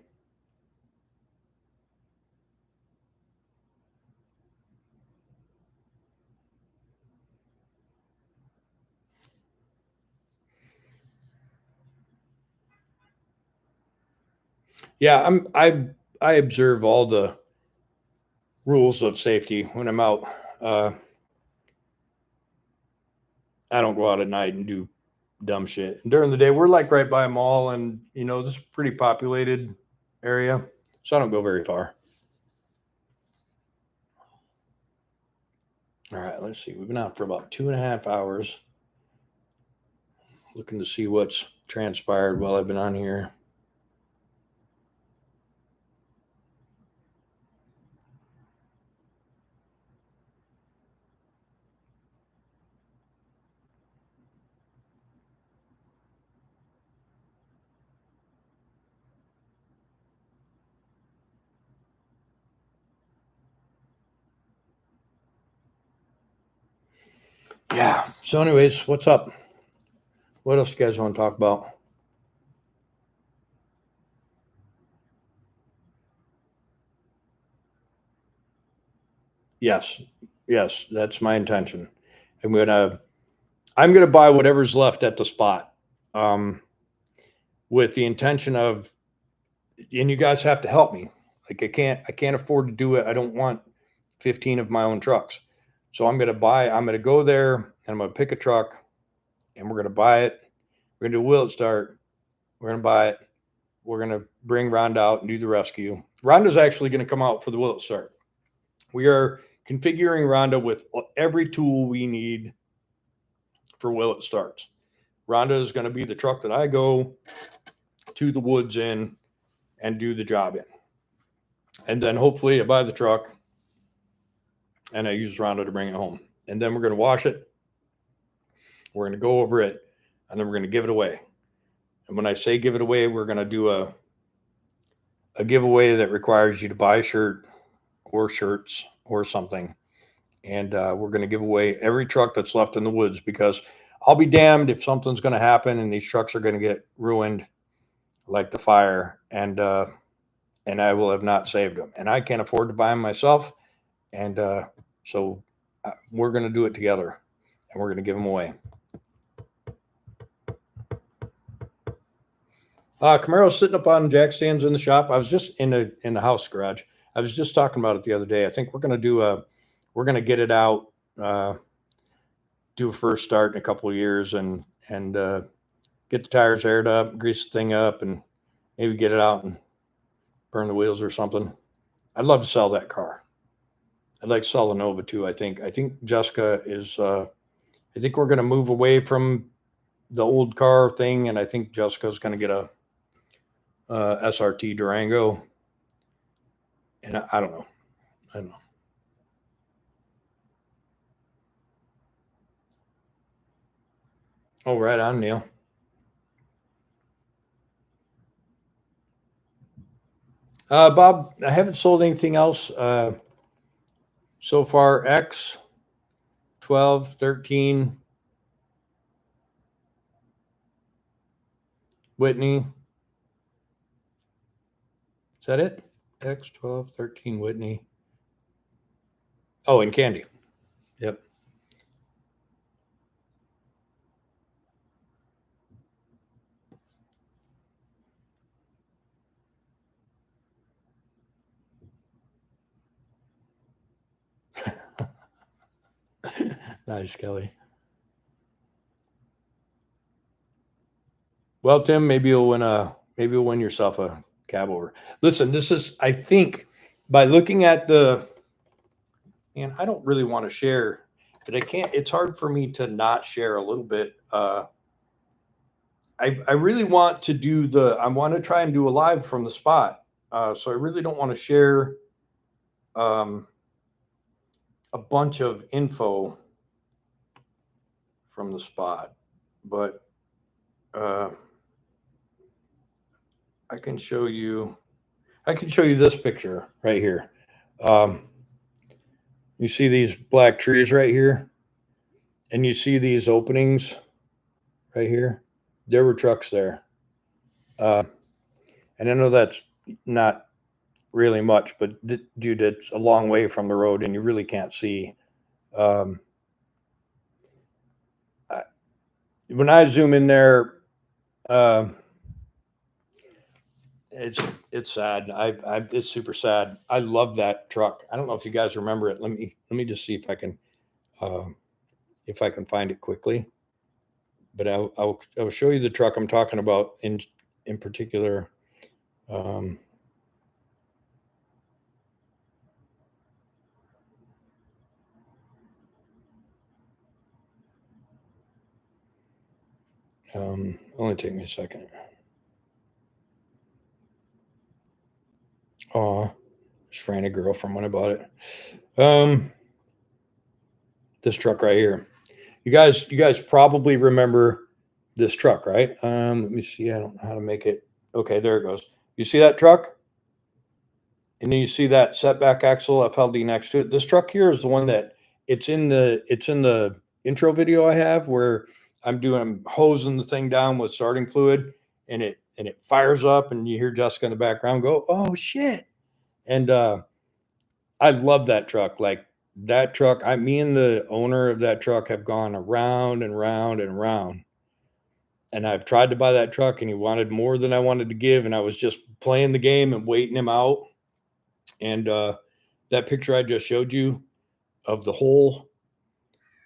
Yeah, I observe all the rules of safety when I'm out. Uh, I don't go out at night and do dumb shit. And during the day, we're like right by a mall, and this is a pretty populated area, so I don't go very far. All right, let's see. We've been out for about 2.5 hours, looking to see what's transpired while I've been on here. Yeah. So, anyways, what's up? What else you guys want to talk about? Yes, yes, that's my intention. I'm gonna I'm gonna buy whatever's left at the spot, um, with the intention of, and you guys have to help me. Like I can't afford to do it. I don't want 15 of my own trucks. So I'm gonna go there and I'm gonna pick a truck and we're gonna buy it. We're gonna do a wheel start. We're gonna buy it. we're going to bring Ronda out and do the rescue. Ronda's actually going to come out for the will it start. We are configuring Ronda with every tool we need for will it starts. Ronda is going to be the truck that I go to the woods in and do the job in. And then hopefully I buy the truck and I use Ronda to bring it home. And then we're going to wash it. We're going to go over it, and then we're going to give it away. And when I say give it away, we're going to do a giveaway that requires you to buy a shirt or shirts or something. And we're going to give away every truck that's left in the woods, because I'll be damned if something's going to happen and these trucks are going to get ruined like the fire, and I will have not saved them. And I can't afford to buy them myself. And so we're going to do it together, and we're going to give them away. Camaro's sitting up on jack stands in the shop. I was just in the house garage. I was just talking about it the other day. I think we're going to get it out, do a first start in a couple of years, and get the tires aired up, grease the thing up, and maybe get it out and burn the wheels or something. I'd love to sell that car. I'd like to sell the Nova too. I think Jessica is, I think we're going to move away from the old car thing. And I think Jessica's going to get a SRT Durango. And I don't know. Oh, right on, Neil. Bob, I haven't sold anything else so far. X, 12, 13, Whitney. Is that it? X, 12, 13, Whitney. Oh, and Candy. Yep. Nice, Kelly. Well, Tim, maybe you'll win yourself a cab over. Listen, this is, I think, by looking at and I don't really want to share, but I can't. It's hard for me to not share a little bit. I really want to I want to try and do a live from the spot. So I really don't want to share a bunch of info from the spot, but I can show you this picture right here. You see these black trees right here, and you see these openings right here. There were trucks there. And I know that's not really much, but dude, it's a long way from the road and you really can't see. When I zoom in there, it's sad. It's super sad. I love that truck. I don't know if you guys remember it. Let me just see if I can find it quickly. But I'll show you the truck I'm talking about in particular. Only take me a second. Oh, just ran a girl from when I bought it. This truck right here. You guys probably remember this truck, right? Let me see. I don't know how to make it. Okay, there it goes. You see that truck? And then you see that setback axle FLD next to it. This truck here is the one that it's in the intro video I have, where I'm hosing the thing down with starting fluid, and it fires up, and you hear Jessica in the background go, "Oh shit!" And I love that truck. Like that truck, me and the owner of that truck have gone around and round and round. And I've tried to buy that truck, and he wanted more than I wanted to give, and I was just playing the game and waiting him out. And that picture I just showed you of the hole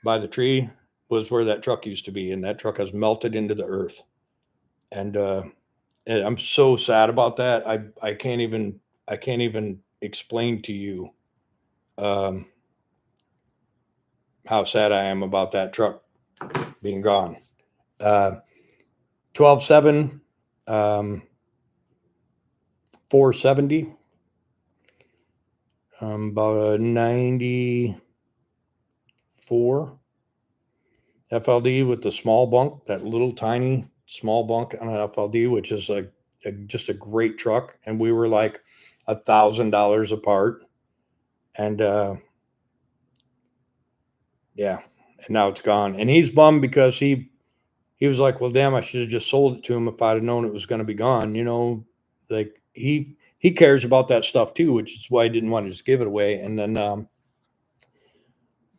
by the tree was where that truck used to be, and that truck has melted into the earth. And And I'm so sad about that. I can't even explain to you um, how sad I am about that truck being gone. 12.7, 470, about a 94 FLD with the small bunk, that little tiny small bunk on an FLD, which is just a great truck. And we were like $1,000 apart. And yeah, and now it's gone. And he's bummed because he was like, well, damn, I should have just sold it to him if I'd have known it was going to be gone. You know, like he cares about that stuff too, which is why he didn't want to just give it away. And then,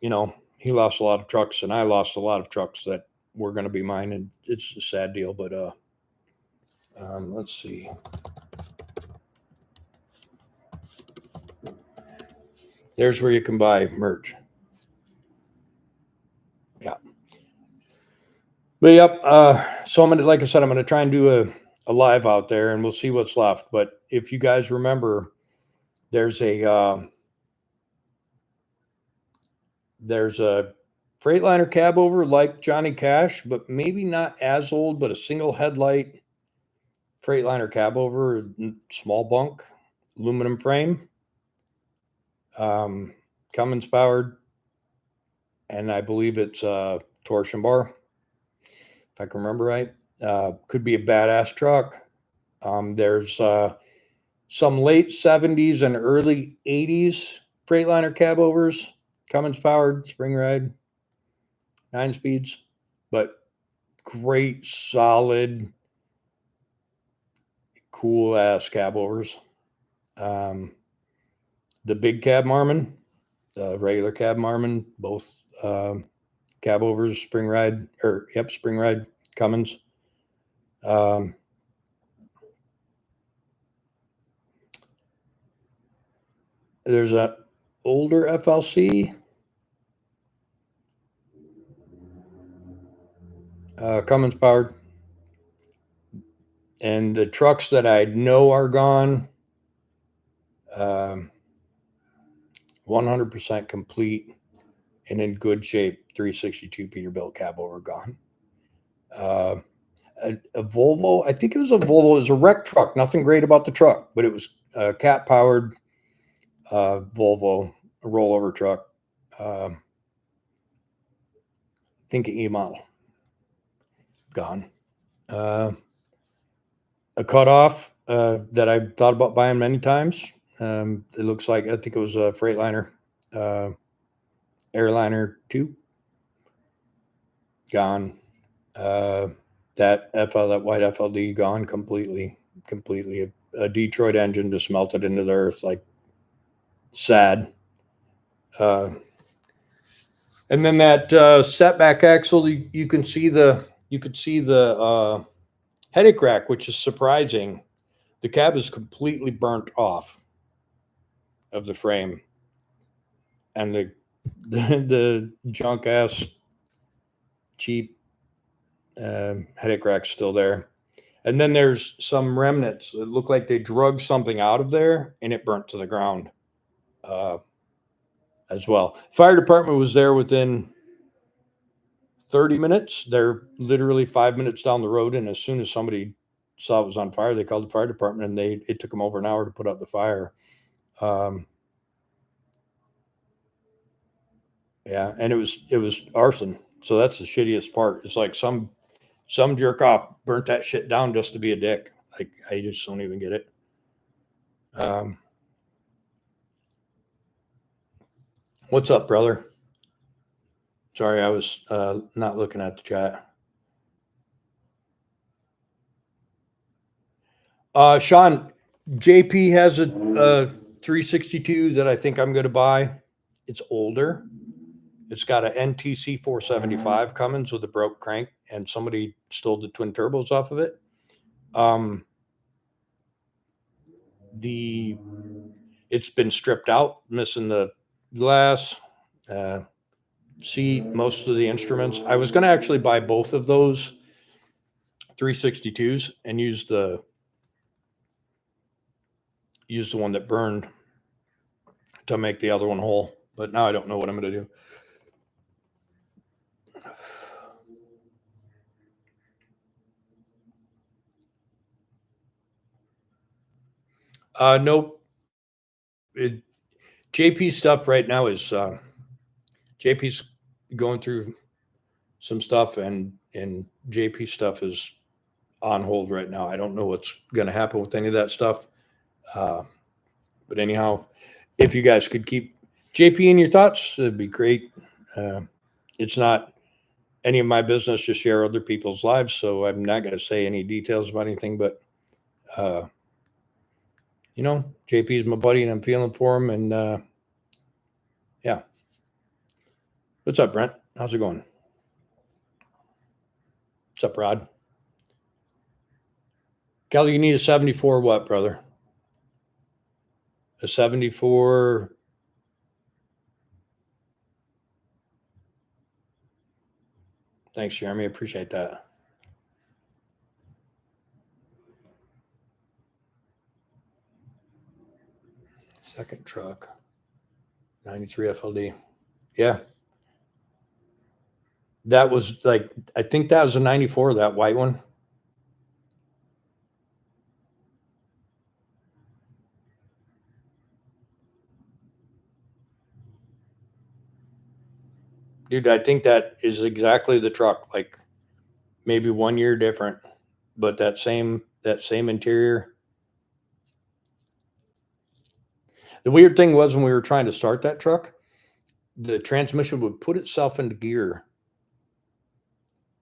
you know, he lost a lot of trucks and I lost a lot of trucks that were going to be mine. And it's a sad deal, but, let's see. There's where you can buy merch. Yeah. But yep. So I'm gonna, like I said, I'm gonna try and do a live out there, and we'll see what's left. But if you guys remember, there's a Freightliner cab over like Johnny Cash, but maybe not as old, but a single headlight Freightliner cab over, small bunk, aluminum frame, Cummins powered, and I believe it's a torsion bar, if I can remember right. Could be a badass truck. There's some late 70s and early 80s Freightliner cab overs, Cummins powered, spring ride, 9 speeds, but great, solid, cool ass cab overs. The big cab Marmon, the regular cab Marmon, both cab overs, spring ride, Cummins. There's a older FLC, Cummins powered, and the trucks that I know are gone, 100% complete and in good shape. 362 Peterbilt cab over gone. A Volvo, I think it was a Volvo. It was a wrecked truck. Nothing great about the truck, but it was a cat powered Volvo, a rollover truck. I think an E model. Gone. A cutoff that I thought about buying many times. It looks like, I think it was a Freightliner, Airliner 2. Gone. That white FLD gone completely. A Detroit engine just melted into the earth, like sad. And then that setback axle, you could see the headache rack, which is surprising. The cab is completely burnt off of the frame, and the junk ass cheap headache rack's still there. And then there's some remnants that look like they drug something out of there and it burnt to the ground as well. Fire department was there within 30 minutes. They're literally 5 minutes down the road. And as soon as somebody saw it was on fire, they called the fire department, and it took them over an hour to put out the fire. Yeah. And it was arson. So that's the shittiest part. It's like some jerk off burnt that shit down just to be a dick. Like, I just don't even get it. What's up, brother? Sorry, I was not looking at the chat. Sean, JP has a 362 that I think I'm going to buy. It's older. It's got a NTC 475 Cummins with a broke crank, and somebody stole the twin turbos off of it. It's been stripped out, missing the glass, seat, most of the instruments. I was going to actually buy both of those 362s and use the used the one that burned to make the other one whole. But now I don't know what I'm going to do. Nope. JP stuff right now is JP's going through some stuff, and JP stuff is on hold right now. I don't know what's going to happen with any of that stuff. But anyhow, if you guys could keep JP in your thoughts, it'd be great. It's not any of my business to share other people's lives, so I'm not going to say any details about anything. But you know, JP is my buddy, and I'm feeling for him. And yeah, what's up, Brent? How's it going? What's up, Rod? Kelly, you need a 74 what, brother? A 74. Thanks, Jeremy. Appreciate that. Second truck. 93 FLD. Yeah. That was like, I think that was a 94, that white one. Dude, I think that is exactly the truck. Like maybe 1 year different, but that same interior. The weird thing was when we were trying to start that truck, the transmission would put itself into gear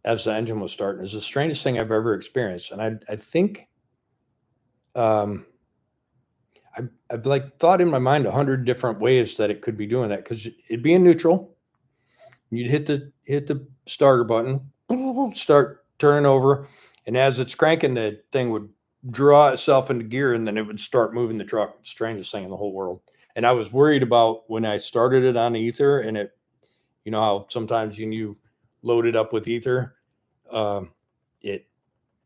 as the engine was starting. It's the strangest thing I've ever experienced. And I think I've like thought in my mind 100 different ways that it could be doing that, because it'd be in neutral. You'd hit the starter button, start turning over, and as it's cranking, the thing would draw itself into gear, and then it would start moving the truck. Strangest thing in the whole world. And I was worried about when I started it on ether, and it, you know how sometimes you load it up with ether, it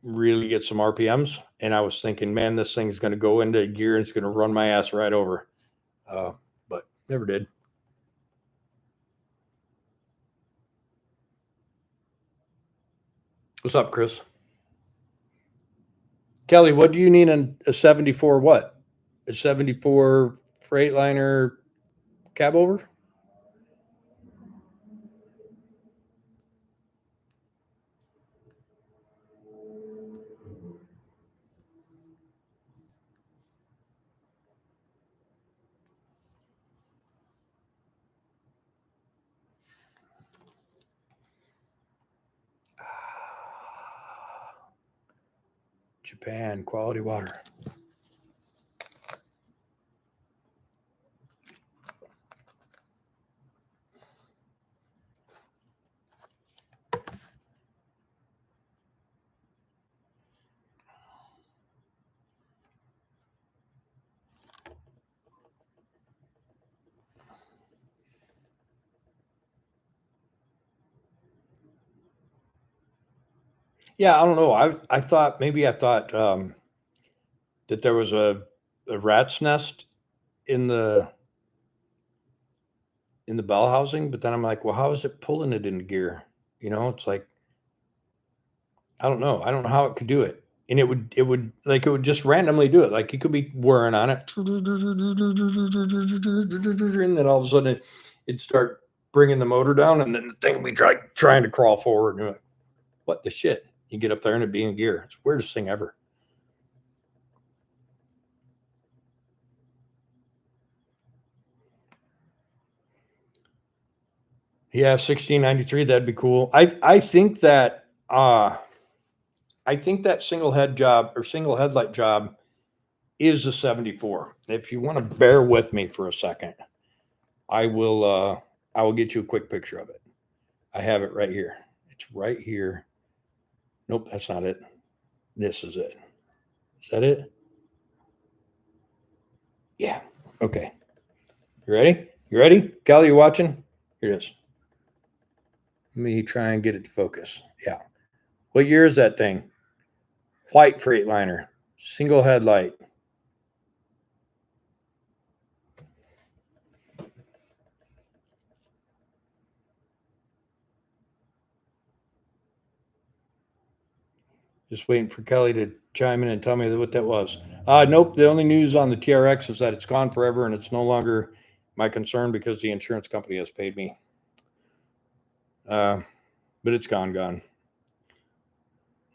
really gets some RPMs, and I was thinking, man, this thing's going to go into gear and it's going to run my ass right over. But never did. What's up, Chris? Kelly, what do you need in a 74 what? A 74 Freightliner cab over? Japan, quality water. Yeah, I don't know. I thought that there was a rat's nest in the bell housing, but then I'm like, well, how is it pulling it into gear? You know, it's like, I don't know. I don't know how it could do it. And it would just randomly do it. Like you could be whirring on it, and then all of a sudden it'd start bringing the motor down, and then the thing would be trying to crawl forward. And you're like, what the shit? You get up there and it'd be in gear. It's the weirdest thing ever. Yeah, 1693, that'd be cool. I think that single headlight job is a 74. If you want to bear with me for a second, I will get you a quick picture of it. I have it right here. It's right here. Nope, that's not it. This is it. Is that it? Yeah. Okay. You ready? You ready? Kelly, you watching? Here it is. Let me try and get it to focus. Yeah. What year is that thing? White Freightliner. Single headlight. Just waiting for Kelly to chime in and tell me what that was. Nope. The only news on the TRX is that it's gone forever and it's no longer my concern because the insurance company has paid me. But it's gone.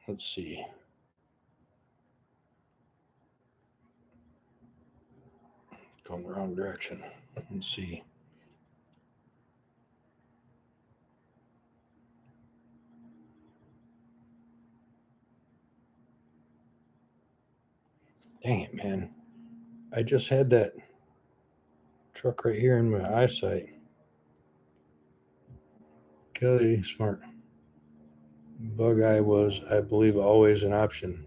Let's see. Going the wrong direction. Let's see. Dang it, man. I just had that truck right here in my eyesight. Kelly, smart. Bug eye was, I believe, always an option.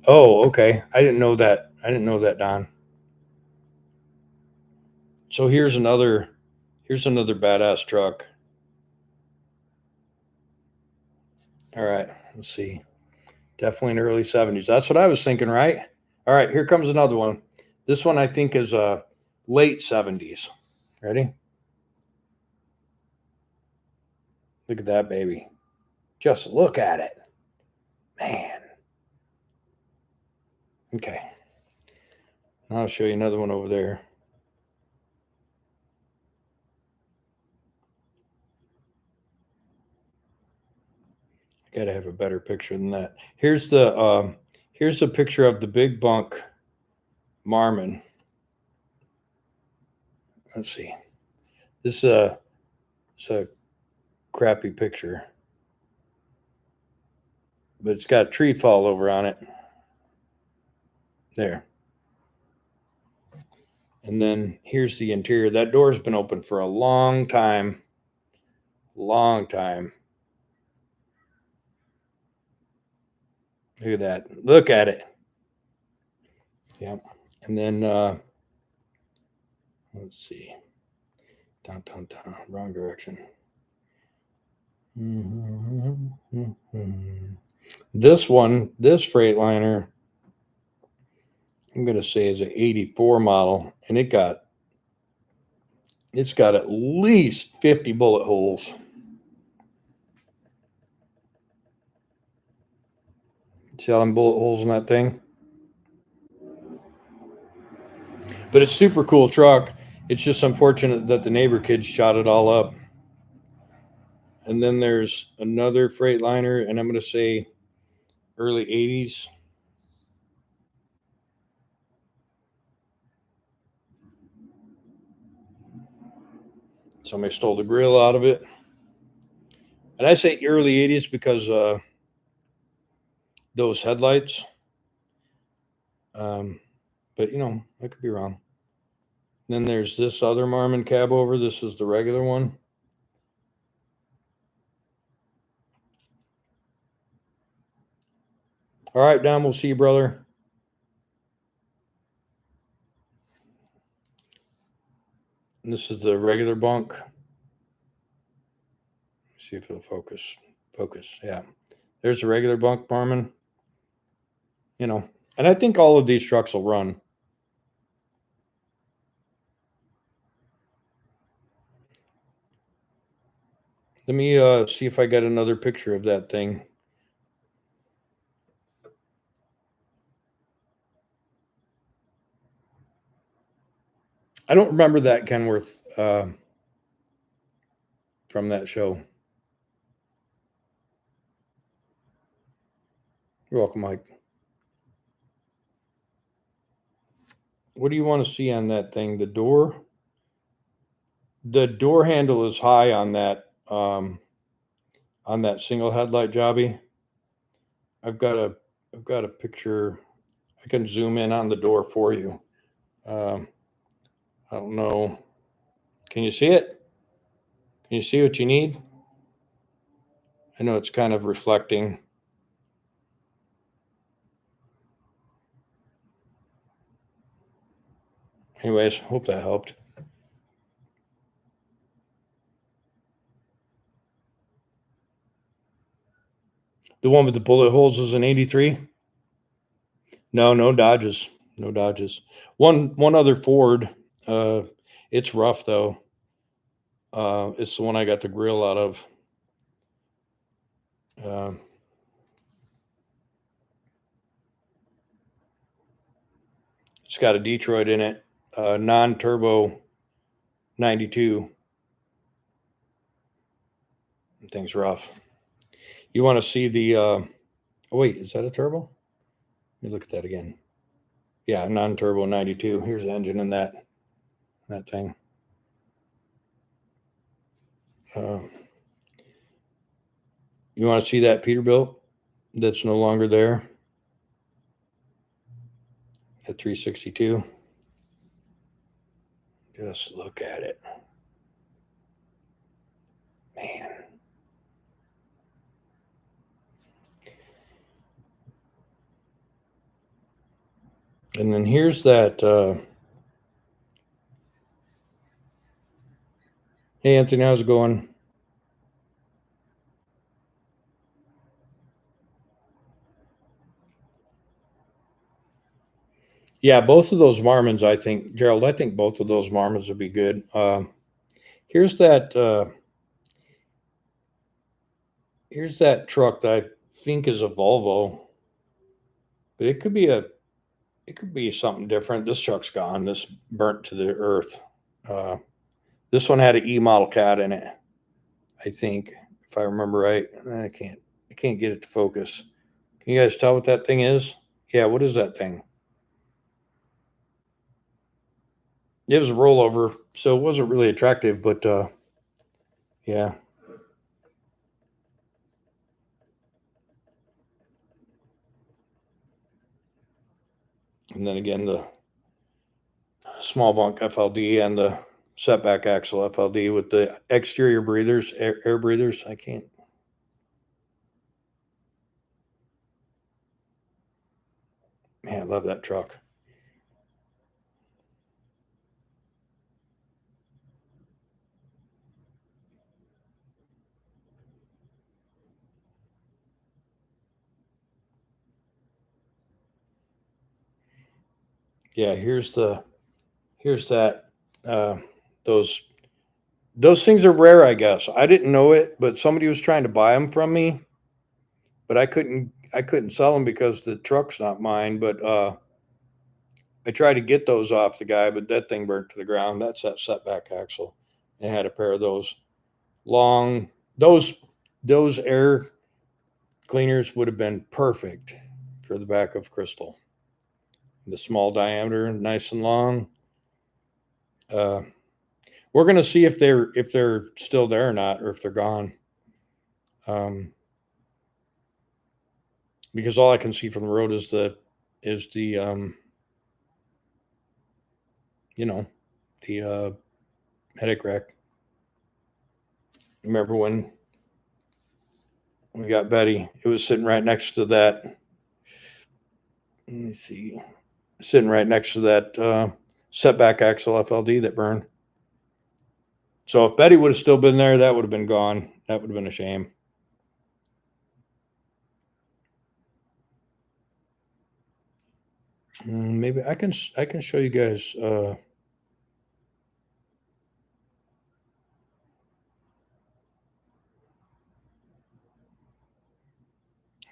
Oh, okay. I didn't know that. Don. So here's another badass truck. All right, let's see. Definitely in the early 70s. That's what I was thinking, right? All right, here comes another one. This one I think is late 70s. Ready? Look at that baby. Just look at it. Man. Okay. Now I'll show you another one over there. I gotta have a better picture than that. Here's the picture of the big bunk Marmon. Let's see. This it's a crappy picture, but it's got a tree fall over on it. There. And then here's the interior. That door's been open for a long time. Long time. Look at that. Look at it. Yep. And then let's see. Down. Wrong direction. This Freightliner, I'm gonna say is an 84 model, and it's got at least 50 bullet holes. See all them bullet holes in that thing? But it's super cool truck. It's just unfortunate that the neighbor kids shot it all up. And then there's another Freightliner, and I'm going to say early 80s. Somebody stole the grill out of it. And I say early 80s because those headlights. But, I could be wrong. Then there's this other Marmon cab over. This is the regular one. All right, Don, we'll see you, brother. And this is the regular bunk. See if it'll focus. Yeah. There's a regular bunk, Marmon. And I think all of these trucks will run. Let me see if I got another picture of that thing. I don't remember that Kenworth from that show. You're welcome, Mike. What do you want to see on that thing? The door handle is high on that single headlight jobby. I've got a picture. I can zoom in on the door for you. I don't know. Can you see it? Can you see what you need? I know it's kind of reflecting. Anyways, hope that helped. The one with the bullet holes is an 83. No Dodges. No Dodges. One other Ford. It's rough though. It's the one I got the grill out of. It's got a Detroit in it, non-turbo 92. Thing's rough. You want to see the, oh wait, is that a turbo? Let me look at that again. Yeah, non-turbo 92. Here's the engine in that thing. You want to see that Peterbilt that's no longer there at 362? Just look at it. Man. And then here's that. Hey, Anthony, how's it going? Yeah, both of those Marmons, I think, Gerald, I think both of those Marmons would be good. Here's that truck that I think is a Volvo, but it could be something different. This truck's gone. This burnt to the earth. This one had an E model cat in it, I think, if I remember right. I can't get it to focus. Can you guys tell what that thing is? Yeah, what is that thing? It was a rollover, so it wasn't really attractive, but yeah. And then again, the small bunk FLD and the setback axle FLD with the exterior breathers, air breathers. I can't. Man, I love that truck. Yeah, here's that. Those things are rare, I guess. I didn't know it, but somebody was trying to buy them from me, but I couldn't sell them because the truck's not mine. But I tried to get those off the guy, but that thing burnt to the ground. That's that setback axle. I had a pair of those long. Those air cleaners would have been perfect for the back of Crystal. The small diameter, nice and long. We're gonna see if they're still there or not, or if they're gone. Because all I can see from the road is the headache rack. Remember when we got Betty? It was sitting right next to that. Let me see, sitting right next to that setback axle FLD that burned. So if Betty would have still been there, that would have been gone. That would have been a shame. Maybe I can show you guys. I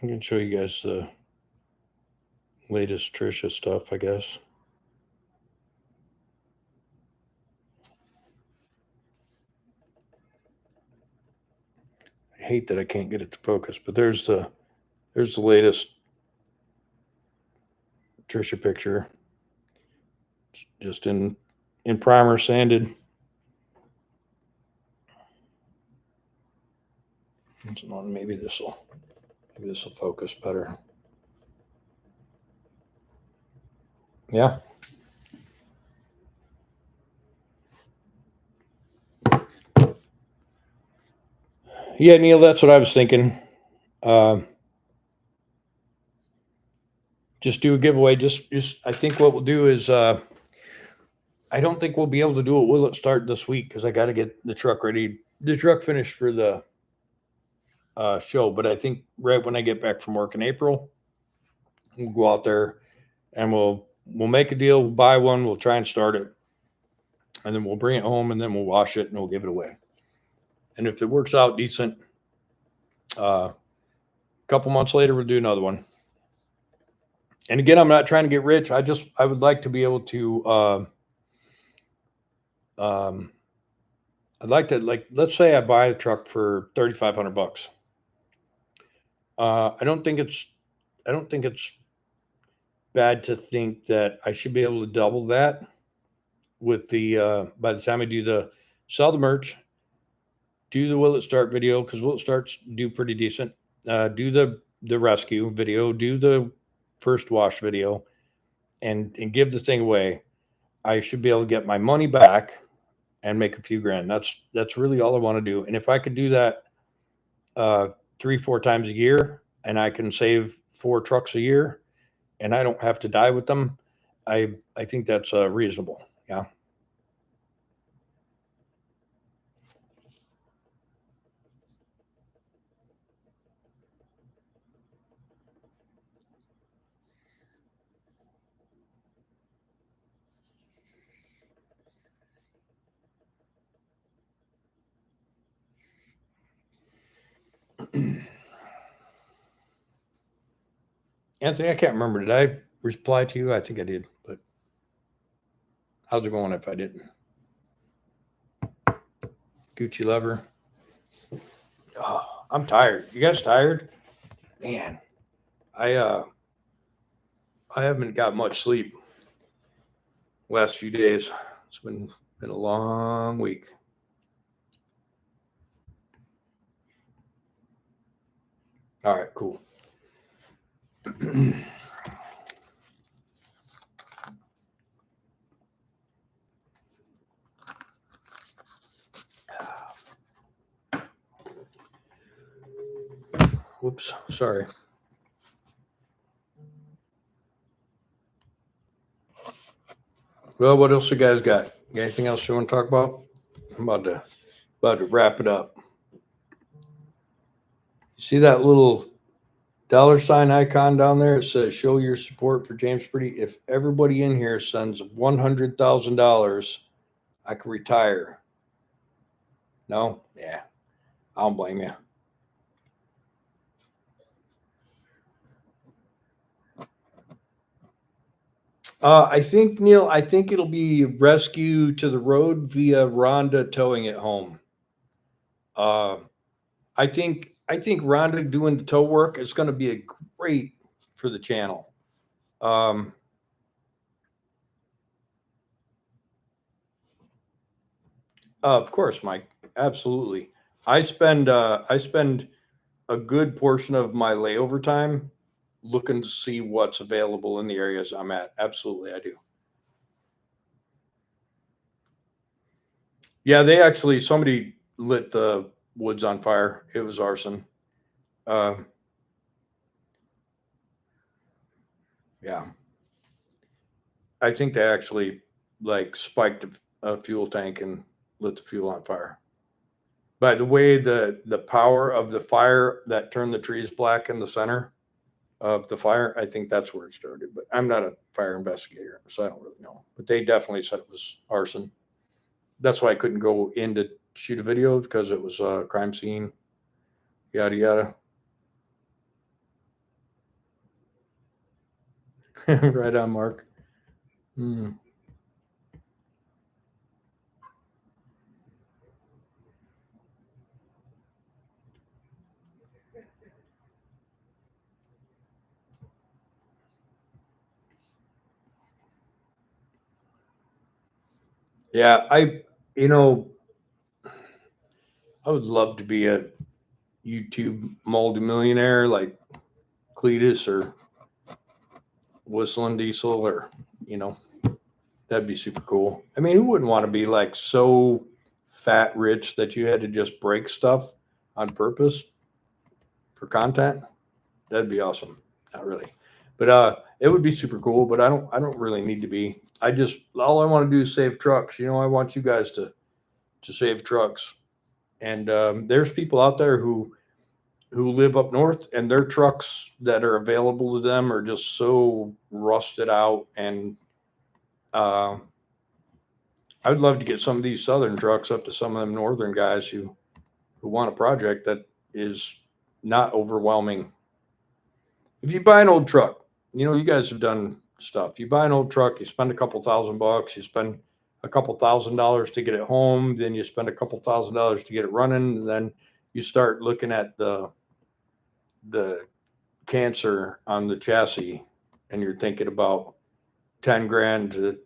can show you guys the latest Trisha stuff, I guess. I hate that I can't get it to focus, but there's the latest Trisha picture. It's just in primer sanded. Maybe this will focus better. Yeah. Yeah, Neil, that's what I was thinking. Just do a giveaway. Just I think what we'll do is I don't think we'll be able to do it. Will it start this week? Because I got to get the truck ready. The truck finished for the show, but I think right when I get back from work in April, we'll go out there and we'll make a deal. We'll buy one. We'll try and start it, and then we'll bring it home, and then we'll wash it and we'll give it away. And if it works out decent, a couple months later, we'll do another one. And again, I'm not trying to get rich. I would like to be able to, I'd like to, like, let's say I buy a truck for $3,500. I don't think it's bad to think that I should be able to double that with by the time I sell the merch, do the Will It Start video, because Will It Starts do pretty decent. Do the rescue video, do the first wash video, and give the thing away. I should be able to get my money back and make a few grand. That's really all I want to do. And if I could do that 3-4 times a year, and I can save 4 trucks a year, and I don't have to die with them, I think that's reasonable. Yeah. Anthony, I can't remember. Did I reply to you? I think I did, but how's it going if I didn't? Gucci lover. Oh, I'm tired. You guys tired? Man, I haven't got much sleep last few days. It's been a long week. All right, cool. Whoops, sorry. Well, what else you guys got? Anything else you want to talk about? I'm about to wrap it up. You see that little $ icon down there? It says show your support for James Pretty. If everybody in here sends $100,000, I can retire. No? Yeah. I don't blame you. I think, Neil, it'll be rescue to the road via Ronda towing it home. I think Ronda doing the tow work is going to be a great for the channel. Of course, Mike. Absolutely. I spend a good portion of my layover time looking to see what's available in the areas I'm at. Absolutely, I do. Yeah, somebody lit the woods on fire. It was arson. Yeah. I think they actually like spiked a fuel tank and lit the fuel on fire. By the way, the power of the fire that turned the trees black in the center of the fire, I think that's where it started. But I'm not a fire investigator, so I don't really know. But they definitely said it was arson. That's why I couldn't go in to shoot a video, because it was a crime scene. Yada yada. Right on, Mark. Yeah, I would love to be a YouTube multimillionaire like Cletus or Whistling Diesel, or that'd be super cool. I mean, who wouldn't want to be like so fat rich that you had to just break stuff on purpose for content? That'd be awesome. Not really, but it would be super cool. But I don't really need to be. All I want to do is save trucks. I want you guys to save trucks. And there's people out there who live up north, and their trucks that are available to them are just so rusted out. And I would love to get some of these southern trucks up to some of them northern guys who want a project that is not overwhelming. If you buy an old truck, you guys have done stuff. You buy an old truck, you spend a couple $1,000, you spend a couple $1,000 to get it home, then you spend a couple $1,000 to get it running, and then you start looking at the cancer on the chassis, and you're thinking about 10 grand to,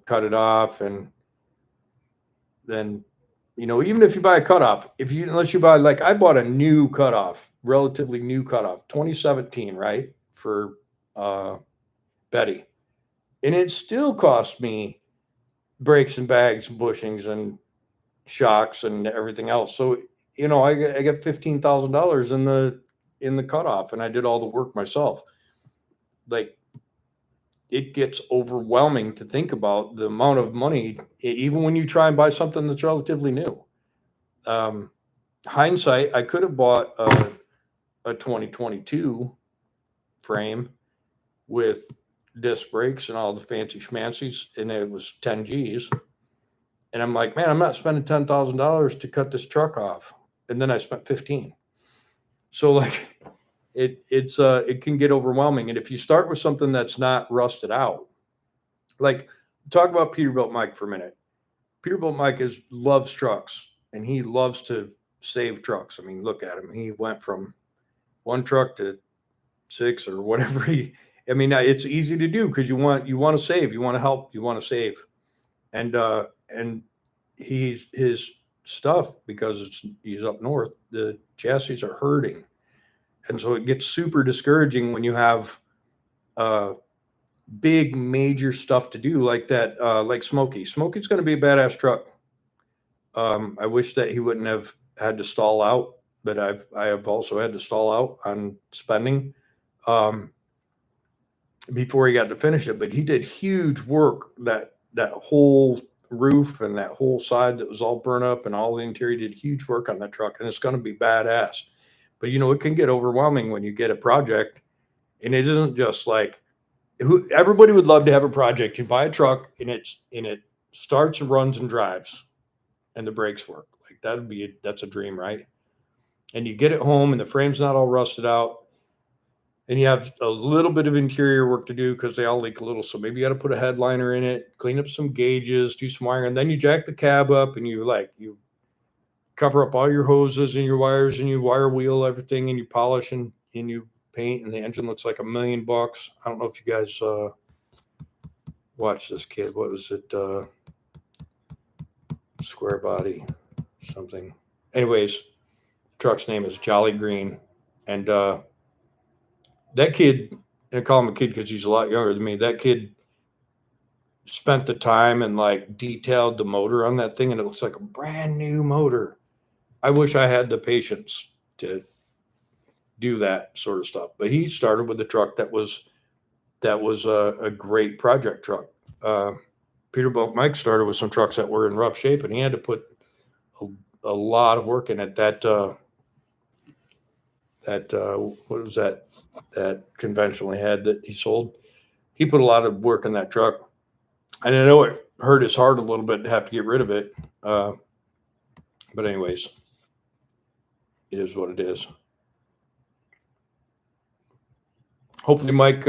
cut it off. And then, even if you buy a cutoff, unless you buy, like I bought a new cutoff, relatively new cutoff, 2017, right? For Betty. And it still cost me brakes and bags, bushings and shocks and everything else. So, I got $15,000 in the cutoff, and I did all the work myself. Like, it gets overwhelming to think about the amount of money, even when you try and buy something that's relatively new. Hindsight, I could have bought a 2022 frame with disc brakes and all the fancy schmancies, and it was 10 G's. And I'm like, man, I'm not spending $10,000 to cut this truck off. And then I spent 15. So like, it can get overwhelming. And if you start with something that's not rusted out, like, talk about Peterbilt Mike for a minute. Peterbilt Mike loves trucks, and he loves to save trucks. I mean, look at him. He went from one truck to 6 or whatever. It's easy to do because you want to save, you want to help, you want to save. And his stuff, because he's up north, the chassis are hurting. And so it gets super discouraging when you have big major stuff to do like that, like Smokey. Smokey's going to be a badass truck. I wish that he wouldn't have had to stall out, but I have also had to stall out on spending before he got to finish it. But he did huge work, that whole roof and that whole side that was all burnt up and all the interior, did huge work on that truck, and it's going to be badass. But it can get overwhelming when you get a project, and it isn't just like, everybody would love to have a project. You buy a truck and it starts and runs and drives, and the brakes work. Like, that's a dream, right? And you get it home and the frame's not all rusted out, and you have a little bit of interior work to do because they all leak a little. So maybe you got to put a headliner in it, clean up some gauges, do some wiring, and then you jack the cab up, and you cover up all your hoses and your wires, and you wire wheel everything, and you polish and you paint, and the engine looks like $1 million. I don't know if you guys watch this kid. What was it? Square Body something. Anyways, truck's name is Jolly Green. And that kid, and I call him a kid because he's a lot younger than me, that kid spent the time and like detailed the motor on that thing, and it looks like a brand new motor. I wish I had the patience to do that sort of stuff. But he started with a truck that was a great project truck. Peterbilt Mike started with some trucks that were in rough shape, and he had to put a lot of work in it. That what was that conventional he had that he sold? He put a lot of work in that truck, and I know it hurt his heart a little bit to have to get rid of it. But anyways, it is what it is. Hopefully Mike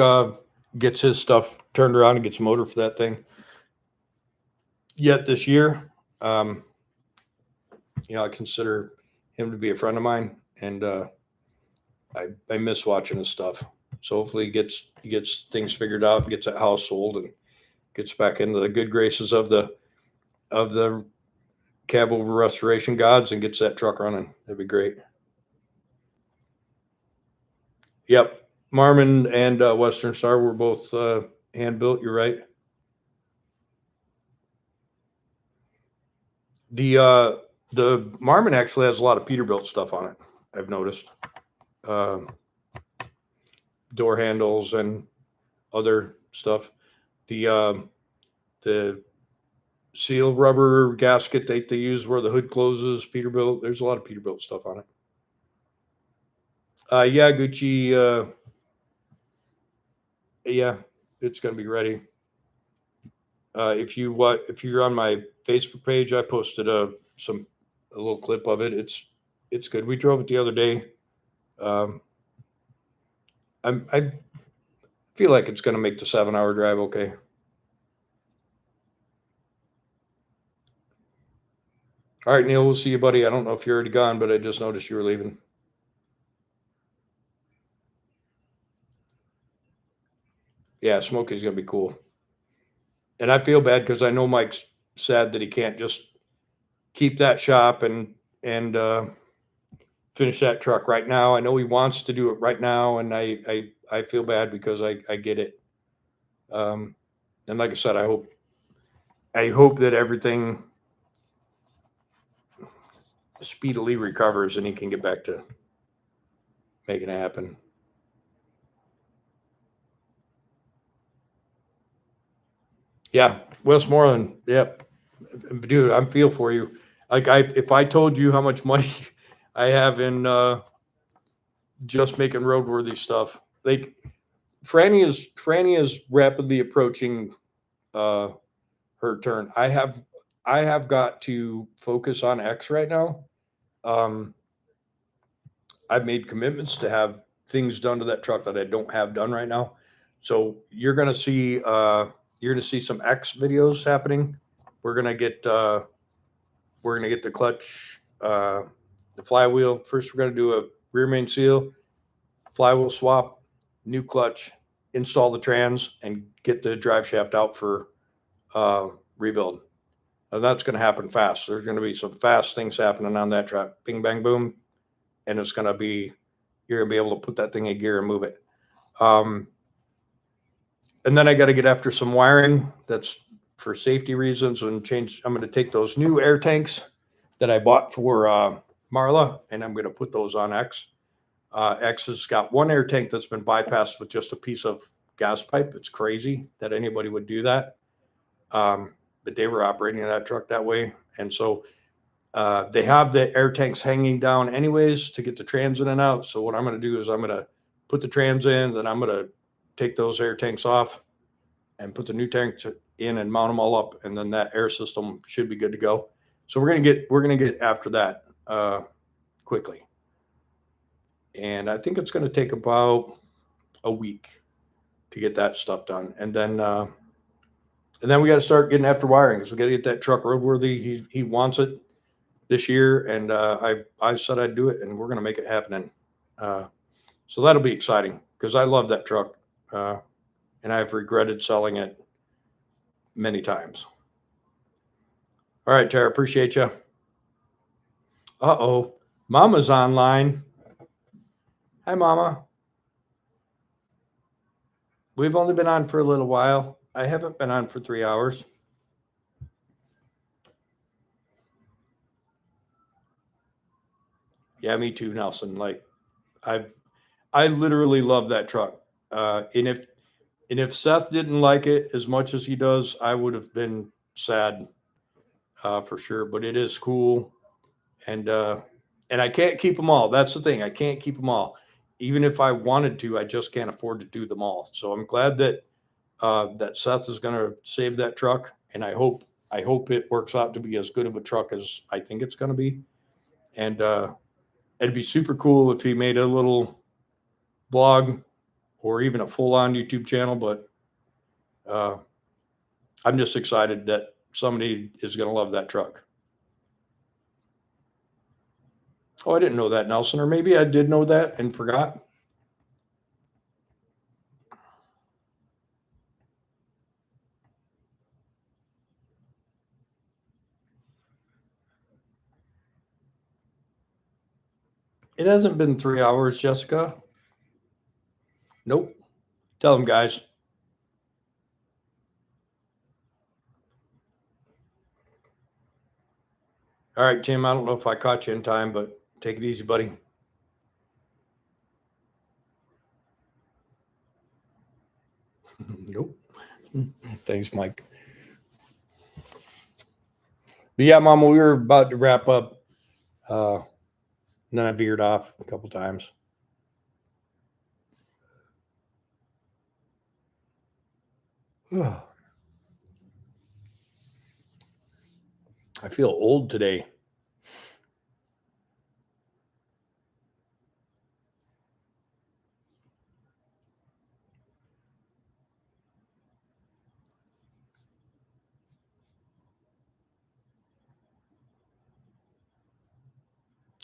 gets his stuff turned around and gets a motor for that thing yet this year. I consider him to be a friend of mine, and I miss watching his stuff. So hopefully he gets things figured out, gets that house sold, and gets back into the good graces of the cab over restoration gods, and gets that truck running. That'd be great. Yep. Marmon and Western Star were both hand built. You're right. The Marmon actually has a lot of Peterbilt stuff on it, I've noticed. Door handles and other stuff. The seal rubber gasket they use where the hood closes, Peterbilt. There's a lot of Peterbilt stuff on it. Yeah, Gucci. Yeah, it's gonna be ready. If you're on my Facebook page, I posted a little clip of it. It's good. We drove it the other day. feel like it's going to make the 7-hour drive okay. All right, Neil, we'll see you, buddy. I don't know if you're already gone, but I just noticed you were leaving. Yeah, Smokey's going to be cool. And I feel bad because I know Mike's sad that he can't just keep that shop and finish that truck right now. I know he wants to do it right now, and I feel bad because I get it. And like I said, I hope that everything speedily recovers and he can get back to making it happen. Yeah, Westmoreland. Yep, dude, I'm feel for you. Like if I told you how much money I have in just making roadworthy stuff, like Franny is rapidly approaching her turn. I have got to focus on X right now. I've made commitments to have things done to that truck that I don't have done right now. So you're gonna see some X videos happening. We're gonna get the clutch, the flywheel. First, we're gonna do a rear main seal, flywheel swap, new clutch, install the trans, and get the drive shaft out for rebuild. And that's going to happen fast. There's going to be some fast things happening on that truck. Bing, bang, boom. And it's going to be, you're going to be able to put that thing in gear and move it. And then I got to get after some wiring that's for safety reasons and change. I'm going to take those new air tanks that I bought for Marla, and I'm going to put those on X. X has got one air tank that's been bypassed with just a piece of gas pipe. It's crazy that anybody would do that. But they were operating that truck that way. And so they have the air tanks hanging down anyways to get the trans in and out. So what I'm going to do is I'm going to put the trans in, then I'm going to take those air tanks off and put the new tanks in and mount them all up. And then that air system should be good to go. So we're going to get after that quickly. And I think it's going to take about a week to get that stuff done. And then we got to start getting after wiring. So we got to get that truck roadworthy. He wants it this year, and I said I'd do it, and we're going to make it happen. So that'll be exciting because I love that truck, and I've regretted selling it many times. All right, Tara, appreciate you. Uh-oh, Mama's online. Hi, Mama. We've only been on for a little while. I haven't been on for 3 hours. Yeah, me too, Nelson. Like, I literally love that truck. And if Seth didn't like it as much as he does, I would have been sad for sure. But it is cool, and I can't keep them all. That's the thing. I can't keep them all. Even if I wanted to, I just can't afford to do them all. So I'm glad that that Seth is going to save that truck, and I hope it works out to be as good of a truck as I think it's going to be. And it'd be super cool if he made a little blog or even a full-on YouTube channel. But I'm just excited that somebody is going to love that truck. Oh, I didn't know that, Nelson, or maybe I did know that and forgot. It hasn't been 3 hours, Jessica. Nope. Tell them, guys. All right, Tim, I don't know if I caught you in time, but take it easy, buddy. Nope. Thanks, Mike. But yeah, Mama, we were about to wrap up. And then I veered off a couple times. I feel old today.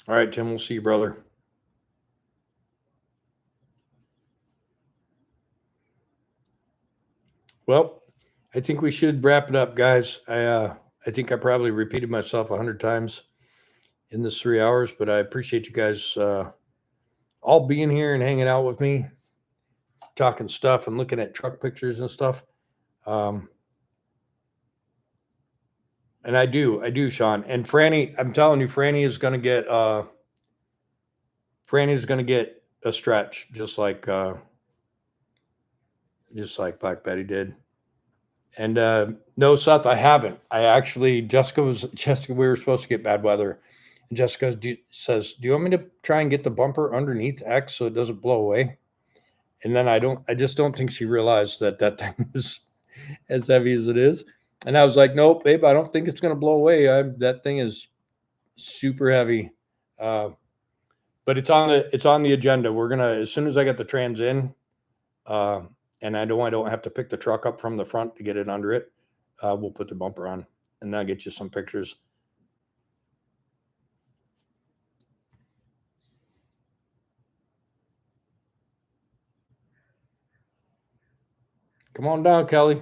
All right, Tim, we'll see you, brother. Well, I think we should wrap it up, guys. I think I probably repeated myself 100 times in this 3 hours, but I appreciate you guys all being here and hanging out with me, talking stuff and looking at truck pictures and stuff. And I do, Sean. And Franny, I'm telling you, Franny is going to get a stretch, just like Black Betty did. And no, Seth, I haven't. I actually, Jessica, we were supposed to get bad weather. And Jessica says, do you want me to try and get the bumper underneath X so it doesn't blow away? And then I just don't think she realized that thing was as heavy as it is. And I was like, nope, babe, I don't think it's going to blow away. That thing is super heavy. But it's on the agenda. We're going to, as soon as I get the trans in, and I don't have to pick the truck up from the front to get it under it, we'll put the bumper on, and I'll get you some pictures. Come on down, Kelly.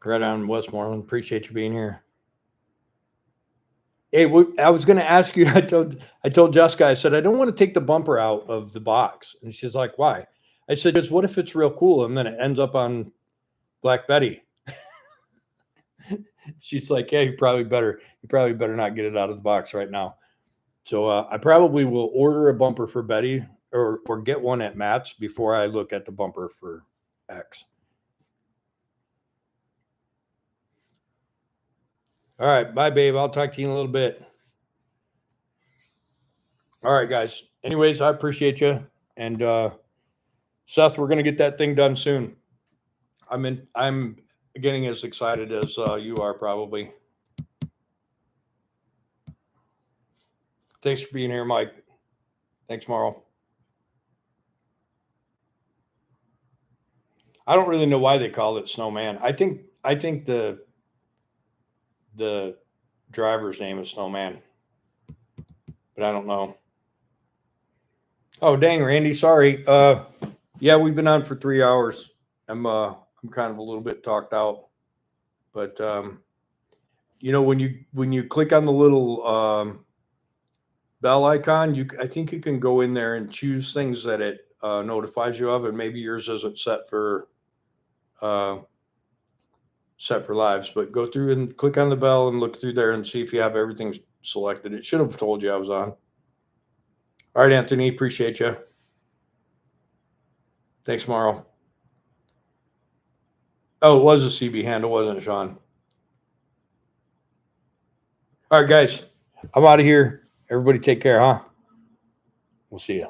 Right on, Westmoreland. Appreciate you being here. Hey, I was going to ask you. I told Jessica. I said I don't want to take the bumper out of the box, and she's like, "Why?" I said, "Because what if it's real cool and then it ends up on Black Betty?" She's like, "Hey, you probably better not get it out of the box right now." So I probably will order a bumper for Betty or get one at Matt's before I look at the bumper for X. All right. Bye, babe. I'll talk to you in a little bit. All right, guys. Anyways, I appreciate you. And Seth, we're going to get that thing done soon. I'm getting as excited as you are probably. Thanks for being here, Mike. Thanks, Marl. I don't really know why they call it Snowman. I think the driver's name is Snowman, but I don't know. Oh, dang, Randy, sorry. Yeah, we've been on for 3 hours. I'm kind of a little bit talked out, but when you click on the little bell icon, I think you can go in there and choose things that it notifies you of, and maybe yours isn't set for lives, but go through and click on the bell and look through there and see if you have everything selected. It should have told you I was on. All right, Anthony, appreciate you. Thanks, Marl. Oh, it was a CB handle, wasn't it, Sean? All right, guys, I'm out of here. Everybody take care, huh? We'll see you.